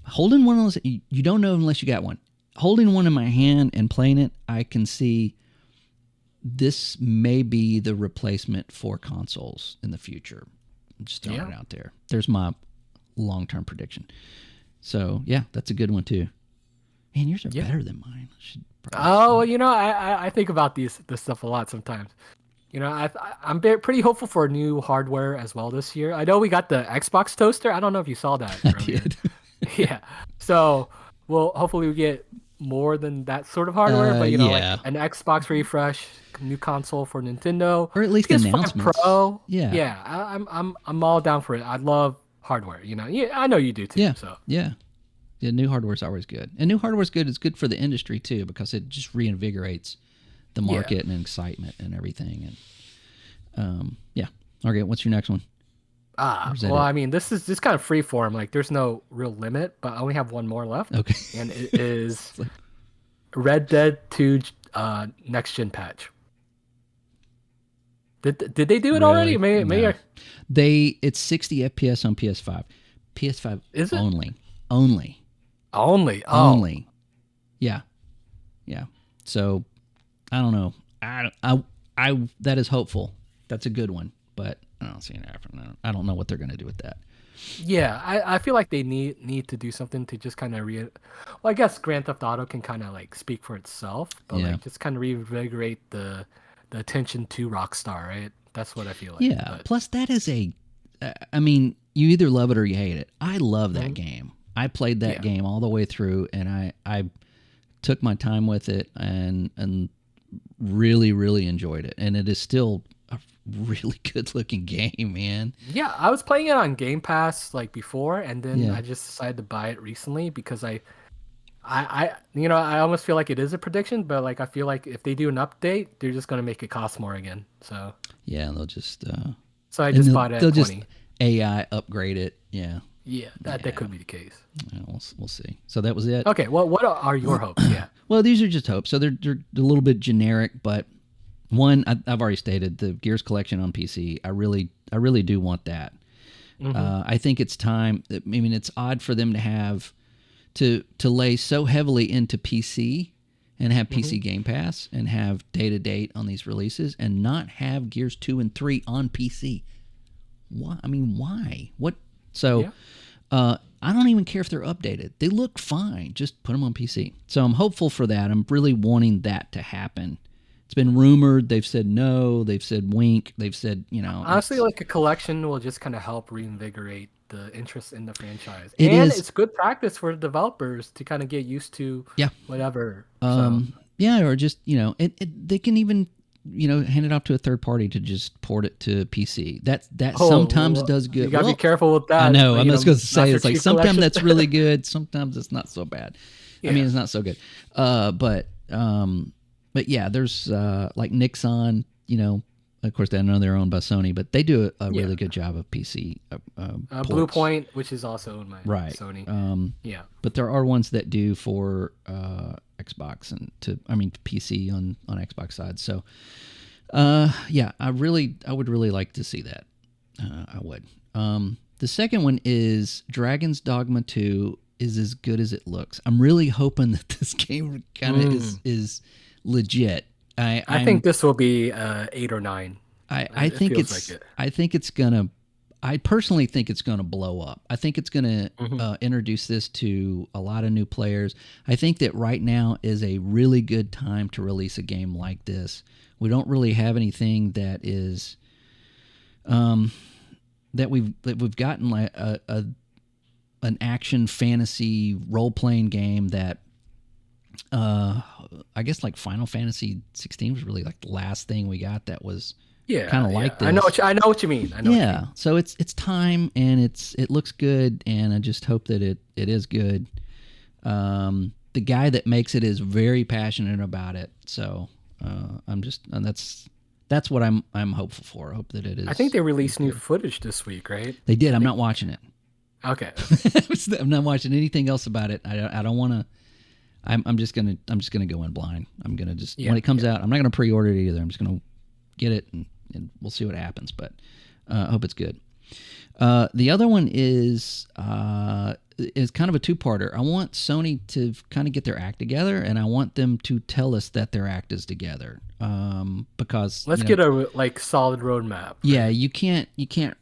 Speaker 3: holding one of those. You don't know unless you got one. Holding one in my hand and playing it, I can see this may be the replacement for consoles in the future. I'm just throwing it out there. There's my long-term prediction. So yeah, that's a good one too. Man, yours are better than mine.
Speaker 2: I think about this stuff a lot sometimes. I'm pretty hopeful for new hardware as well this year. I know we got the Xbox toaster. I don't know if you saw that
Speaker 3: I
Speaker 2: earlier.
Speaker 3: did.
Speaker 2: Yeah. So hopefully we get more than that sort of hardware, but like
Speaker 3: Yeah.
Speaker 2: an Xbox refresh, new console for Nintendo,
Speaker 3: Or at least
Speaker 2: PS5
Speaker 3: announcements.
Speaker 2: Pro.
Speaker 3: Yeah.
Speaker 2: Yeah, I'm all down for it. I love hardware. Yeah, I know you do too.
Speaker 3: Yeah.
Speaker 2: So
Speaker 3: Yeah. Yeah, new hardware is always good. And new hardware is good. It's good for the industry too because it just reinvigorates the market and excitement and everything. And yeah. Okay, what's your next one?
Speaker 2: I mean, this is kind of free form. Like, there's no real limit, but I only have one more left.
Speaker 3: Okay.
Speaker 2: And it is Red Dead 2 next gen patch. Did they do it already?
Speaker 3: No. It's 60 FPS on PS5. PS5
Speaker 2: is it
Speaker 3: only.
Speaker 2: Only.
Speaker 3: Yeah. So I don't know. I that is hopeful. That's a good one, but I don't see it happening. I don't know what they're going to do with that.
Speaker 2: Yeah, I feel like they need to do something to just kind of well, I guess Grand Theft Auto can kind of like speak for itself, but like just kind of reinvigorate the attention to Rockstar, right? That's what I feel like.
Speaker 3: Yeah. But. Plus, that is I mean, you either love it or you hate it. I love that game. I played that game all the way through, and I took my time with it and really, really enjoyed it. And it is still a really good looking game, man.
Speaker 2: Yeah, I was playing it on Game Pass like before, and then I just decided to buy it recently because I almost feel like it is a prediction, but like I feel like if they do an update, they're just gonna make it cost more again. So
Speaker 3: yeah, they'll just
Speaker 2: so I just bought it at 20.
Speaker 3: Just AI upgrade it. Yeah.
Speaker 2: Yeah, that could be the case.
Speaker 3: Yeah, we'll see. So that was it.
Speaker 2: Okay, well, what are your hopes? Yeah.
Speaker 3: Well, these are just hopes. So they're a little bit generic, but one I've already stated the Gears collection on PC. I really do want that. I think it's time. I mean, it's odd for them to have to lay so heavily into PC and have PC Game Pass and have date on these releases and not have Gears 2 and 3 on PC. Why? I mean, why? What? So I don't even care if they're updated. They look fine. Just put them on PC. So I'm hopeful for that. I'm really wanting that to happen. It's been rumored. They've said no. They've said wink. They've said,
Speaker 2: Honestly, like a collection will just kind of help reinvigorate the interest in the franchise. It's good practice for developers to kind of get used to whatever.
Speaker 3: Yeah, or just, they can even, hand it off to a third party to just port it to PC. That sometimes does good.
Speaker 2: You gotta be careful with that.
Speaker 3: I know. I'm just going to say it's like sometimes that's really good. Sometimes it's not so bad. Yeah. I mean, it's not so good. But yeah, there's like Nixon, of course, I know they're owned by Sony, but they do a really good job of PC.
Speaker 2: Blue Point, which is also owned by Sony.
Speaker 3: But there are ones that do for Xbox and PC on Xbox side. So, I would really like to see that. I would. The second one is Dragon's Dogma 2 is as good as it looks. I'm really hoping that this game kind of is legit.
Speaker 2: I think this will be 8 or 9.
Speaker 3: I think it's gonna. I personally think it's gonna blow up. I think it's gonna introduce this to a lot of new players. I think that right now is a really good time to release a game like this. We don't really have anything that is, that we've gotten like an action fantasy role playing game that. I guess like Final Fantasy 16 was really like the last thing we got that was kind of like this.
Speaker 2: I know what you mean.
Speaker 3: So it's time and it looks good and I just hope that it is good. The guy that makes it is very passionate about it. So that's what I'm hopeful for. I hope that it is.
Speaker 2: I think they released new footage this week, right?
Speaker 3: They did. I'm not watching it.
Speaker 2: Okay.
Speaker 3: I'm not watching anything else about it. I don't want to. I'm just gonna go in blind. I'm gonna just when it comes out, I'm not gonna pre-order it either. I'm just gonna get it and we'll see what happens. But I hope it's good. The other one is kind of a two-parter. I want Sony to kind of get their act together, and I want them to tell us that their act is together. Because
Speaker 2: let's get a solid roadmap. Right?
Speaker 3: Yeah, you can't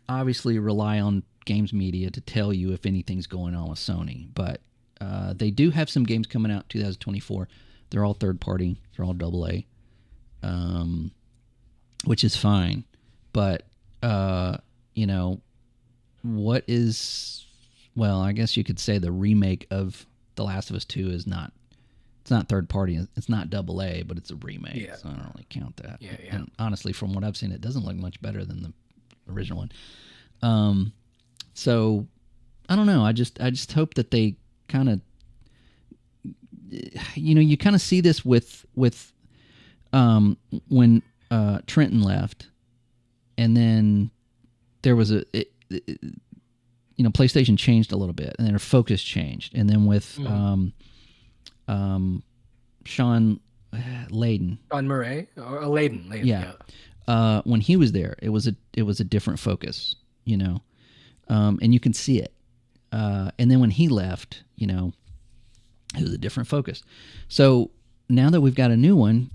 Speaker 3: obviously rely on games media to tell you if anything's going on with Sony, but. They do have some games coming out 2024. They're all third party. They're all AA. which is fine. But you know, what is, well, I guess you could say the remake of The Last of Us 2 is not, it's not third party, it's not AA, but it's a remake, so I don't really count that.
Speaker 2: Yeah.
Speaker 3: And honestly, from what I've seen, it doesn't look much better than the original one. So I don't know. I just hope that they kind of, you know, you kind of see this with when Trenton left, and then there was you know, PlayStation changed a little bit, and then their focus changed, and then with Sean Layden,
Speaker 2: Sean Murray or Layden,
Speaker 3: yeah. When he was there, it was a different focus, you know, and you can see it. And then when he left, you know, it was a different focus. So now that we've got a new one,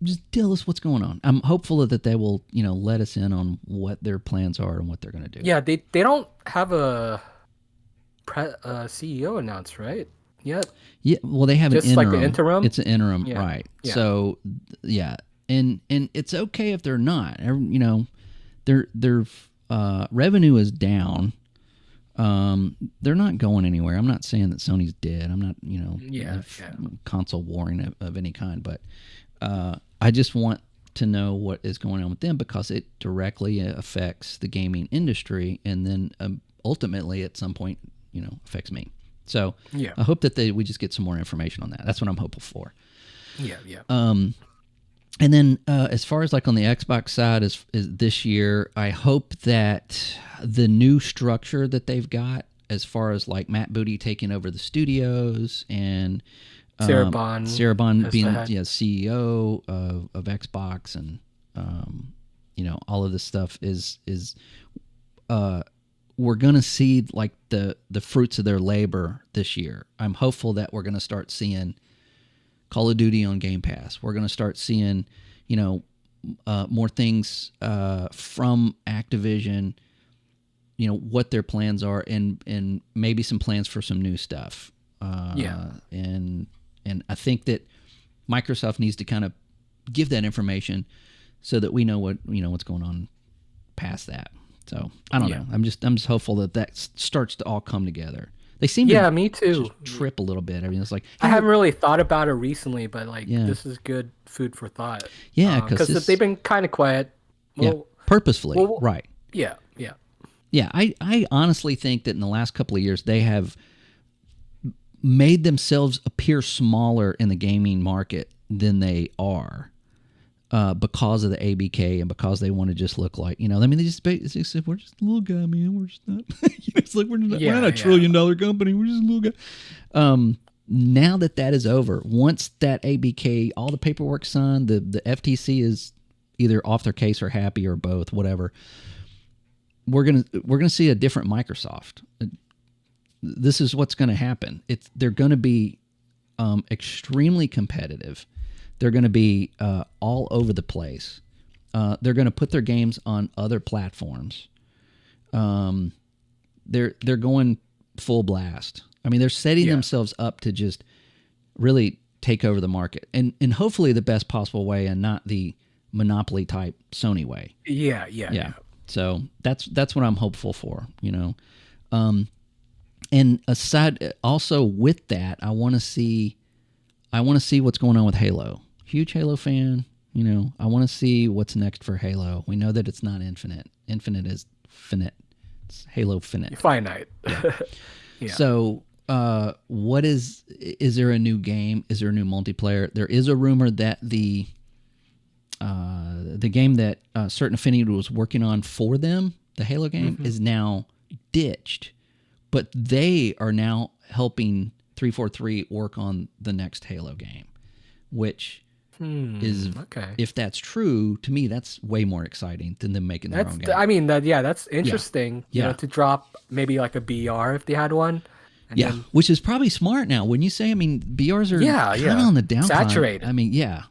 Speaker 3: just tell us what's going on. I'm hopeful that they will, you know, let us in on what their plans are and what they're going to do.
Speaker 2: Yeah, they don't have a CEO announced, right? Yet.
Speaker 3: Yeah, well, they have
Speaker 2: just
Speaker 3: an interim.
Speaker 2: like an interim.
Speaker 3: It's an interim,
Speaker 2: yeah.
Speaker 3: right?
Speaker 2: Yeah.
Speaker 3: So, yeah, and it's okay if they're not. You know, their revenue is down. They're not going anywhere. I'm not saying that Sony's dead. I'm not, you know, console warring of any kind, but I just want to know what is going on with them, because it directly affects the gaming industry, and then ultimately at some point, you know, affects me. So I hope that we just get some more information on that. That's what I'm hopeful for.
Speaker 2: Yeah.
Speaker 3: And then as far as like on the Xbox side is this year, I hope that the new structure that they've got, as far as like Matt Booty taking over the studios and Sarah Bond being CEO of Xbox, and you know, all of this stuff is we're going to see like the fruits of their labor this year. I'm hopeful that we're going to start seeing Call of Duty on Game Pass. We're going to start seeing, you know, more things from Activision, you know, what their plans are, and maybe some plans for some new stuff. And I think that Microsoft needs to kind of give that information so that we know what's going on past that. So I don't know. I'm just hopeful that starts to all come together. They seem to
Speaker 2: me too.
Speaker 3: Trip a little bit. I mean, it's like,
Speaker 2: I haven't really thought about it recently, but like this is good food for thought.
Speaker 3: Yeah,
Speaker 2: because they've been kind of quiet. Well,
Speaker 3: purposefully, right?
Speaker 2: Yeah.
Speaker 3: I honestly think that in the last couple of years they have made themselves appear smaller in the gaming market than they are. Because of the ABK and because they want to just look like, you know, I mean, they just said, we're just a little guy, man. We're just not, it's like we're not a $1 trillion company. We're just a little guy. Now that is over, once that ABK, all the paperwork signed, the FTC is either off their case or happy or both, whatever. We're gonna see a different Microsoft. This is what's going to happen. They're going to be extremely competitive. They're going to be all over the place. They're going to put their games on other platforms. They're going full blast. I mean, they're setting themselves up to just really take over the market, and hopefully the best possible way, and not the monopoly type Sony way.
Speaker 2: Yeah.
Speaker 3: So that's what I'm hopeful for. You know, and aside also with that, I want to see what's going on with Halo. Huge Halo fan, you know. I want to see what's next for Halo. We know that it's not infinite. Infinite is finite. It's Halo finite.
Speaker 2: Finite.
Speaker 3: Yeah. So, what is there a new game? Is there a new multiplayer? There is a rumor that the game that Certain Affinity was working on for them, the Halo game, is now ditched, but they are now helping 343 work on the next Halo game, which is, if that's true, to me, that's way more exciting than them making their own game.
Speaker 2: I mean, that's interesting. You know, to drop maybe like a BR if they had one. And then,
Speaker 3: which is probably smart now. When you say, I mean, BRs are kind of on the downside.
Speaker 2: Saturated.
Speaker 3: I mean, yeah.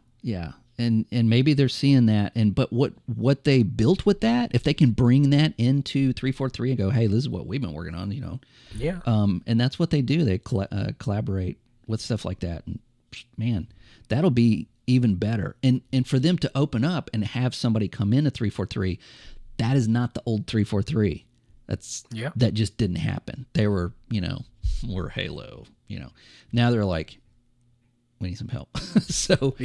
Speaker 3: And maybe they're seeing that. But what they built with that, if they can bring that into 343 and go, hey, this is what we've been working on, you know.
Speaker 2: Yeah.
Speaker 3: And that's what they do. They collaborate with stuff like that. And man, that'll be even better. And for them to open up and have somebody come into 343, that is not the old 343. That just didn't happen. They were, we're Halo, Now they're like, we need some help. So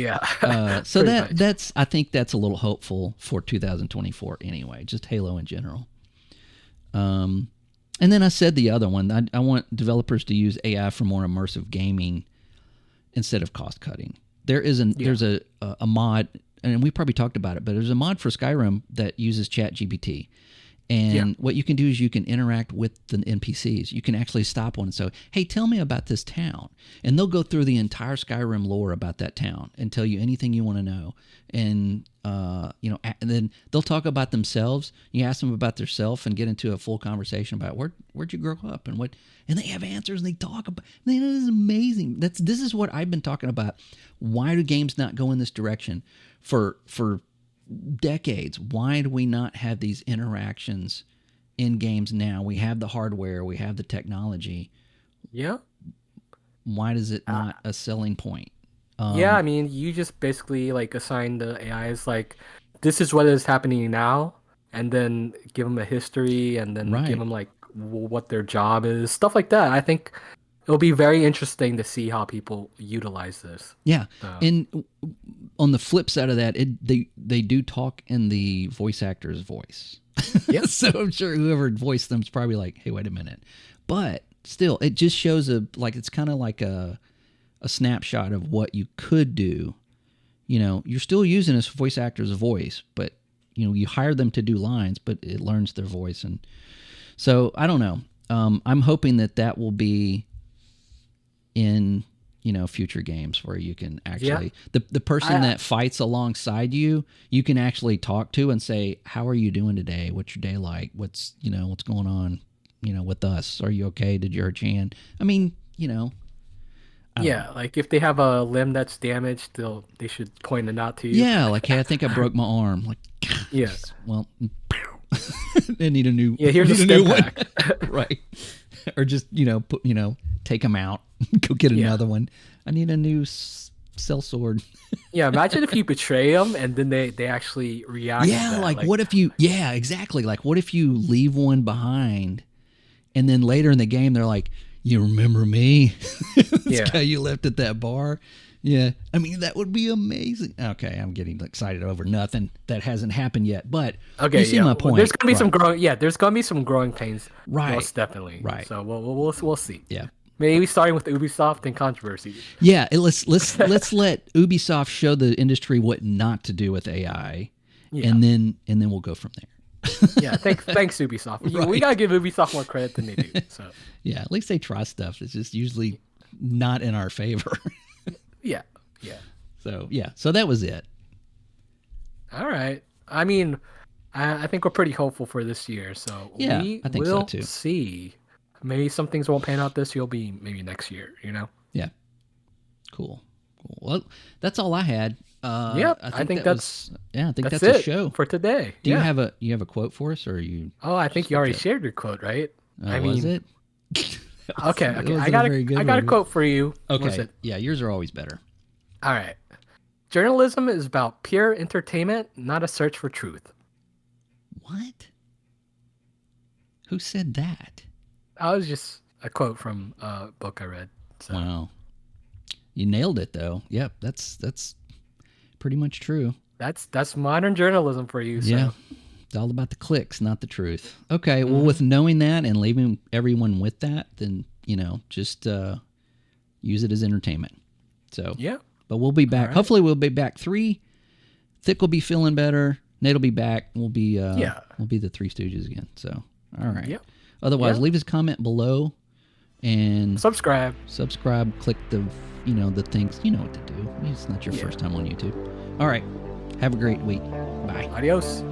Speaker 3: so that's I think that's a little hopeful for 2024 anyway, just Halo in general. And then I said the other one, I want developers to use AI for more immersive gaming instead of cost cutting. There's a mod, and we probably talked about it, but there's a mod for Skyrim that uses ChatGPT. And what you can do is you can interact with the NPCs. You can actually stop one and say, hey, tell me about this town. And they'll go through the entire Skyrim lore about that town and tell you anything you want to know. And, and then they'll talk about themselves. You ask them about themselves and get into a full conversation about where'd you grow up and and they have answers and they talk about it. It is amazing. This is what I've been talking about. Why do games not go in this direction for decades? Why do we not have these interactions in games now? We have the hardware, we have the technology.
Speaker 2: Yeah.
Speaker 3: Why is it not a selling point?
Speaker 2: I mean, you just basically assign the AIs this is what is happening now, and then give them a history, and then give them what their job is, stuff like that. I think it'll be very interesting to see how people utilize this.
Speaker 3: Yeah, and on the flip side of that, they do talk in the voice actor's voice. Yeah, so I'm sure whoever voiced them is probably like, "Hey, wait a minute," but still, it just shows it's kind of like a snapshot of what you could do. You're still using this voice actor's voice, but you hire them to do lines, but it learns their voice, and so I don't know. I'm hoping that will be in future games where you can actually the person that fights alongside you can actually talk to and say, how are you doing today? What's your day like? What's what's going on with us? Are you okay? Did you hurt your hand? I mean,
Speaker 2: if they have a limb that's damaged, they should point it out to you.
Speaker 3: Yeah, hey, I think I broke my arm. Well, they need a new.
Speaker 2: Yeah, here's a new one.
Speaker 3: Right. Or just take them out, go get another one. I need a new cell sword.
Speaker 2: Yeah, imagine if you betray them and then they actually react.
Speaker 3: Yeah, what if you? Yeah, exactly. What if you leave one behind, and then later in the game they're like, "You remember me? This guy you left at that bar." Yeah, I mean that would be amazing. Okay, I'm getting excited over nothing that hasn't happened yet, but you see my point.
Speaker 2: There's gonna be some growing. Yeah, there's gonna be some growing pains.
Speaker 3: Right,
Speaker 2: most definitely.
Speaker 3: Right.
Speaker 2: So we'll see.
Speaker 3: Yeah,
Speaker 2: maybe starting with Ubisoft and controversy.
Speaker 3: Yeah, let's let Ubisoft show the industry what not to do with AI, and then we'll go from there.
Speaker 2: Yeah, thanks Ubisoft. Right. We gotta give Ubisoft more credit than they do. So
Speaker 3: yeah, at least they try stuff. It's just usually not in our favor.
Speaker 2: Yeah.
Speaker 3: So that was it.
Speaker 2: All right. I mean, I think we're pretty hopeful for this year. So
Speaker 3: I think so too.
Speaker 2: See. Maybe some things won't pan out this year. Will be maybe next year.
Speaker 3: Yeah. Cool. Well, that's all I had.
Speaker 2: I think that's
Speaker 3: that's
Speaker 2: it
Speaker 3: a show
Speaker 2: for today.
Speaker 3: Do you have a quote for us, or are you?
Speaker 2: Oh, I think you already shared your quote, right?
Speaker 3: Was it?
Speaker 2: Okay. I got a quote for you.
Speaker 3: Okay. Yeah, yours are always better.
Speaker 2: All right. Journalism is about pure entertainment, not a search for truth.
Speaker 3: What? Who said that?
Speaker 2: That was just a quote from a book I read. So.
Speaker 3: Wow. You nailed it, though. Yep, that's pretty much true.
Speaker 2: That's modern journalism for you. So.
Speaker 3: Yeah. It's all about the clicks, not the truth. Okay, well, with knowing that and leaving everyone with that, then, just use it as entertainment. So,
Speaker 2: yeah.
Speaker 3: But we'll be back. Right. Hopefully we'll be back. Thick will be feeling better. Nate will be back. We'll be the Three Stooges again. So, all right.
Speaker 2: Yep.
Speaker 3: Otherwise, leave us a comment below and
Speaker 2: subscribe.
Speaker 3: Click the the things. You know what to do. It's not your first time on YouTube. All right. Have a great week. Bye.
Speaker 2: Adios.